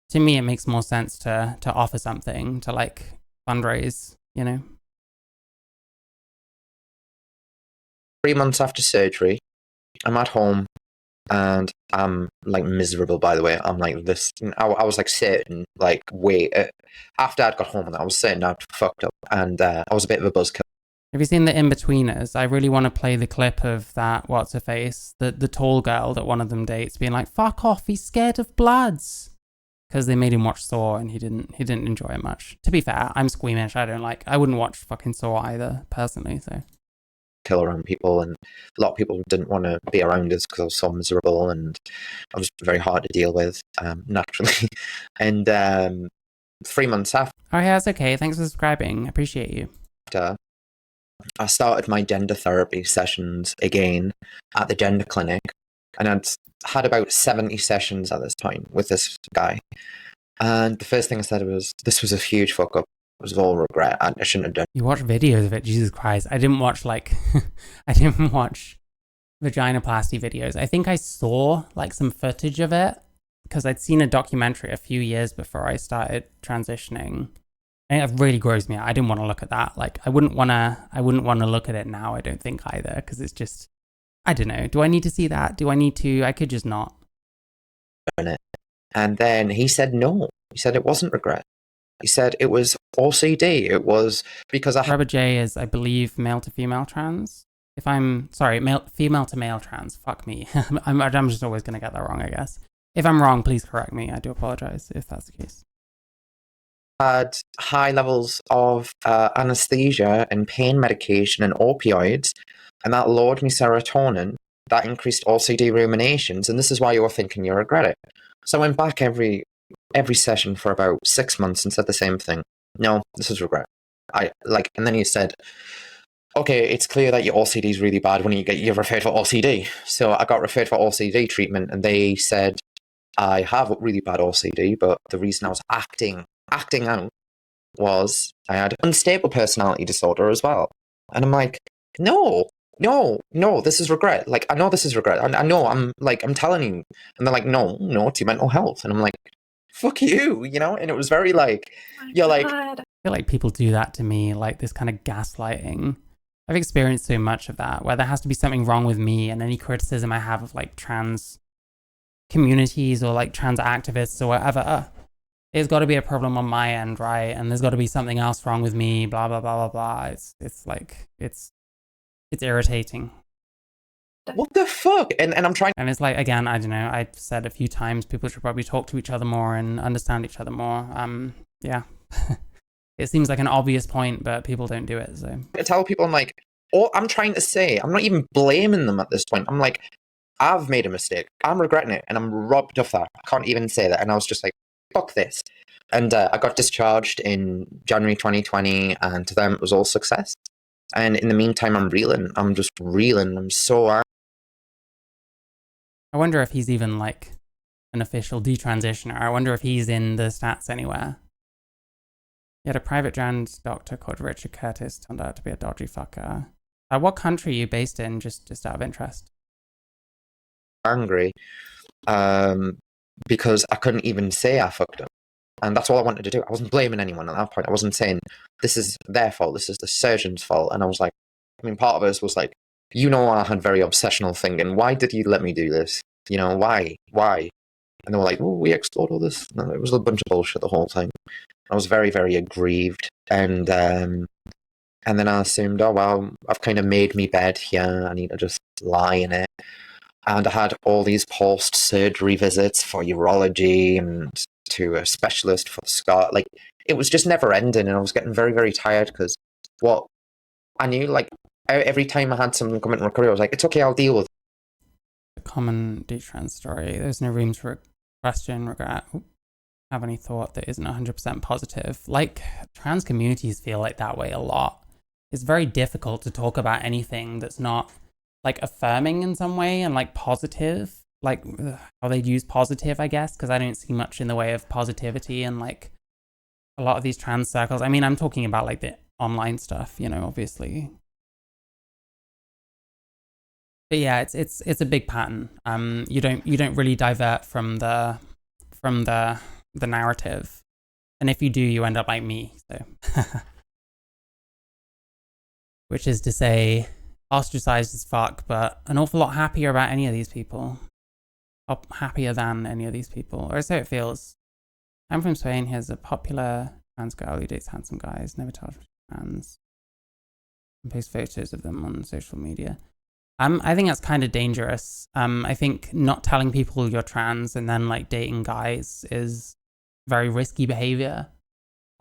to me it makes more sense to offer something to like fundraise, you know. 3 months after surgery, I'm at home and I'm like miserable, by the way. I'm like this. I was like sitting, like, wait. After I'd got home and I was sitting out fucked up and I was a bit of a buzzkill. Have you seen the In-Betweeners? I really want to play the clip of that, what's-her-face, the tall girl that one of them dates being like, fuck off, he's scared of bloods. Because they made him watch Saw and he didn't enjoy it much. To be fair, I'm squeamish. I wouldn't watch fucking Saw either, personally, so. Kill around people, and a lot of people didn't want to be around us because I was so miserable and I was very hard to deal with, naturally. And 3 months after... Oh yeah, it's okay. Thanks for subscribing. Appreciate you. I started my gender therapy sessions again at the gender clinic, and I'd had about 70 sessions at this point with this guy. And the first thing I said was, this was a huge fuck up. It was all regret. I shouldn't have done. You watch videos of it, Jesus Christ. I didn't watch like, I didn't watch vaginoplasty videos. I think I saw like some footage of it because I'd seen a documentary a few years before I started transitioning. And it really grossed me out. I didn't want to look at that. Like I wouldn't want to look at it now, I don't think either, because it's just, I don't know. Do I need to see that? Do I need to? I could just not. And then he said no. He said it wasn't regret. He said it was OCD. It was because Rubber J is, I believe, male to female trans. If I'm sorry, female to male trans. Fuck me. I'm just always gonna get that wrong, I guess. If I'm wrong, please correct me. I do apologize if that's the case. Had high levels of anesthesia and pain medication and opioids, and that lowered me serotonin. That increased OCD ruminations, and this is why you're thinking you regret it. So I went back every session for about 6 months and said the same thing. No, this is regret. And then he said, okay, it's clear that your OCD is really bad when you're referred for OCD. So I got referred for OCD treatment, and they said I have really bad OCD, but the reason I was acting out was I had unstable personality disorder as well. And I'm like, no, this is regret. Like, I know this is regret. I know, I'm telling you. And they're like, no, it's your mental health. And I'm like, fuck you, you know? And it was very like, you're like... I feel like people do that to me, like this kind of gaslighting. I've experienced so much of that, where there has to be something wrong with me, and any criticism I have of like trans communities or like trans activists or whatever, there's got to be a problem on my end, right? And there's got to be something else wrong with me, blah, blah, blah, blah, blah. It's like, it's irritating. What the fuck? And I'm trying... And it's like, again, I don't know, I've said a few times, people should probably talk to each other more and understand each other more. Yeah. It seems like an obvious point, but people don't do it, so. I tell people, I'm like, all I'm trying to say, I'm not even blaming them at this point. I'm like, I've made a mistake. I'm regretting it, and I'm robbed of that. I can't even say that. And I was just like, fuck this. And I got discharged in January 2020, and to them, it was all success. And in the meantime, I'm reeling. I'm just reeling. I'm so angry. I wonder if he's even like an official detransitioner. I wonder if he's in the stats anywhere. He had a private trans doctor called Richard Curtis, turned out to be a dodgy fucker. What country are you based in, just out of interest? Angry. Because I couldn't even say I fucked up. And that's all I wanted to do. I wasn't blaming anyone at that point. I wasn't saying, this is their fault, this is the surgeon's fault. And I was like, I mean, part of us was like, you know, I had very obsessional thinking. Why did you let me do this? You know, why? And they were like, oh, we explored all this. No, it was a bunch of bullshit the whole time. I was very, very aggrieved. And then I assumed, oh, well, I've kind of made me bed here. I need to just lie in it. And I had all these post-surgery visits for urology and to a specialist for the scar. Like, it was just never ending, and I was getting very, very tired because what I knew, like, every time I had someone come into recovery, I was like, it's okay, I'll deal with it. A common detrans story. There's no room for question, regret, have any thought that isn't 100% positive. Like, trans communities feel like that way a lot. It's very difficult to talk about anything that's not like affirming in some way and like positive, like how they'd use positive, I guess, because I don't see much in the way of positivity in like a lot of these trans circles. I mean, I'm talking about like the online stuff, you know, obviously. But yeah, it's a big pattern. You don't really divert from the narrative, and if you do, you end up like me. So, which is to say, ostracized as fuck, but an awful lot happier about any of these people. Happier than any of these people, or so it feels. I'm from Spain. Here's a popular trans girl who dates handsome guys. Never tells me she's trans. And posts photos of them on social media. I think that's kind of dangerous. I think not telling people you're trans and then like dating guys is very risky behavior.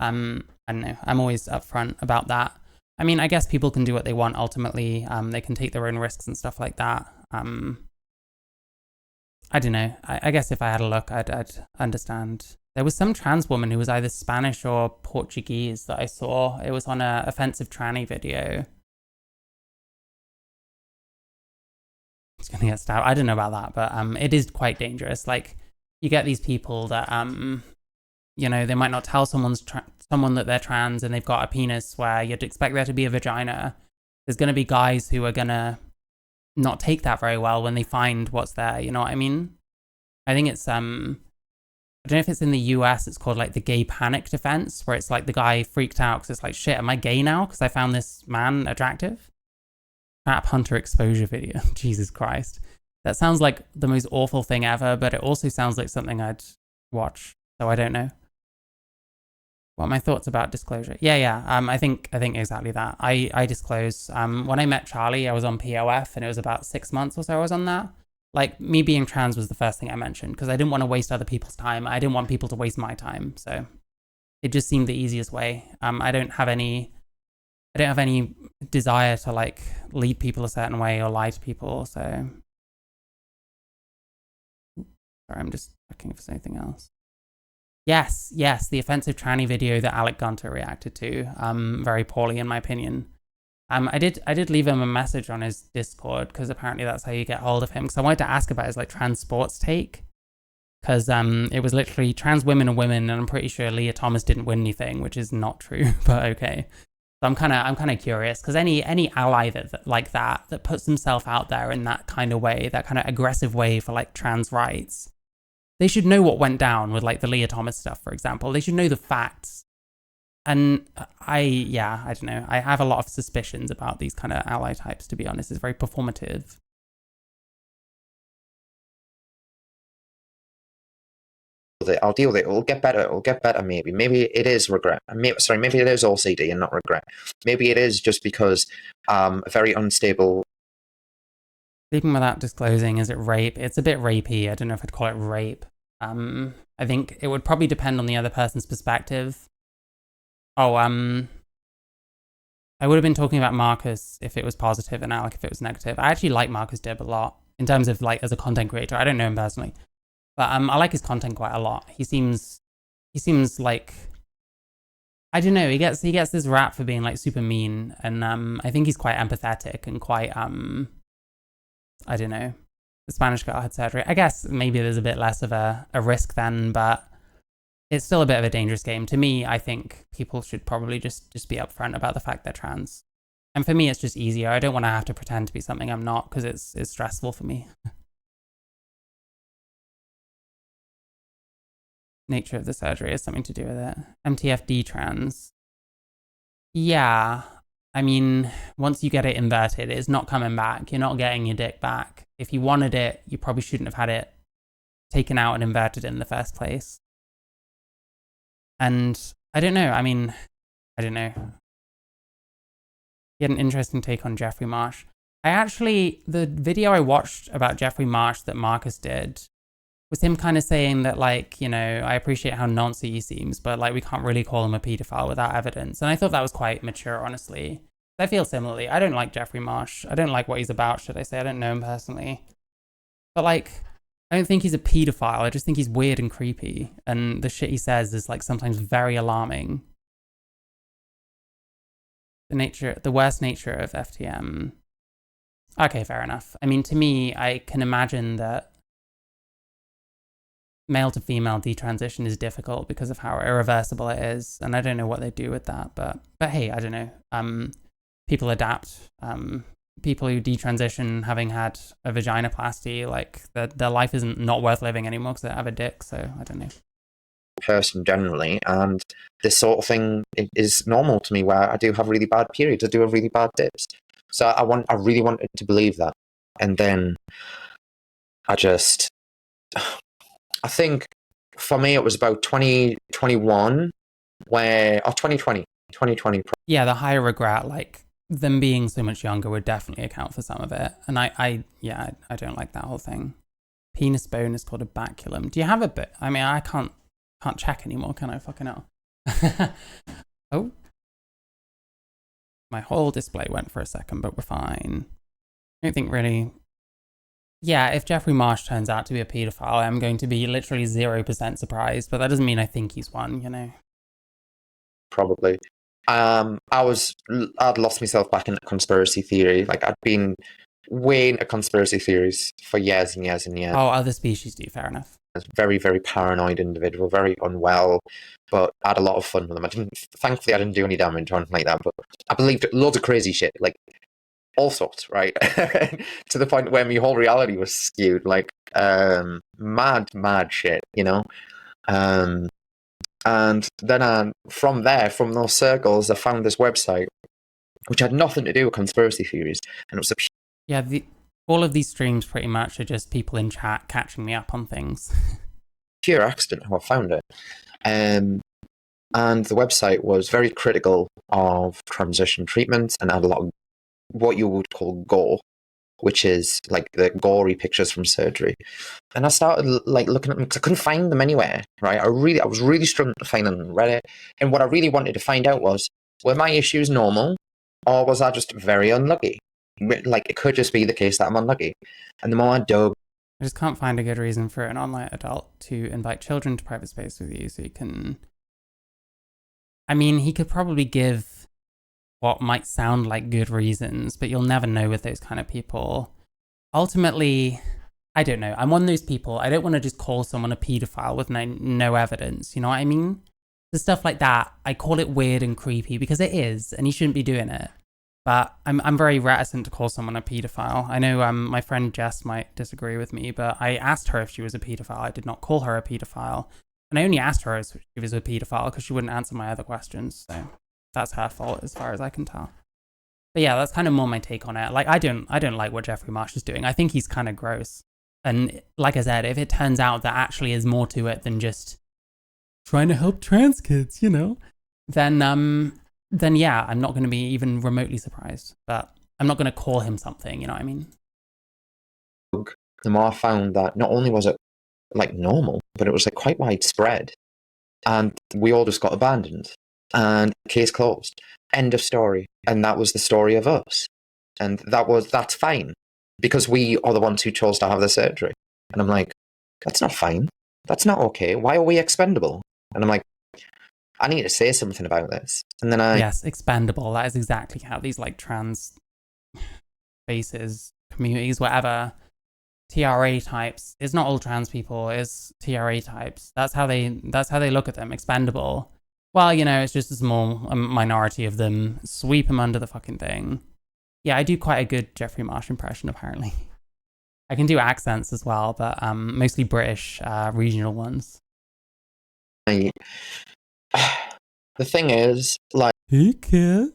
I don't know. I'm always upfront about that. I mean, I guess people can do what they want ultimately. They can take their own risks and stuff like that. I don't know. I guess if I had a look, I'd understand. There was some trans woman who was either Spanish or Portuguese that I saw. It was on a offensive tranny video. It's gonna get stabbed. I don't know about that, but it is quite dangerous. Like, you get these people that you know, they might not tell someone's someone that they're trans and they've got a penis where you'd expect there to be a vagina, there's going to be guys who are going to not take that very well when they find what's there. You know what I mean? I think it's, I don't know if it's in the US, it's called like the gay panic defense, where it's like the guy freaked out because it's like, shit, am I gay now? Because I found this man attractive. Trap hunter exposure video. Jesus Christ. That sounds like the most awful thing ever, but it also sounds like something I'd watch. So I don't know. What are my thoughts about disclosure? Yeah. I think exactly that. I disclose. When I met Charlie, I was on POF, and it was about 6 months or so I was on that. Like, me being trans was the first thing I mentioned, because I didn't want to waste other people's time. I didn't want people to waste my time. So it just seemed the easiest way. I don't have any desire to like lead people a certain way or lie to people. So sorry, I'm just looking for something else. Yes, the offensive tranny video that Alec Gunter reacted to, very poorly in my opinion. I did leave him a message on his Discord, because apparently that's how you get hold of him. Because I wanted to ask about his like trans sports take, because it was literally trans women are women, and I'm pretty sure Leah Thomas didn't win anything, which is not true, but okay. So I'm kind of curious, because any ally that like that puts himself out there in that kind of way, that kind of aggressive way for like trans rights, they should know what went down with like the Leah Thomas stuff, for example. They should know the facts. And I don't know. I have a lot of suspicions about these kind of ally types, to be honest. It's very performative. I'll deal with it. It'll get better. It'll get better, maybe. Maybe it is regret. Maybe it is OCD and not regret. Maybe it is just because a very unstable... Sleeping without disclosing, is it rape? It's a bit rapey. I don't know if I'd call it rape. I think it would probably depend on the other person's perspective. Oh, I would have been talking about Marcus if it was positive and Alec if it was negative. I actually like Marcus Dibb a lot in terms of like as a content creator. I don't know him personally, but I like his content quite a lot. He seems like, I don't know, he gets this rap for being like super mean, and I think he's quite empathetic and quite I don't know. The Spanish girl had surgery. I guess maybe there's a bit less of a risk then, but it's still a bit of a dangerous game. To me, I think people should probably just be upfront about the fact they're trans. And for me, it's just easier. I don't want to have to pretend to be something I'm not, because it's stressful for me. Nature of the surgery has something to do with it. MTFD trans. Yeah. I mean, once you get it inverted, it's not coming back. You're not getting your dick back. If you wanted it, you probably shouldn't have had it taken out and inverted in the first place. And I don't know. I mean, I don't know. He had an interesting take on Jeffrey Marsh. The video I watched about Jeffrey Marsh that Marcus did was him kind of saying that, like, you know, I appreciate how noncy he seems, but like we can't really call him a pedophile without evidence. And I thought that was quite mature, honestly. I feel similarly. I don't like Jeffrey Marsh. I don't like what he's about, should I say. I don't know him personally. But like, I don't think he's a pedophile. I just think he's weird and creepy. And the shit he says is like sometimes very alarming. The worst nature of FTM. Okay, fair enough. I mean, to me, I can imagine that male to female detransition is difficult because of how irreversible it is. And I don't know what they do with that, but hey, I don't know. People adapt. People who detransition having had a vaginoplasty, like their life isn't not worth living anymore because they have a dick. So I don't know. Person generally, and this sort of thing is normal to me, where I do have really bad periods, I do have really bad dips. So I really wanted to believe that, and then I think for me it was about 2021 or 2020. Yeah, the higher regret, like them being so much younger, would definitely account for some of it. And I don't like that whole thing. Penis bone is called a baculum. Do you have a bit? I mean, I can't check anymore, can I? Fucking hell. Oh. My whole display went for a second, but we're fine. I don't think really... Yeah, if Jeffrey Marsh turns out to be a paedophile, I'm going to be literally 0% surprised, but that doesn't mean I think he's one, you know? Probably. I'd lost myself back in conspiracy theory. Like, I'd been way into conspiracy theories for years and years and years. Oh, other species do, fair enough. a very, very paranoid individual, very unwell, but I had a lot of fun with them. Thankfully, I didn't do any damage or anything like that, but I believed loads of crazy shit, like all sorts, right? To the point where my whole reality was skewed, like mad shit, you know? And then from those circles, I found this website, which had nothing to do with conspiracy theories, and it was a Yeah, all of these streams pretty much are just people in chat catching me up on things. pure accident how I found it. And the website was very critical of transition treatments and had a lot of what you would call gore, which is like the gory pictures from surgery. And I started like looking at them because I couldn't find them anywhere, right? I was really struggling to find them on Reddit. And what I really wanted to find out was, were my issues normal, or was I just very unlucky? Like, it could just be the case that I'm unlucky. And the more I dug, I just can't find a good reason for an online adult to invite children to private space with you so you can... I mean, he could probably give what might sound like good reasons, but you'll never know with those kind of people. Ultimately, I don't know. I'm one of those people, I don't want to just call someone a paedophile with no evidence, you know what I mean? The stuff like that, I call it weird and creepy because it is, and you shouldn't be doing it. But I'm very reticent to call someone a paedophile. I know my friend Jess might disagree with me, but I asked her if she was a paedophile. I did not call her a paedophile. And I only asked her if she was a paedophile because she wouldn't answer my other questions. So that's her fault as far as I can tell. But yeah, that's kind of more my take on it. Like, I don't like what Jeffrey Marsh is doing. I think he's kind of gross. And like I said, if it turns out that actually is more to it than just trying to help trans kids, you know, then yeah, I'm not going to be even remotely surprised. But I'm not going to call him something, you know what I mean? the more I found that not only was it like normal, but it was like quite widespread. And we all just got abandoned. And case closed. End of story. And that was the story of us. And that's fine. Because we are the ones who chose to have the surgery. And I'm like, that's not fine. That's not okay. Why are we expendable? And I'm like, I need to say something about this. And then Yes, expendable. That is exactly how these like trans spaces, communities, whatever, TRA types. It's not all trans people, it's TRA types. That's how they look at them, expendable. Well, you know, it's just a small minority of them. Sweep them under the fucking thing. Yeah, I do quite a good Jeffrey Marsh impression, apparently. I can do accents as well, but mostly British, regional ones. the thing is, like, Hey, kid.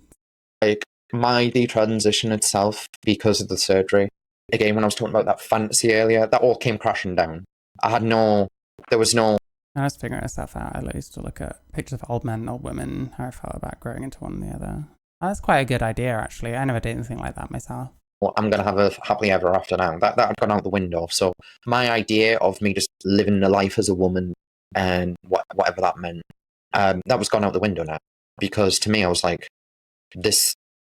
like my detransition itself, because of the surgery, again, when I was talking about that fantasy earlier, that all came crashing down. There was no... I was figuring this stuff out. I used to look at pictures of old men and old women, how I felt about growing into one or the other. Oh, that's quite a good idea, actually. I never did anything like that myself. Well, I'm going to have a happily ever after now. That had gone out the window. So my idea of me just living a life as a woman and whatever that meant, that was gone out the window now. Because to me, I was like,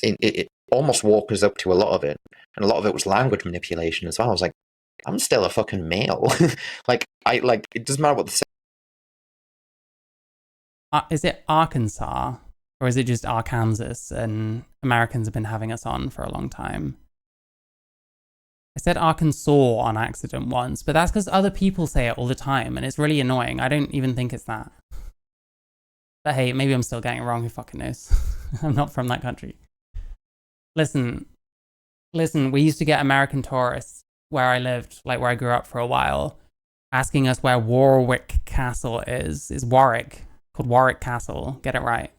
it almost woke us up to a lot of it. And a lot of it was language manipulation as well. I was like, I'm still a fucking male. It doesn't matter what the... Is it Arkansas? Or is it just Arkansas? And Americans have been having us on for a long time. I said Arkansas on accident once, but that's because other people say it all the time, and it's really annoying. I don't even think it's that. But hey, maybe I'm still getting it wrong. Who fucking knows? I'm not from that country. Listen, we used to get American tourists where I lived, like where I grew up for a while, asking us where Warwick Castle is. It's Warwick, called Warwick Castle. Get it right.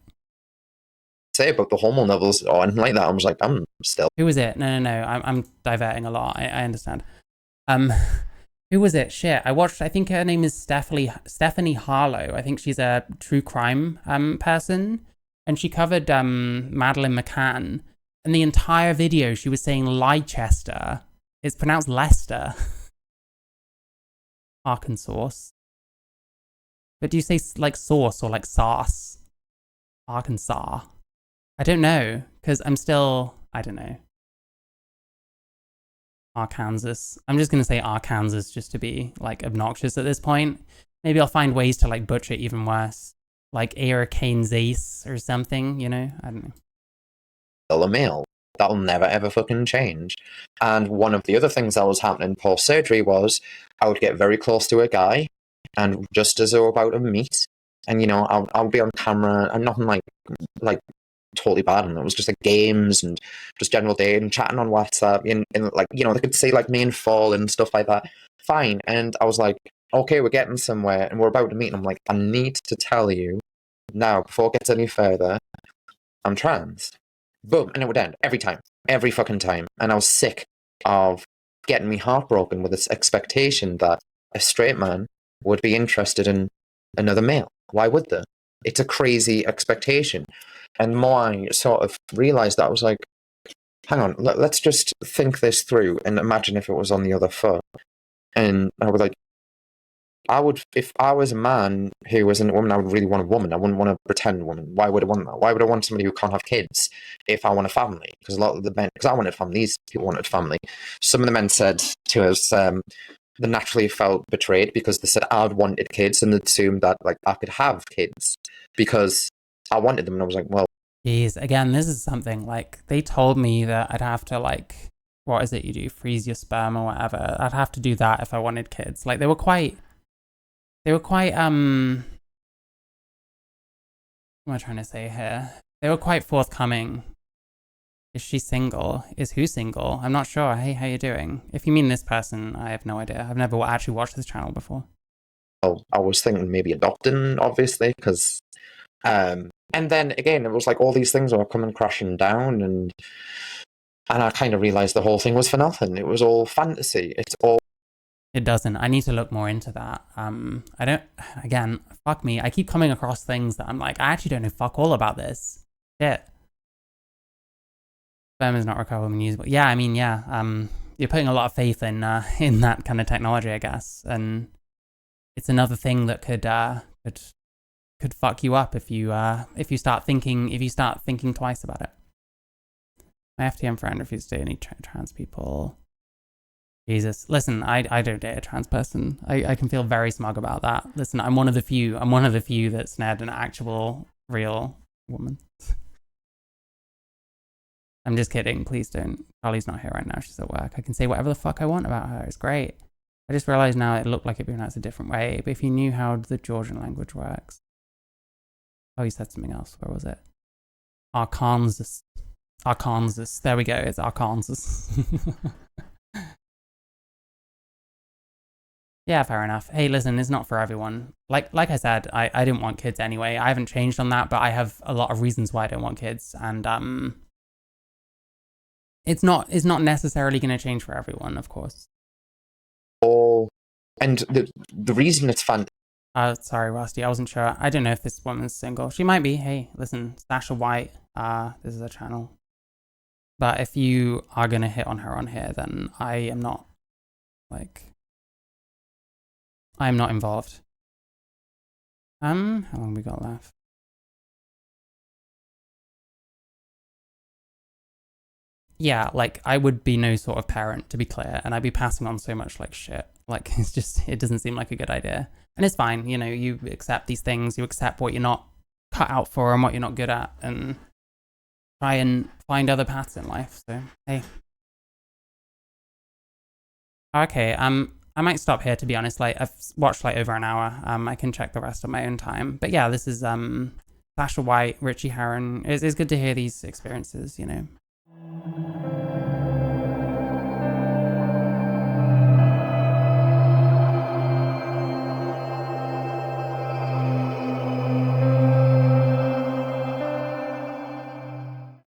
Say about the hormone levels or anything like that. I was like, I'm still... Who was it? No. I'm diverting a lot. I understand. Who was it? Shit. I think her name is Stephanie Harlow. I think she's a true crime person. And she covered Madeleine McCann. And the entire video she was saying Leicester. It's pronounced Leicester. Arkansas. But do you say like sauce or like sauce? Arkansas. I don't know, because I don't know. Arkansas. I'm just going to say Arkansas just to be, like, obnoxious at this point. Maybe I'll find ways to, like, butcher it even worse. Like Arkansas or something, you know? I don't know. Still a male. that'll never ever fucking change. And one of the other things that was happening post surgery was I would get very close to a guy, and just as they were about to meet, and I'll be on camera and nothing like totally bad, and it was just like games and just general dating, chatting on WhatsApp, and like they could see like me and fall and stuff like that. Fine, and I was like, okay, we're getting somewhere, and we're about to meet. And I'm like, I need to tell you now before it gets any further, I'm trans. Boom, and it would end every fucking time. And I was sick of getting me heartbroken with this expectation that a straight man would be interested in another male. Why would they? It's a crazy expectation. And the more I sort of realized that, I was like, hang on, let's just think this through and imagine if it was on the other foot. And I was like, if I was a man who wasn't a woman, I would really want a woman. I wouldn't want a pretend woman. Why would I want that? Why would I want somebody who can't have kids if I want a family? Because a lot of the men, because I wanted family, these people wanted family. Some of the men said to us, they naturally felt betrayed because they said I'd wanted kids and they assumed that like I could have kids because I wanted them. And I was like, well. Jeez, again, this is something like they told me that I'd have to like, what is it you do? Freeze your sperm or whatever. I'd have to do that if I wanted kids. Like they were quite, what am I trying to say here? They were quite forthcoming. Is she single? Is who single? I'm not sure. Hey, how you doing? If you mean this person, I have no idea. I've never actually watched this channel before. Oh, I was thinking maybe adopting, obviously, because, and then again, it was like all these things were coming crashing down, and I kind of realized the whole thing was for nothing. It was all fantasy. It's all. It doesn't. I need to look more into that. I don't, again, fuck me. I keep coming across things that I'm like, I actually don't know fuck all about this. Shit. Sperm is not recoverable and usable. Yeah, I mean, yeah. You're putting a lot of faith in that kind of technology, I guess. And it's another thing that could fuck you up if you start thinking twice about it. My FTM friend refused to date any trans people. Jesus. Listen, I don't date a trans person. I can feel very smug about that. Listen, I'm one of the few that snared an actual, real woman. I'm just kidding. Please don't. Charlie's not here right now. She's at work. I can say whatever the fuck I want about her. It's great. I just realized now it looked like it pronounced a different way. But if you knew how the Georgian language works. Oh, you said something else. Where was it? Arkansas. Arkansas. There we go. It's Arkansas. Yeah, fair enough. Hey, listen, it's not for everyone. Like I said, I didn't want kids anyway. I haven't changed on that, but I have a lot of reasons why I don't want kids. And it's not necessarily going to change for everyone, of course. Oh, and the reason it's fun. Sorry, Rusty, I wasn't sure. I don't know if this woman's single. She might be. Hey, listen, Sasha White, this is a channel. But if you are going to hit on her on here, then I am not, I'm not involved. How long we got left? Yeah, like, I would be no sort of parent, to be clear, and I'd be passing on so much, like, shit. Like, it's just, it doesn't seem like a good idea. And it's fine, you know, you accept these things, you accept what you're not cut out for and what you're not good at, and try and find other paths in life, so, hey. Okay, I might stop here, to be honest. Like, I've watched, like, over an hour. I can check the rest on my own time. But yeah, this is, Sasha White, Richie Herron. It's good to hear these experiences, you know.